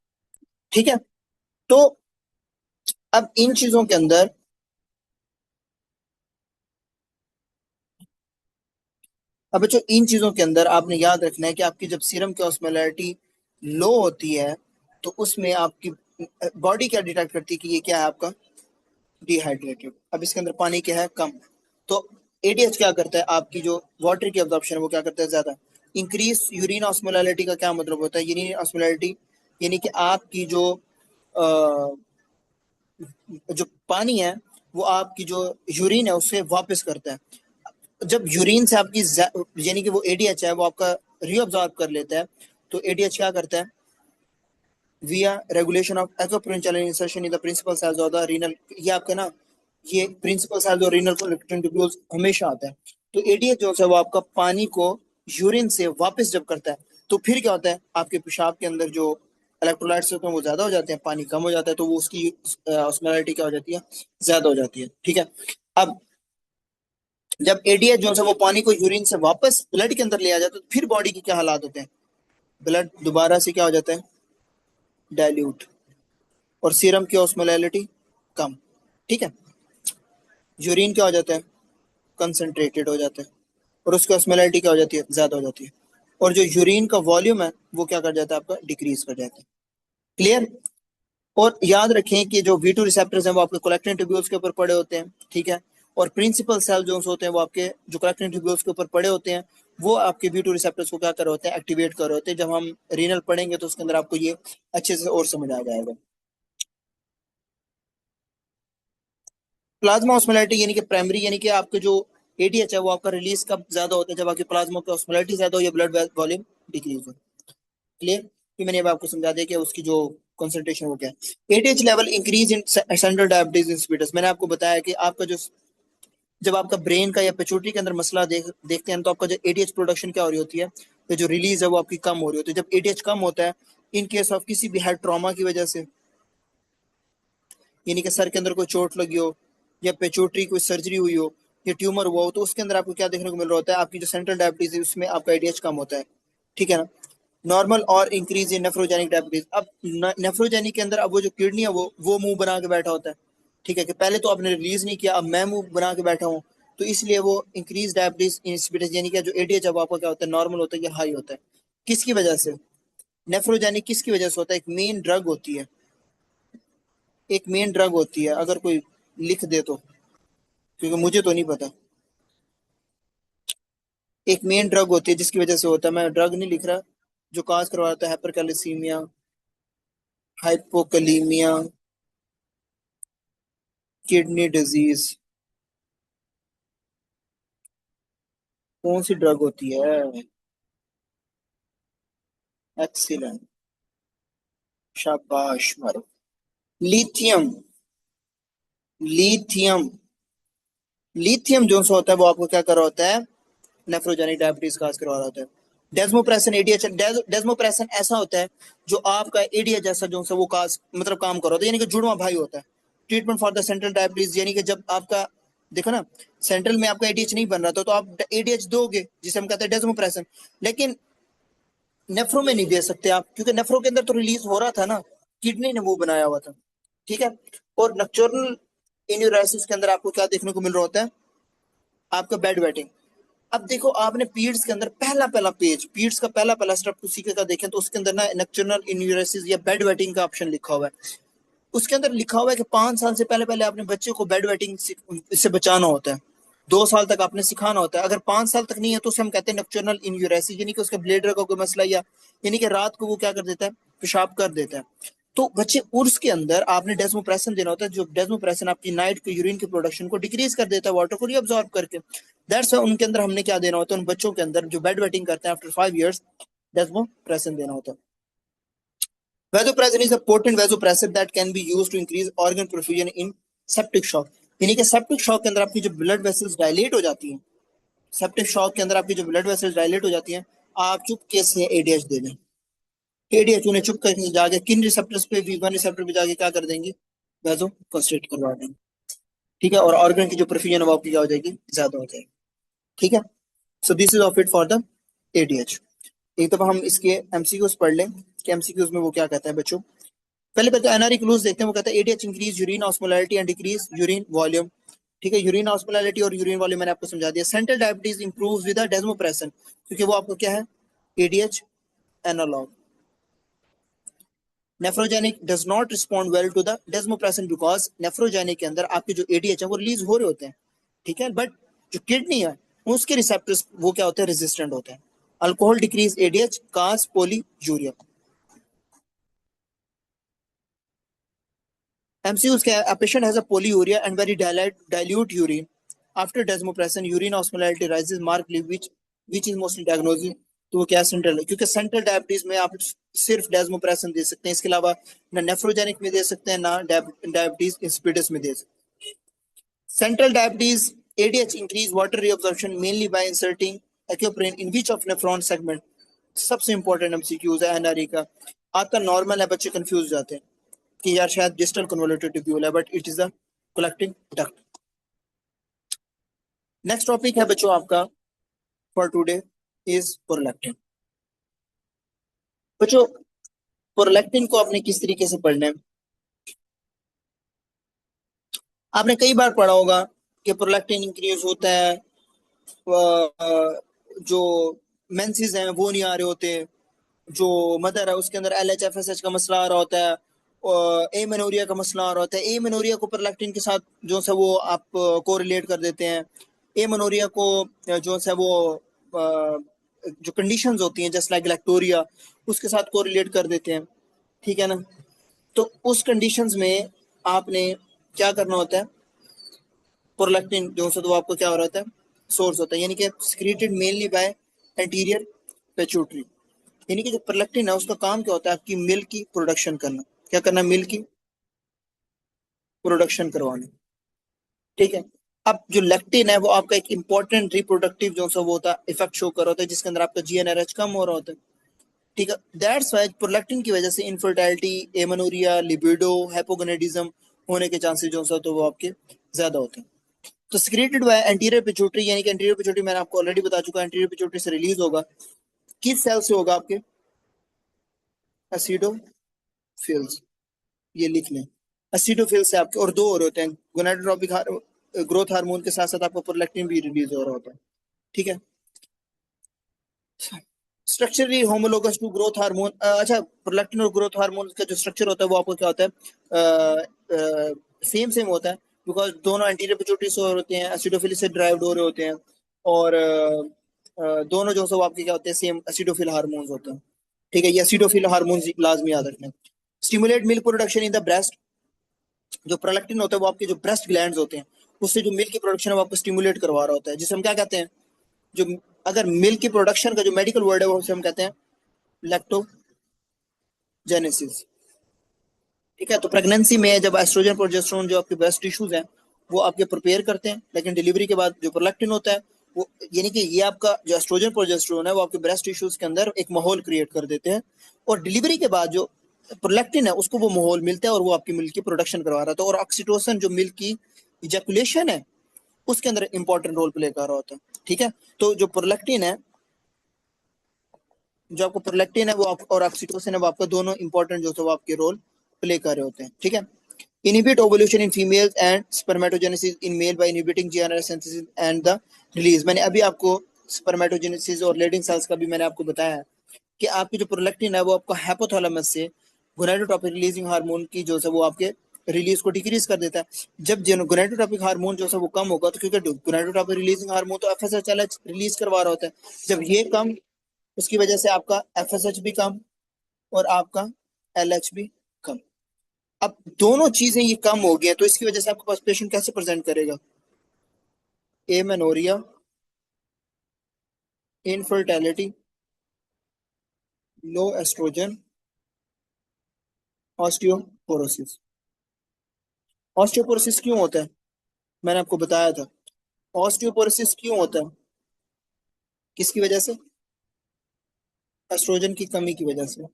ठीक है, तो अब इन चीजों के अंदर, अब बच्चों इन चीजों के अंदर आपने याद रखना है कि आपकी जब सीरम की ऑस्मोलैरिटी लो होती है तो उसमें आपकी बॉडी क्या डिटेक्ट करती है कि ये क्या है आपका, डिहाइड्रेटेड। अब इसके अंदर पानी क्या है, कम। तो एडीएच क्या करता है, आपकी जो वाटर की अब्जॉर्प्शन है वो क्या करता है, ज्यादा। इंक्रीज यूरिन ऑस्मोलैरिटी का क्या मतलब होता है, यूरिन ऑस्मोलैरिटी यानी कि आपकी जो पानी है वो आपकी जो यूरिन है उससे वापस करता है। जब यूरिन से आपकी यानी कि वो एडीएच है वो आपका रीअब्जॉर्ब कर लेता है, तो एडीएच क्या करता है, via regulation of aquaporin insertion in the principal cells of the renal, ये आपका ना, ये प्रिंसिपल सेल्स और रीनल कलेक्टिंग ट्यूब्यूल्स हमेशा आता है। तो एडीएच जो है वो आपका पानी को यूरिन से वापस जब करता है तो फिर क्या होता है, आपके पेशाब के अंदर जो इलेक्ट्रोलाइट्स होते हैं वो ज्यादा हो जाते हैं, पानी कम हो जाता है, तो वो उसकी ऑस्मोलैरिटी क्या हो जाती है, ज्यादा हो जाती है। ठीक है, अब जब एडीएच जो है वो पानी को यूरिन से वापस ब्लड के अंदर ले आ जाता है तो फिर बॉडी के क्या हालात होते हैं, ब्लड दोबारा से क्या हो जाता है, डाइल्यूट, और सीरम की ऑस्मोलैरिटी कम। ठीक है, यूरिन क्या हो जाता है, कंसंट्रेटेड हो जाता है, और उसकी ऑस्मोलैरिटी क्या हो जाती है, ज्यादा हो जाती है, और जो यूरिन का वॉल्यूम है वो क्या कर जाता है, आपका डिक्रीज कर जाता है। क्लियर। और याद रखें कि जो V2 रिसेप्टर्स हैं वो आपके कलेक्टिंग ट्यूब्यूल्स के ऊपर पड़े होते हैं। ठीक है, और प्रिंसिपल सेल जो होते हैं वो आपके जो कलेक्टिंग ट्यूब्यूल्स के ऊपर पड़े होते हैं वो आपके V2 रिसेप्टर्स को क्या कर रहे होते हैं, एक्टिवेट कर रहे होते हैं। जब हम रीनल पढ़ेंगे तो उसके अंदर आपको ये अच्छे से और समझ आ जाएगा। प्लाज्मा ऑस्मोलैरिटी यानी कि प्राइमरी, यानी कि आपके जो एडीएच है वो आपका रिलीज कब ज्यादा होता है, जब आपकी प्लाज्मा की ऑस्मोलैरिटी ज्यादा हो या ब्लड वॉल्यूम डिक्रीज हो। क्लियर, कि मैंने अब आपको समझा दिया कि उसकी जो कंसंट्रेशन वो क्या है। ATH level increase in central diabetes insipidus, मैंने आपको बताया कि आपका जो, जब आपका ब्रेन का या पिट्यूटरी के अंदर मसला देखते हैं तो आपका जो एटीएच प्रोडक्शन क्या हो रही होती है, तो जो रिलीज है वो आपकी कम हो रही होती है। जब एटीएच कम होता है इन केस ऑफ किसी भी हेड ट्रॉमा की वजह से, यानी कि सर के अंदर कोई चोट लगी हो या पिट्यूटरी कोई सर्जरी हुई हो या ट्यूमर हुआ हो, तो उसके अंदर आपको क्या देखने को मिल रहा होता है, आपकी जो सेंट्रल डायबिटीज है उसमें आपका एटीएच कम होता है। ठीक है ना, नॉर्मल और इंक्रीज इन नेफ्रोजेनिक डायबिटीज। अब नेफ्रोजेनिक के अंदर अब वो जो किडनी है वो मुंह बना के बैठा होता है। ठीक है, कि पहले तो आपने रिलीज नहीं किया, अब मैं मुंह बना के बैठा हूँ, तो इसलिए वो इंक्रीज डायबिटीज इंसिपिडस, यानी कि जो एडीएच है वो आपका क्या होता है, नॉर्मल होता है या हाई होता है। किसकी वजह से, नेफ्रोजेनिक किसकी वजह से होता है, एक मेन ड्रग होती है, एक मेन ड्रग होती है, अगर कोई लिख दे तो, क्योंकि मुझे तो नहीं पता। एक मेन ड्रग होती है जिसकी वजह से होता है, मैं ड्रग नहीं लिख रहा, जो काज करवाता है हाइपरकैल्सीमिया, हाइपोकलीमिया, किडनी डिजीज, कौन सी ड्रग होती है, एक्सीलेंट, शाबाश मारो, लिथियम, लिथियम, लिथियम जो सा होता है वो आपको क्या कर रहा होता है, नेफ्रोजेनिक डायबिटीज काज करवा रहा होता है। डेस्मोप्रेसन एडीएच, डेस्मोप्रेसन ऐसा होता है जो आपका एडीएच जैसा जो सा वो काज मतलब काम कर रहा होता है, यानी कि जुड़वा भाई होता है। Treatment for the central diabetes, यानी कि जब आपका देखो ना, सेंट्रल में आपका एडीएच नहीं बन रहा था तो आप एडीएच दोगे, जिसे हम कहते हैं डेस्मोप्रेसिन। लेकिन नेफ्रो में नहीं दे सकते आप, क्योंकि नेफ्रो के अंदर तो रिलीज हो रहा था ना, किडनी ने वो बनाया हुआ था। ठीक है। और नक्चुरल इन्यूराइसिस के अंदर आपको क्या देखने को मिल रहा होता है, आपका बेड वेटिंग। अब देखो, आपने पीड्स के अंदर पहला पहला पेज, पीड्स का पहला पहला स्टेप किसी का देखें तो उसके अंदर ना नक्चुरल इन्यूराइसिस या बेड वेटिंग का ऑप्शन लिखा हुआ है। उसके अंदर लिखा हुआ है कि 5 साल से पहले पहले आपने बच्चे को बेड वेटिंग से बचाना होता है। 2 साल तक आपने सिखाना होता है। अगर 5 साल तक नहीं है तो उसे हम कहते हैं नक्चुरल इन्यूरेसिस, यानी कि उसका ब्लेडर का कोई मसला, या यानी कि रात को वो क्या कर देता है, पेशाब कर देता है। तो बच्चे उर्स के अंदर आपने डेस्मोप्रेसिन देना होता है, जो डेस्मोप्रेसिन आपकी नाइट के यूरिन की प्रोडक्शन को डिक्रीज कर देता है, वाटर को रीअब्सॉर्ब करके। दैट्स व्हाई उनके अंदर हमने क्या देना होता है, उन बच्चों के अंदर जो बेड वेटिंग करते हैं आफ्टर 5 years, डेस्मोप्रेसिन देना होता है। Vasopressin is a potent vasopressor that can be used to increase organ perfusion in septic shock। यानी कि सेप्टिक शॉक के अंदर आपकी जो ब्लड वेसल्स डायलेट हो जाती हैं, सेप्टिक शॉक के अंदर आपकी जो ब्लड वेसल्स डायलेट हो जाती हैं, आप चुपके से एडीएच दे दें। एडीएच उन्हें चुप करके जाके किन रिसेप्टर्स पे, V1 रिसेप्टर पे जाके क्या कर देंगे, वैसो कंस्ट्रिक्ट करवा देंगे। ठीक है। और ऑर्गन की जो परफ्यूजन है वो आपकी क्या हो जाएगी, ज्यादा हो जाएगी। ठीक है। So this is of it for the ADH. एक दफा हम इसके एमसीक्यूज पढ़ लें कि एमसीक्यूज में वो क्या कहता है बच्चों। पहले पहले एनआरई क्लूज देखते हैं। वो कहता है ADH increase urine osmolarity and decrease urine volume. ठीक है। यूरिन ऑस्मोलैरिटी और यूरिन वॉल्यूम मैंने आपको समझा दिया। Central diabetes improves with desmopressin, क्योंकि वो आपको क्या है, ADH analogue. Nephrogenic does not respond well to the desmopressin because nephrogenic के अंदर आपके जो एडीएच है वो रिलीज हो रहे होते हैं। ठीक है। बट जो किडनी है उसके रिसेप्टर्स वो क्या होते हैं, रेजिस्टेंट होते हैं। अल्कोहल डिक्रीज एडीएच काज पोलीयूरिया। MCUs क्या है, a patient has a polyuria and very dilute urine. After desmopressin, urine osmolality rises markedly, which is mostly diagnosed। तो वो क्या सेंट्रल है, क्योंकि सेंट्रल डायबिटीज में आप सिर्फ डेस्मोप्रेसिन दे सकते हैं, इसके अलावा ना नेफ्रोजेनिक में दे सकते हैं, ना डायबिटीज इंसिपिडस में दे सकते हैं। Central diabetes ADH increase water reabsorption mainly by inserting acuprin in which of nephron segment। सबसे इंपॉर्टेंट MCQs है एनआरई का। आता नॉर्मल है, बच्चे कंफ्यूज जाते हैं कि यार शायद डिस्टल कन्वोल्यूटेड ट्यूब्यूल है, but it is the collecting duct. Next topic है बच्चों आपका फॉर टुडे इज प्रोलैक्टिन। बच्चों प्रोलैक्टिन को आपने किस तरीके से पढ़ना है, आपने कई बार पढ़ा होगा कि प्रोलैक्टिन इंक्रीज होता है, जो मेंसेस हैं वो नहीं आ रहे होते, जो मदर है उसके अंदर LHFSH का मसला आ रहा होता है, और एमेनोरिया का मसला आ रहा होता है। एमेनोरिया को प्रोलैक्टिन के साथ जो है वो आप कोरिलेट कर देते हैं। एमेनोरिया को जो है वो जो कंडीशंस होती हैं जस्ट लाइक लैक्टोरिया, उसके साथ कोरिलेट कर देते हैं। ठीक है ना। तो उस कंडीशंस में आपने क्या करना होता है, प्रोलैक्टिन जो है वो आपको क्या हो रहा है, सोर्स होता है, यानी कि secreted mainly by anterior pituitary. यानी कि जो प्रोलैक्टिन है उसका काम क्या होता है, आपकी मिल्क की प्रोडक्शन करना। क्या करना, मिल्क की प्रोडक्शन करवाना। ठीक है। अब जो लेक्टिन है वो आपका एक इंपॉर्टेंट रिप्रोडक्टिव जो सा वो होता है, इफेक्ट शो कर रहा होता है, जिसके अंदर आपका GnRH कम हो रहा होता है। ठीक है। दैट्स व्हाई प्रोलैक्टिन की वजह से इनफर्टिलिटी, एमेनोरिया, लिबिडो, हाइपोगोनाडिज्म होने के चांसेस जो सा तो वो आपके ज्यादा होते हैं। तो सिक्रेटेड बाय एंटीरियर पिट्यूटरी, यानी कि एंटीरियर पिट्यूटरी मैंने आपको ऑलरेडी बता चुका है, एंटीरियर पिट्यूटरी से रिलीज होगा। किस सेल से होगा, आपके एसिडोफिल्स, ये लिख लें। एसिडोफिल से आपके और दो और होते हैं, गोनाडोट्रोपिक ग्रोथ हार्मोन के साथ साथ आपको प्रोलैक्टिन भी रिलीज हो रहा होता है। ठीक है। Structurally homologous to growth hormone. अच्छा, प्रोलैक्टिन और ग्रोथ हार्मोन का जो स्ट्रक्चर होता है वो आपको क्या होता है, सेम सेम होता है, बिकॉज दोनों एंटीरियर पिट्यूटरी से होते हैं, एसिडोफिल से ड्राइव्ड हो रहे होते हैं, और दोनों जो है वो आपके क्या होते हैं, सेम एसिडोफिल हार्मोन्स होते हैं। ठीक है। ये एसिडोफिल हार्मोन्स लाजमी याद रखना है। Stimulate milk production in the breast. जो प्रोलैक्टिन होता है वो आपके जो ब्रेस्ट ग्लैंड्स होते हैं उससे जो मिल्क की प्रोडक्शन है वो आपको स्टिमुलेट करवा रहा होता है, जिसे हम क्या कहते हैं, जो अगर मिल्क की प्रोडक्शन का जो मेडिकल वर्ड है वो हम कहते हैं लैक्टोजेनेसिस। ठीक है। तो प्रेगनेंसी में जब एस्ट्रोजन प्रोजेस्टेरोन जो आपके ब्रेस्ट टिश्यूज हैं वो आपके प्रिपेयर करते हैं, लेकिन डिलीवरी के बाद जो प्रोलैक्टिन होता है वो, यानी कि ये आपका जो एस्ट्रोजन प्रोजेस्टेरोन है वो आपके ब्रेस्ट टिश्यूज के अंदर एक माहौल क्रिएट कर देते हैं, और डिलीवरी के बाद जो प्रोलैक्टिन है उसको वो माहौल मिलता है और वो आपकी मिल्क की प्रोडक्शन करवा रहा था। और ऑक्सीटोसिन जो मिल्क की इजैकुलेशन है उसके अंदर इंपॉर्टेंट रोल प्ले कर रहा होता है। ठीक है, तो जो प्रोलैक्टिन है, जो आपको प्रोलैक्टिन है वो आप, और ऑक्सीटोसिन है, वो आपका दोनों इंपॉर्टेंट जो है वो आपके रोल प्ले कर रहे होते हैं। ठीक है, inhibit ovulation in females and spermatogenesis in male by inhibiting GnRH synthesis and the release। मैंने अभी आपको spermatogenesis और लेडिंग सेल्स का भी मैंने आपको बताया कि आपकी जो प्रोलैक्टिन है वो आपका हाइपोथैलेमस से गोनाडोट्रोपिक रिलीजिंग हार्मोन की जो है वो आपके रिलीज को डिक्रीज कर देता है। जब गोनाडोट्रोपिक हार्मोन जो है वो कम होगा, तो क्योंकि गोनाडोट्रोपिक रिलीजिंग हार्मोन तो एफएसएच रिलीज करवा रहा होता है, जब ये कम, उसकी वजह से आपका एफएसएच भी कम और आपका एलएच भी कम। अब दोनों चीजें ये कम हो गई हैं, तो इसकी वजह से आपके पास पेशेंट कैसे प्रेजेंट करेगा? एमेनोरिया, इनफर्टिलिटी, लो एस्ट्रोजन, ऑस्टियोपोरोसिस। ऑस्टियोपोरोसिस क्यों होता है? मैंने आपको बताया था। ऑस्टियोपोरोसिस क्यों होता है? किसकी वजह से? एस्ट्रोजन की कमी की वजह से।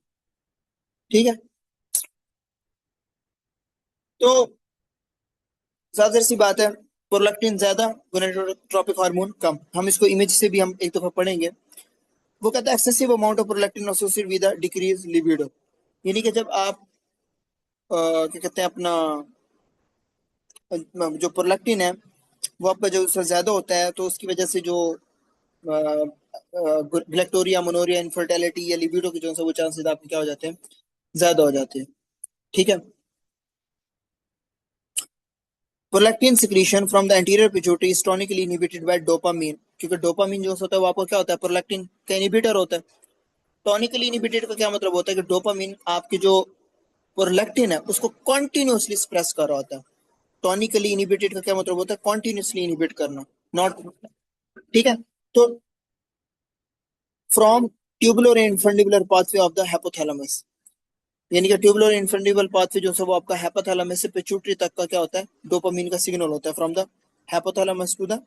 ठीक है, तो ज्यादा सी बात है, प्रोलैक्टिन ज्यादा, गोनाडोट्रोपिक हार्मोन कम। हम इसको इमेज से भी हम एक दफा पढ़ेंगे। वो कहता है excessive amount of prolactin associated with decrease libido, यानी कि जब आप क्या कहते हैं अपना जो प्रोलैक्टिन है वो आपका जो उससे ज्यादा होता है, तो उसकी वजह से जो ग्लैक्टोरिया, मोनोरिया, इनफर्टिलिटी या लिबिडो के जो है वो चांसेस आपके क्या हो जाते हैं, ज्यादा हो जाते हैं। ठीक है, prolactin secretion from the anterior pituitary is tonically inhibited by dopamine, क्योंकि डोपामीन जो होता है वो आपको क्या होता है, प्रोलैक्टिन का इनहिबिटर होता है। टोनिकली इनहिबिटेड का क्या मतलब होता है कि डोपामीन आपके जो प्रोलैक्टिन है उसको कॉन्टिन्यूसली सप्रेस कर रहा होता है। टोनिकली इनहिबिटेड का क्या मतलब होता है, कॉन्टिन्यूसली इनहिबिट करना, नॉट। ठीक है, तो from tubular and infundibular pathway of the hypothalamus, यानी कि ट्यूबुलर इनफंडिबल पाथवे जो है वो आपका हाइपोथैलेमस से पिट्यूटरी तक का क्या होता है, डोपामीन का सिग्नल होता है from the hypothalamus to the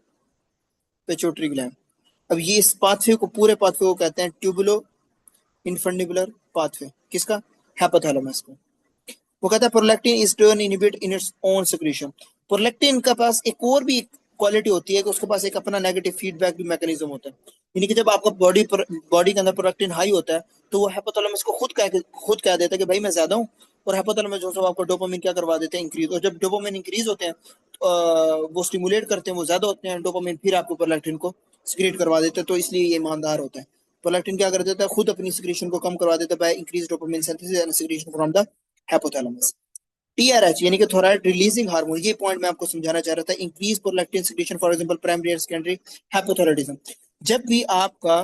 pituitary gland. अब ये इस पाथवे को, पूरे पाथवे को कहते हैं ट्यूबुलो इनफंडिबुलर पाथवे, किसका? हाइपोथैलेमस का। वो कहता है prolactin is to inhibit in its own secretion. Prolactin का पास एक और भी क्वालिटी होती है कि उसके पास एक अपना नेगेटिव फीडबैक भी मैकेनिज्म होता है, यानी कि जब आपका बॉडी के अंदर प्रोलैक्टिन हाई होता है, तो वो हाइपोथैलेमस को खुद कह देता है कि भाई मैं ज्यादा हूँ, और हाइपोथैलेमस जो है आपको डोपामिन क्या करवा देते हैं, इंक्रीज। और जब डोपामिन इंक्रीज होते हैं वो स्टिमुलेट करते हैं, वो ज्यादा होते हैं डोपामिन, फिर आपको प्रोलैक्टिन को सिक्रीट करवा देते हैं। तो इसलिए ये ईमानदार होता है। प्रोलैक्टिन क्या कर देता है, खुद अपनी सिक्रीशन को कम करवा देता है by increase dopamine synthesis and secretion from the hypothalamus. TRH यानी कि थोराइड रिलीजिंग हार्मोन, ये पॉइंट मैं आपको समझाना चाह रहा था। Increase prolactin secretion for example primary and secondary hypothyroidism. जब भी आपका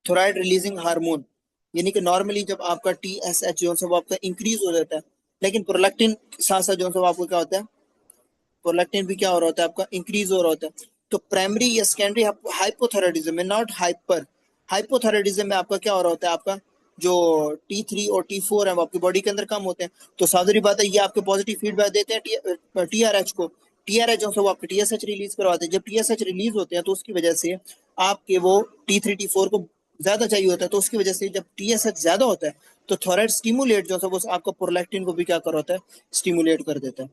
थोराइड रिलीजिंग हार्मोन, यानी कि नॉर्मली जब आपका टीएसएच जो है वो आपका इंक्रीज हो जाता है, लेकिन प्रोलैक्टिन साथ साथ जो है वो आपको क्या होता है, प्रोलैक्टिन भी क्या हो रहा होता है आपका, इंक्रीज हो रहा होता है। तो प्राइमरी या सेकेंडरी हाइपोथायराइडिज्म में, नॉट हाइपर, हाइपोथायराइडिज्म में आपका क्या हो रहा होता है, आपका जो T3 और T4 है वो आपकी बॉडी के अंदर कम होते हैं। तो साधारण बात है, ये आपके पॉजिटिव फीडबैक देते हैं टीआरएच को। टीआरएच जो है वो आपके टीएसएच रिलीज करवाते हैं। जब टीएसएच रिलीज होते हैं तो उसकी वजह से आपके वो T3 T4 को ज्यादा चाहिए होता है, तो उसकी वजह से जब टीएसएच ज्यादा होता है तो थोराइड स्टिमुलेट जो है वो आपका प्रोलैक्टिन को भी क्या कर होता है, स्टिमुलेट कर देता है।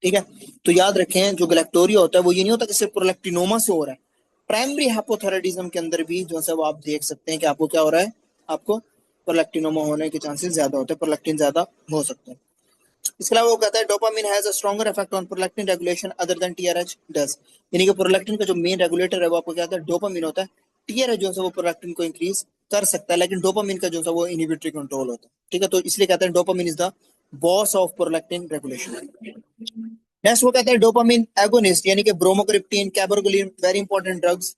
ठीक है, तो याद रखें जो गैलेक्टोरिया होता है वो ये नहीं होता कि सिर्फ प्रोलैक्टिनोमा से हो रहा है। प्राइमरी हाइपोथायराइडिज्म के अंदर भी जो है वो आप देख सकते हैं कि आपको क्या हो रहा है, आपको प्रोलैक्टिनोमा होने के चांसेस ज्यादा होते हैं, प्रोलैक्टिन ज्यादा हो सकता है। इसके अलावा वो कहता है dopamine has a stronger effect on prolactin regulation other than TRH does, यानी कि प्रोलैक्टिन का जो मेन रेगुलेटर है वो आपको क्या होता है, डोपामिन होता है। टीआरएच जो है वो प्रोलैक्टिन को इंक्रीज कर सकता है, लेकिन डोपामिन का जो है वो इनहिबिटरी कंट्रोल होता है। ठीक है, तो इसलिए कहते हैं dopamine is the boss of prolactin regulation. Next वो कहते हैं डोपामिन एगोनिस्ट, यानी कि ब्रोमोक्रिप्टिन, कैबरगोलिन, वेरी इंपॉर्टेंट ड्रग्स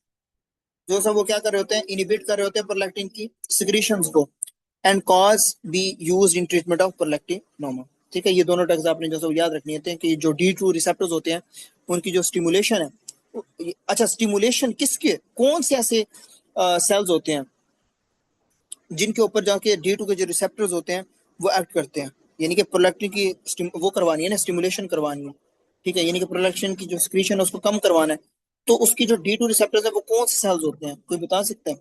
जो सब वो क्या कर रहे होते हैं, इनिबिट कर रहे होते हैं प्रोलैक्टिन की सिक्रीशंस को, and cause be used in treatment of prolactinoma. ठीक है, ये दोनों ड्रग्स आपने जो सब याद रखनी होते हैं कि जो D2 रिसेप्टर्स होते हैं उनकी जो स्टिमुलेशन है, अच्छा स्टिमुलेशन किसके, कौन से ऐसे सेल्स होते हैं जिनके ऊपर जाके D2 के जो रिसेप्टर्स होते हैं वो एक्ट करते हैं, यानी कि प्रोलैक्टिन की वो करवानी है ना, स्टिमुलेशन करवानी है। ठीक है, यानी कि प्रोलैक्टिन की जो सिक्रीशन है उसको कम करवाना है। तो उसकी जो D2 रिसेप्टर्स है वो कौन से सेल्स होते हैं, कोई बता सकता है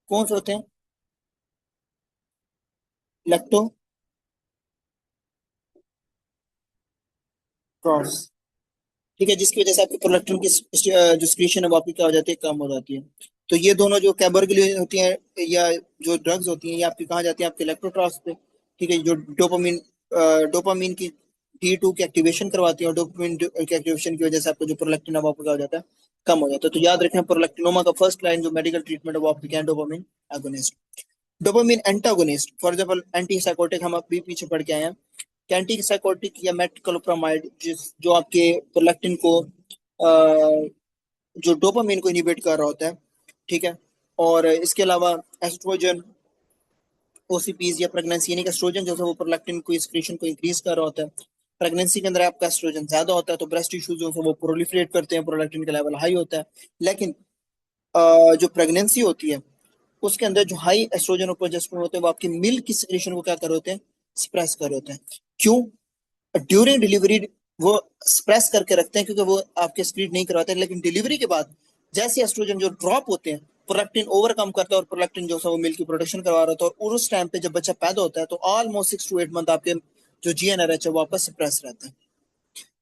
कौन से होते हैं? लैक्टो क्रॉस, ठीक है, जिसकी वजह से आपकी प्रोलैक्टिन की जो सिक्रीशन है वो आपकी क्या हो जाती है, कम हो जाती है। तो ये दोनों जो कैबरगुलिन होती हैं या जो ड्रग्स होती हैं ये आपकी कहाँ जाती है, आपके इलेक्ट्रोट्रांस पे, ठीक है, जो डोपामिन डोपामिन की D2 की एक्टिवेशन करवाती है, और डोपामिन की एक्टिवेशन की वजह से आपको जो प्रोलैक्टिन है वो आपको क्या हो जाता है, कम हो जाता है। तो याद रखें प्रोलैक्टिनोमा का फर्स्ट लाइन जो मेडिकल ट्रीटमेंट है वो आपकी क्या है, dopamine agonist. Dopamine antagonist, for example anti psychotic हम अभी पीछे पढ़ के आए हैं, एंटी साइकोटिक या मेटक्लोप्रामाइड जिस जो आपके प्रोलैक्टिन को जो डोपामिन को इनिबिट कर रहा होता है, ठीक है। और इसके अलावा एस्ट्रोजन, ओसीपीज या प्रेगनेंसी यानी कि एस्ट्रोजन जो है वो प्रोलैक्टिन को एक्सक्रीशन को इंक्रीज कर रहा होता है। प्रेगनेंसी के अंदर आपका एस्ट्रोजन ज्यादा होता है तो ब्रेस्ट टिश्यू जो है वो प्रोलिफरेट करते हैं, प्रोलैक्टिन का लेवल हाई होता है। लेकिन जो प्रेगनेंसी होती है उसके अंदर जो हाई एस्ट्रोजन और प्रोजेस्टेरोन होते हैं वो आपकी मिल्क की सिक्रीशन को क्या कर रहे होते हैं, सप्रेस कर रहे होते हैं। क्यों? ड्यूरिंग डिलीवरी वो सप्रेस करके रखते हैं क्योंकि वो आपके स्क्रीन नहीं करवाते हैं, लेकिन डिलीवरी के बाद जैसे एस्ट्रोजन जो ड्रॉप होते हैं प्रोलैक्टिन ओवरकम करता है और प्रोलैक्टिन जो है वो मिल्क की प्रोडक्शन करवा रहा था, और उस टाइम पे जब बच्चा पैदा होता है तो ऑलमोस्ट 6 to 8 मंथ आपके जो GnRH है वो आपका सप्रेस रहता है।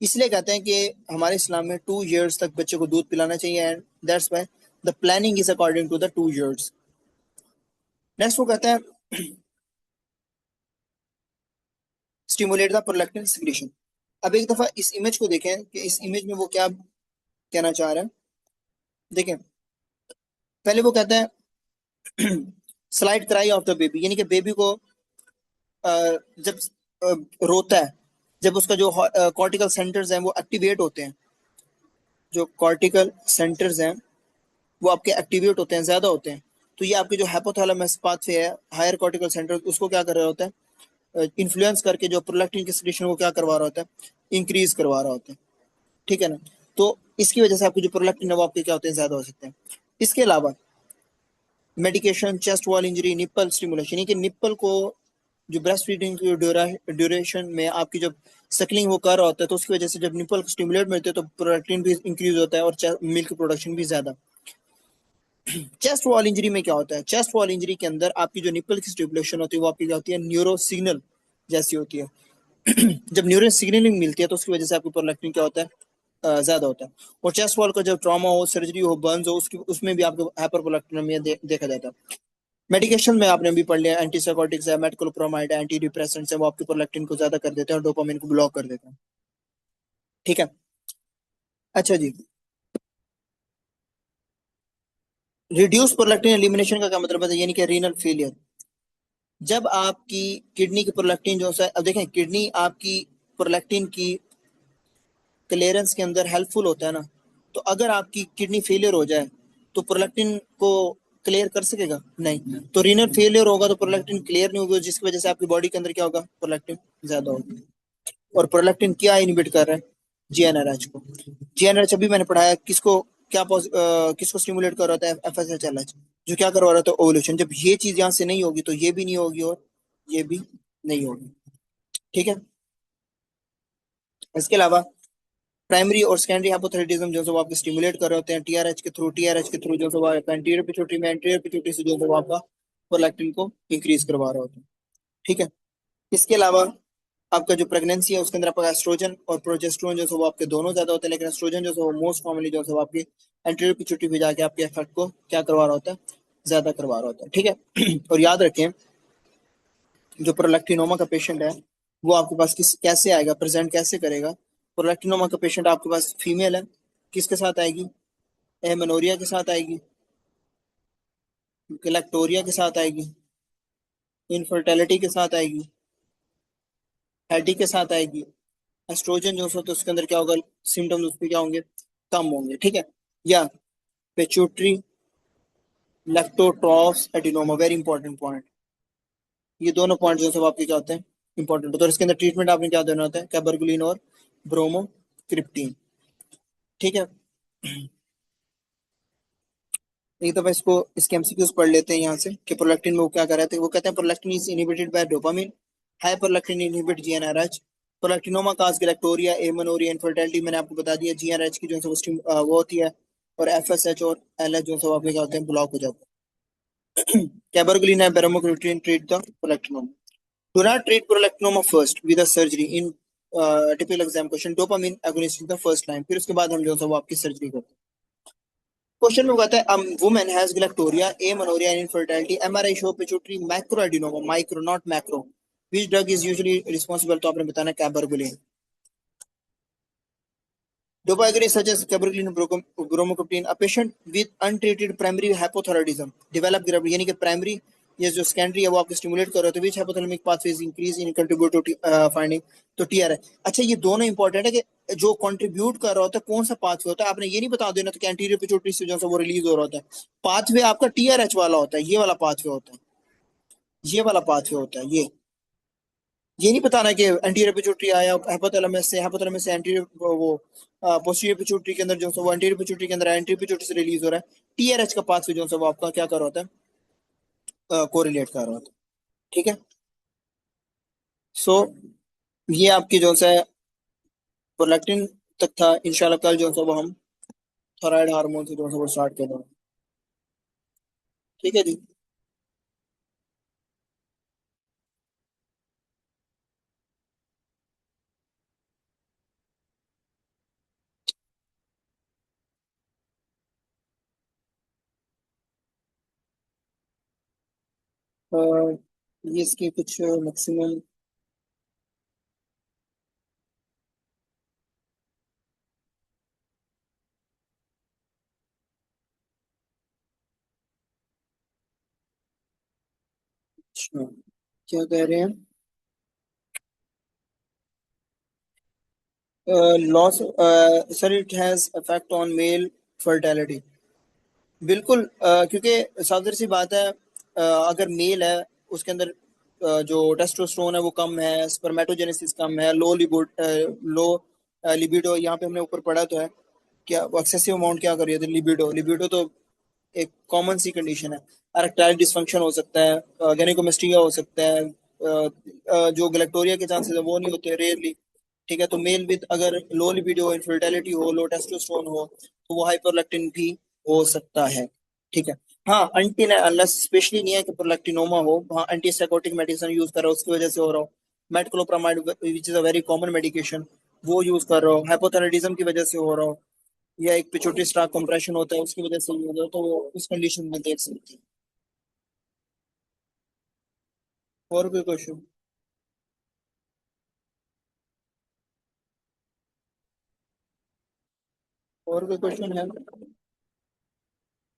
इसलिए कहते हैं कि हमारे इस्लाम में 2 years तक बच्चे को दूध पिलाना चाहिए, and that's why the planning is according to the 2 years। Next वो कहता है स्टिमुलेट द प्रोलैक्टिन सिक्रीशन। अब एक दफा इस इमेज को देखें कि इस इमेज में वो क्या कहना चाह रहा है। देखें, पहले वो कहता है slide cry of the baby, यानी कि बेबी को जब रोता है, जब उसका जो कॉर्टिकल सेंटर्स हैं वो एक्टिवेट होते हैं, जो कॉर्टिकल सेंटर्स हैं वो आपके एक्टिवेट होते हैं, ज्यादा होते हैं, तो ये आपके जो हाइपोथैलेमस पाथवे है, हायर कॉर्टिकल सेंटर, उसको क्या कर रहा होता है, इन्फ्लुएंस करके जो प्रोलैक्टिन की सिक्रीशन को क्या करवा रहा होता है, इंक्रीज करवा रहा होता है, ठीक है ना। तो इसकी वजह से आपके जो प्रोलैक्टिन है वो आपके क्या होते हैं, ज्यादा हो सकते हैं। इसके अलावा medication, chest wall injury, nipple stimulation, यानी कि निप्पल को जो ब्रेस्ट फीडिंग की ड्यूरेशन में आपकी जब सकलिंग वो कर रहा होता है तो उसकी वजह से जब निप्पल स्टिमुलेट मिलते हैं तो प्रोलैक्टिन भी इंक्रीज होता है और मिल्क प्रोडक्शन भी ज्यादा। चेस्ट वॉल इंजरी में क्या होता है, चेस्ट वॉल इंजरी के अंदर आपकी जो निप्पल की स्टिमुलेशन होती है वो आपकी क्या होती है, न्यूरो सिग्नल जैसी होती है। जब न्यूरो सिग्नलिंग मिलती है तो उसकी वजह से आपको प्रोलैक्टिन क्या होता है, ज्यादा होता है। और चेस्ट वॉल का जब ट्रॉमा हो, सर्जरी हो, बर्न्स हो, उसकी उसमें भी आपको हाइपरप्रोलैक्टिनेमिया देखा जाता है। मेडिकेशन में आपने भी पढ़ लिया, एंटीसाइकोटिक्स है, मेटक्लोप्रोमाइड है, एंटी डिप्रेसेंट्स है, वो आपके प्रोलैक्टिन को ज्यादा कर देते हैं और डोपामिन को ब्लॉक कर देते हैं, ठीक है। अच्छा जी, रिड्यूस प्रोलैक्टिन एलिमिनेशन का क्या मतलब है, यानी कि रीनल फेलियर। जब आपकी किडनी की प्रोलैक्टिन जो है, अब देखें किडनी आपकी प्रोलैक्टिन की क्लियरेंस के अंदर हेल्पफुल होता है ना, तो अगर आपकी किडनी फेलियर हो जाए तो प्रोलैक्टिन को क्लियर कर सकेगा नहीं, तो रीनल फेलियर होगा तो प्रोलैक्टिन क्लियर नहीं होगा, जिसकी वजह से आपकी बॉडी के अंदर क्या होगा, प्रोलैक्टिन ज्यादा होगा। और प्रोलैक्टिन क्या इनिबिट कर रहा है, GnRH को। GnRH अभी मैंने पढ़ाया किसको क्या किसको स्टिमुलेट कर रहा था, FSHLH, जो क्या करवा रहा था, ओवुलेशन। जब ये चीज यहाँ से नहीं होगी तो ये भी नहीं होगी और ये भी नहीं होगी, ठीक है। इसके अलावा प्राइमरी और सेकेंडरी हाइपोथायराइडिज्म जो है वो आपको स्टिमुलेट कर रहे होते हैं टीआरएच के थ्रू जो है वो एंटीरियर पिट्यूटरी में, एंटीरियर पिट्यूटरी से जो है वो आपका प्रोलैक्टिन को इंक्रीज करवा रहा होता है, ठीक है। इसके अलावा आपका जो प्रेगनेंसी है उसके अंदर आपका एस्ट्रोजन और प्रोजेस्टेरोन जो है वो आपके दोनों ज्यादा होते हैं, लेकिन एस्ट्रोजन जो है वो मोस्ट कॉमनली जो है वो आपकी एंटीरियर पिट्यूटरी में जाके आपके इफेक्ट को क्या करवा रहा होता है, ज्यादा करवा रहा होता है, ठीक है। और याद रखें जो प्रोलैक्टिनोमा का पेशेंट है वो आपके पास किस कैसे आएगा, प्रेजेंट कैसे करेगा। प्रोलैक्टिनोमा का पेशेंट आपके पास फीमेल है, किसके साथ आएगी, एमेनोरिया के साथ आएगी, गैलेक्टोरिया के साथ आएगी, इनफर्टिलिटी के साथ आएगी, हेडी के साथ आएगी। एस्ट्रोजन जो है तो उसके अंदर क्या होगा, सिम्टम्स उसके क्या होंगे, कम होंगे, ठीक है। या pituitary lactotrophs adenoma, very important point. ये दोनों पॉइंट जो है आपके क्या होते हैं, इंपॉर्टेंट होते हैं। और इसके अंदर ट्रीटमेंट आपने क्या देना होता है, कैबरगुलिन और ब्रोमोक्रिप्टीन, ठीक है। एक दफा इसके एमसीक्यूज पढ़ लेते हैं यहाँ से कि प्रोलैक्टिन में वो क्या कर रहे थे। वो कहते हैं prolactin is inhibited by dopamine, high prolactin inhibit GnRH, prolactinoma cause galactorrhoea, amenorrhoea, infertility मैंने आपको बता दिया। GnRH की जो है वो होती है, और FSH और LH जो है वो आपके क्या होते हैं, ब्लॉक हो जाते हैं। Cabergoline and bromocriptine treat the prolactinoma. Do not treat prolactinoma first with a surgery. In typical exam question, dopamine agonist the first line, फिर उसके बाद हम जो है वो आपकी सर्जरी करते हैं। क्वेश्चन में कहता है women has galactorrhoea, amenorrhoea and infertility, MRI show pituitary micro adenoma, micro not macro, which drug is usually responsible, तो आपने बताना कैबरगोलिन। Dopa agonists such as cabergoline and bromocriptine, a patient with untreated primary hypothyroidism develop gravity, यानी कि primary ये जो secondary है वो आपको स्टिमुलेट कर रहे हो, तो which hypothalamic pathways increase in contribute to finding, तो टीआर है। अच्छा ये दोनों इंपॉर्टेंट है कि जो कंट्रीब्यूट कर रहा होता है कौन सा पाथवे होता है, आपने ये नहीं बता देना तो एंटीरियर पिट्यूटरी से जो है वो रिलीज हो रहा होता है, पाथवे आपका टीआरएच वाला होता है, ये वाला पाथवे होता है, ये वाला पाथवे होता है, ये नहीं बताना कि एंटीरियर पिट्यूटरी आया हाइपोथैलेमस से एंटीरियर वो पोस्टीरियर पिट्यूटरी के अंदर जो है वो एंटीरियर पिट्यूटरी के अंदर एंटीरियर पिट्यूटरी से रिलीज हो रहा है, टीआरएच का पाथवे जो है वो आपका क्या कर रहा होता है, कोरिलेट कर रहा होता है। ठीक है, सो ये आपकी जो है प्रोलैक्टिन तक था, इंशाल्लाह कल जो है वो हम थायराइड हार्मोन से जो है वो स्टार्ट कर रहे हैं। ठीक है जी। अ, ये इसके कुछ मैक्सिमम, क्या कह रहे हैं, loss, sir it has effect on mail fertility, बिल्कुल, क्योंकि साधारण सी बात है, अगर मेल है उसके अंदर जो टेस्टोस्टेरोन है वो कम है, स्पर्मेटोजेनेसिस कम है, लो लिबिडो, यहाँ पे हमने ऊपर पढ़ा तो है, क्या वो एक्सेसिव अमाउंट क्या कर रही है, लिबिडो, लिबिडो तो एक कॉमन सी कंडीशन है, erectile डिसफंक्शन हो सकता है, gynecomastia हो सकता है, जो गैलेक्टोरिया के चांसेस है वो नहीं होते रेयरली। ठीक है, तो मेल विद अगर लो लिबिडो, इनफर्टिलिटी हो, लो टेस्टोस्टेरोन हो, तो वो हाइपरलेक्टिन भी हो सकता है। ठीक है, हाँ अनटिल अनलेस स्पेशली नहीं है कि प्रोलैक्टिनोमा हो, हाँ एंटीसाइकोटिक मेडिसिन यूज कर रहा हो उसकी वजह से हो रहा हो, metoclopramide which is a very common medication, वो यूज कर रहा हो, हाइपोथायराइडिज्म की वजह से हो रहा हो, या एक पिट्यूटरी स्टाक कंप्रेशन होता है उसकी वजह से हो रहा हो, तो वो उस कंडीशन में देख सकते हैं। और कोई क्वेश्चन, और कोई क्वेश्चन है?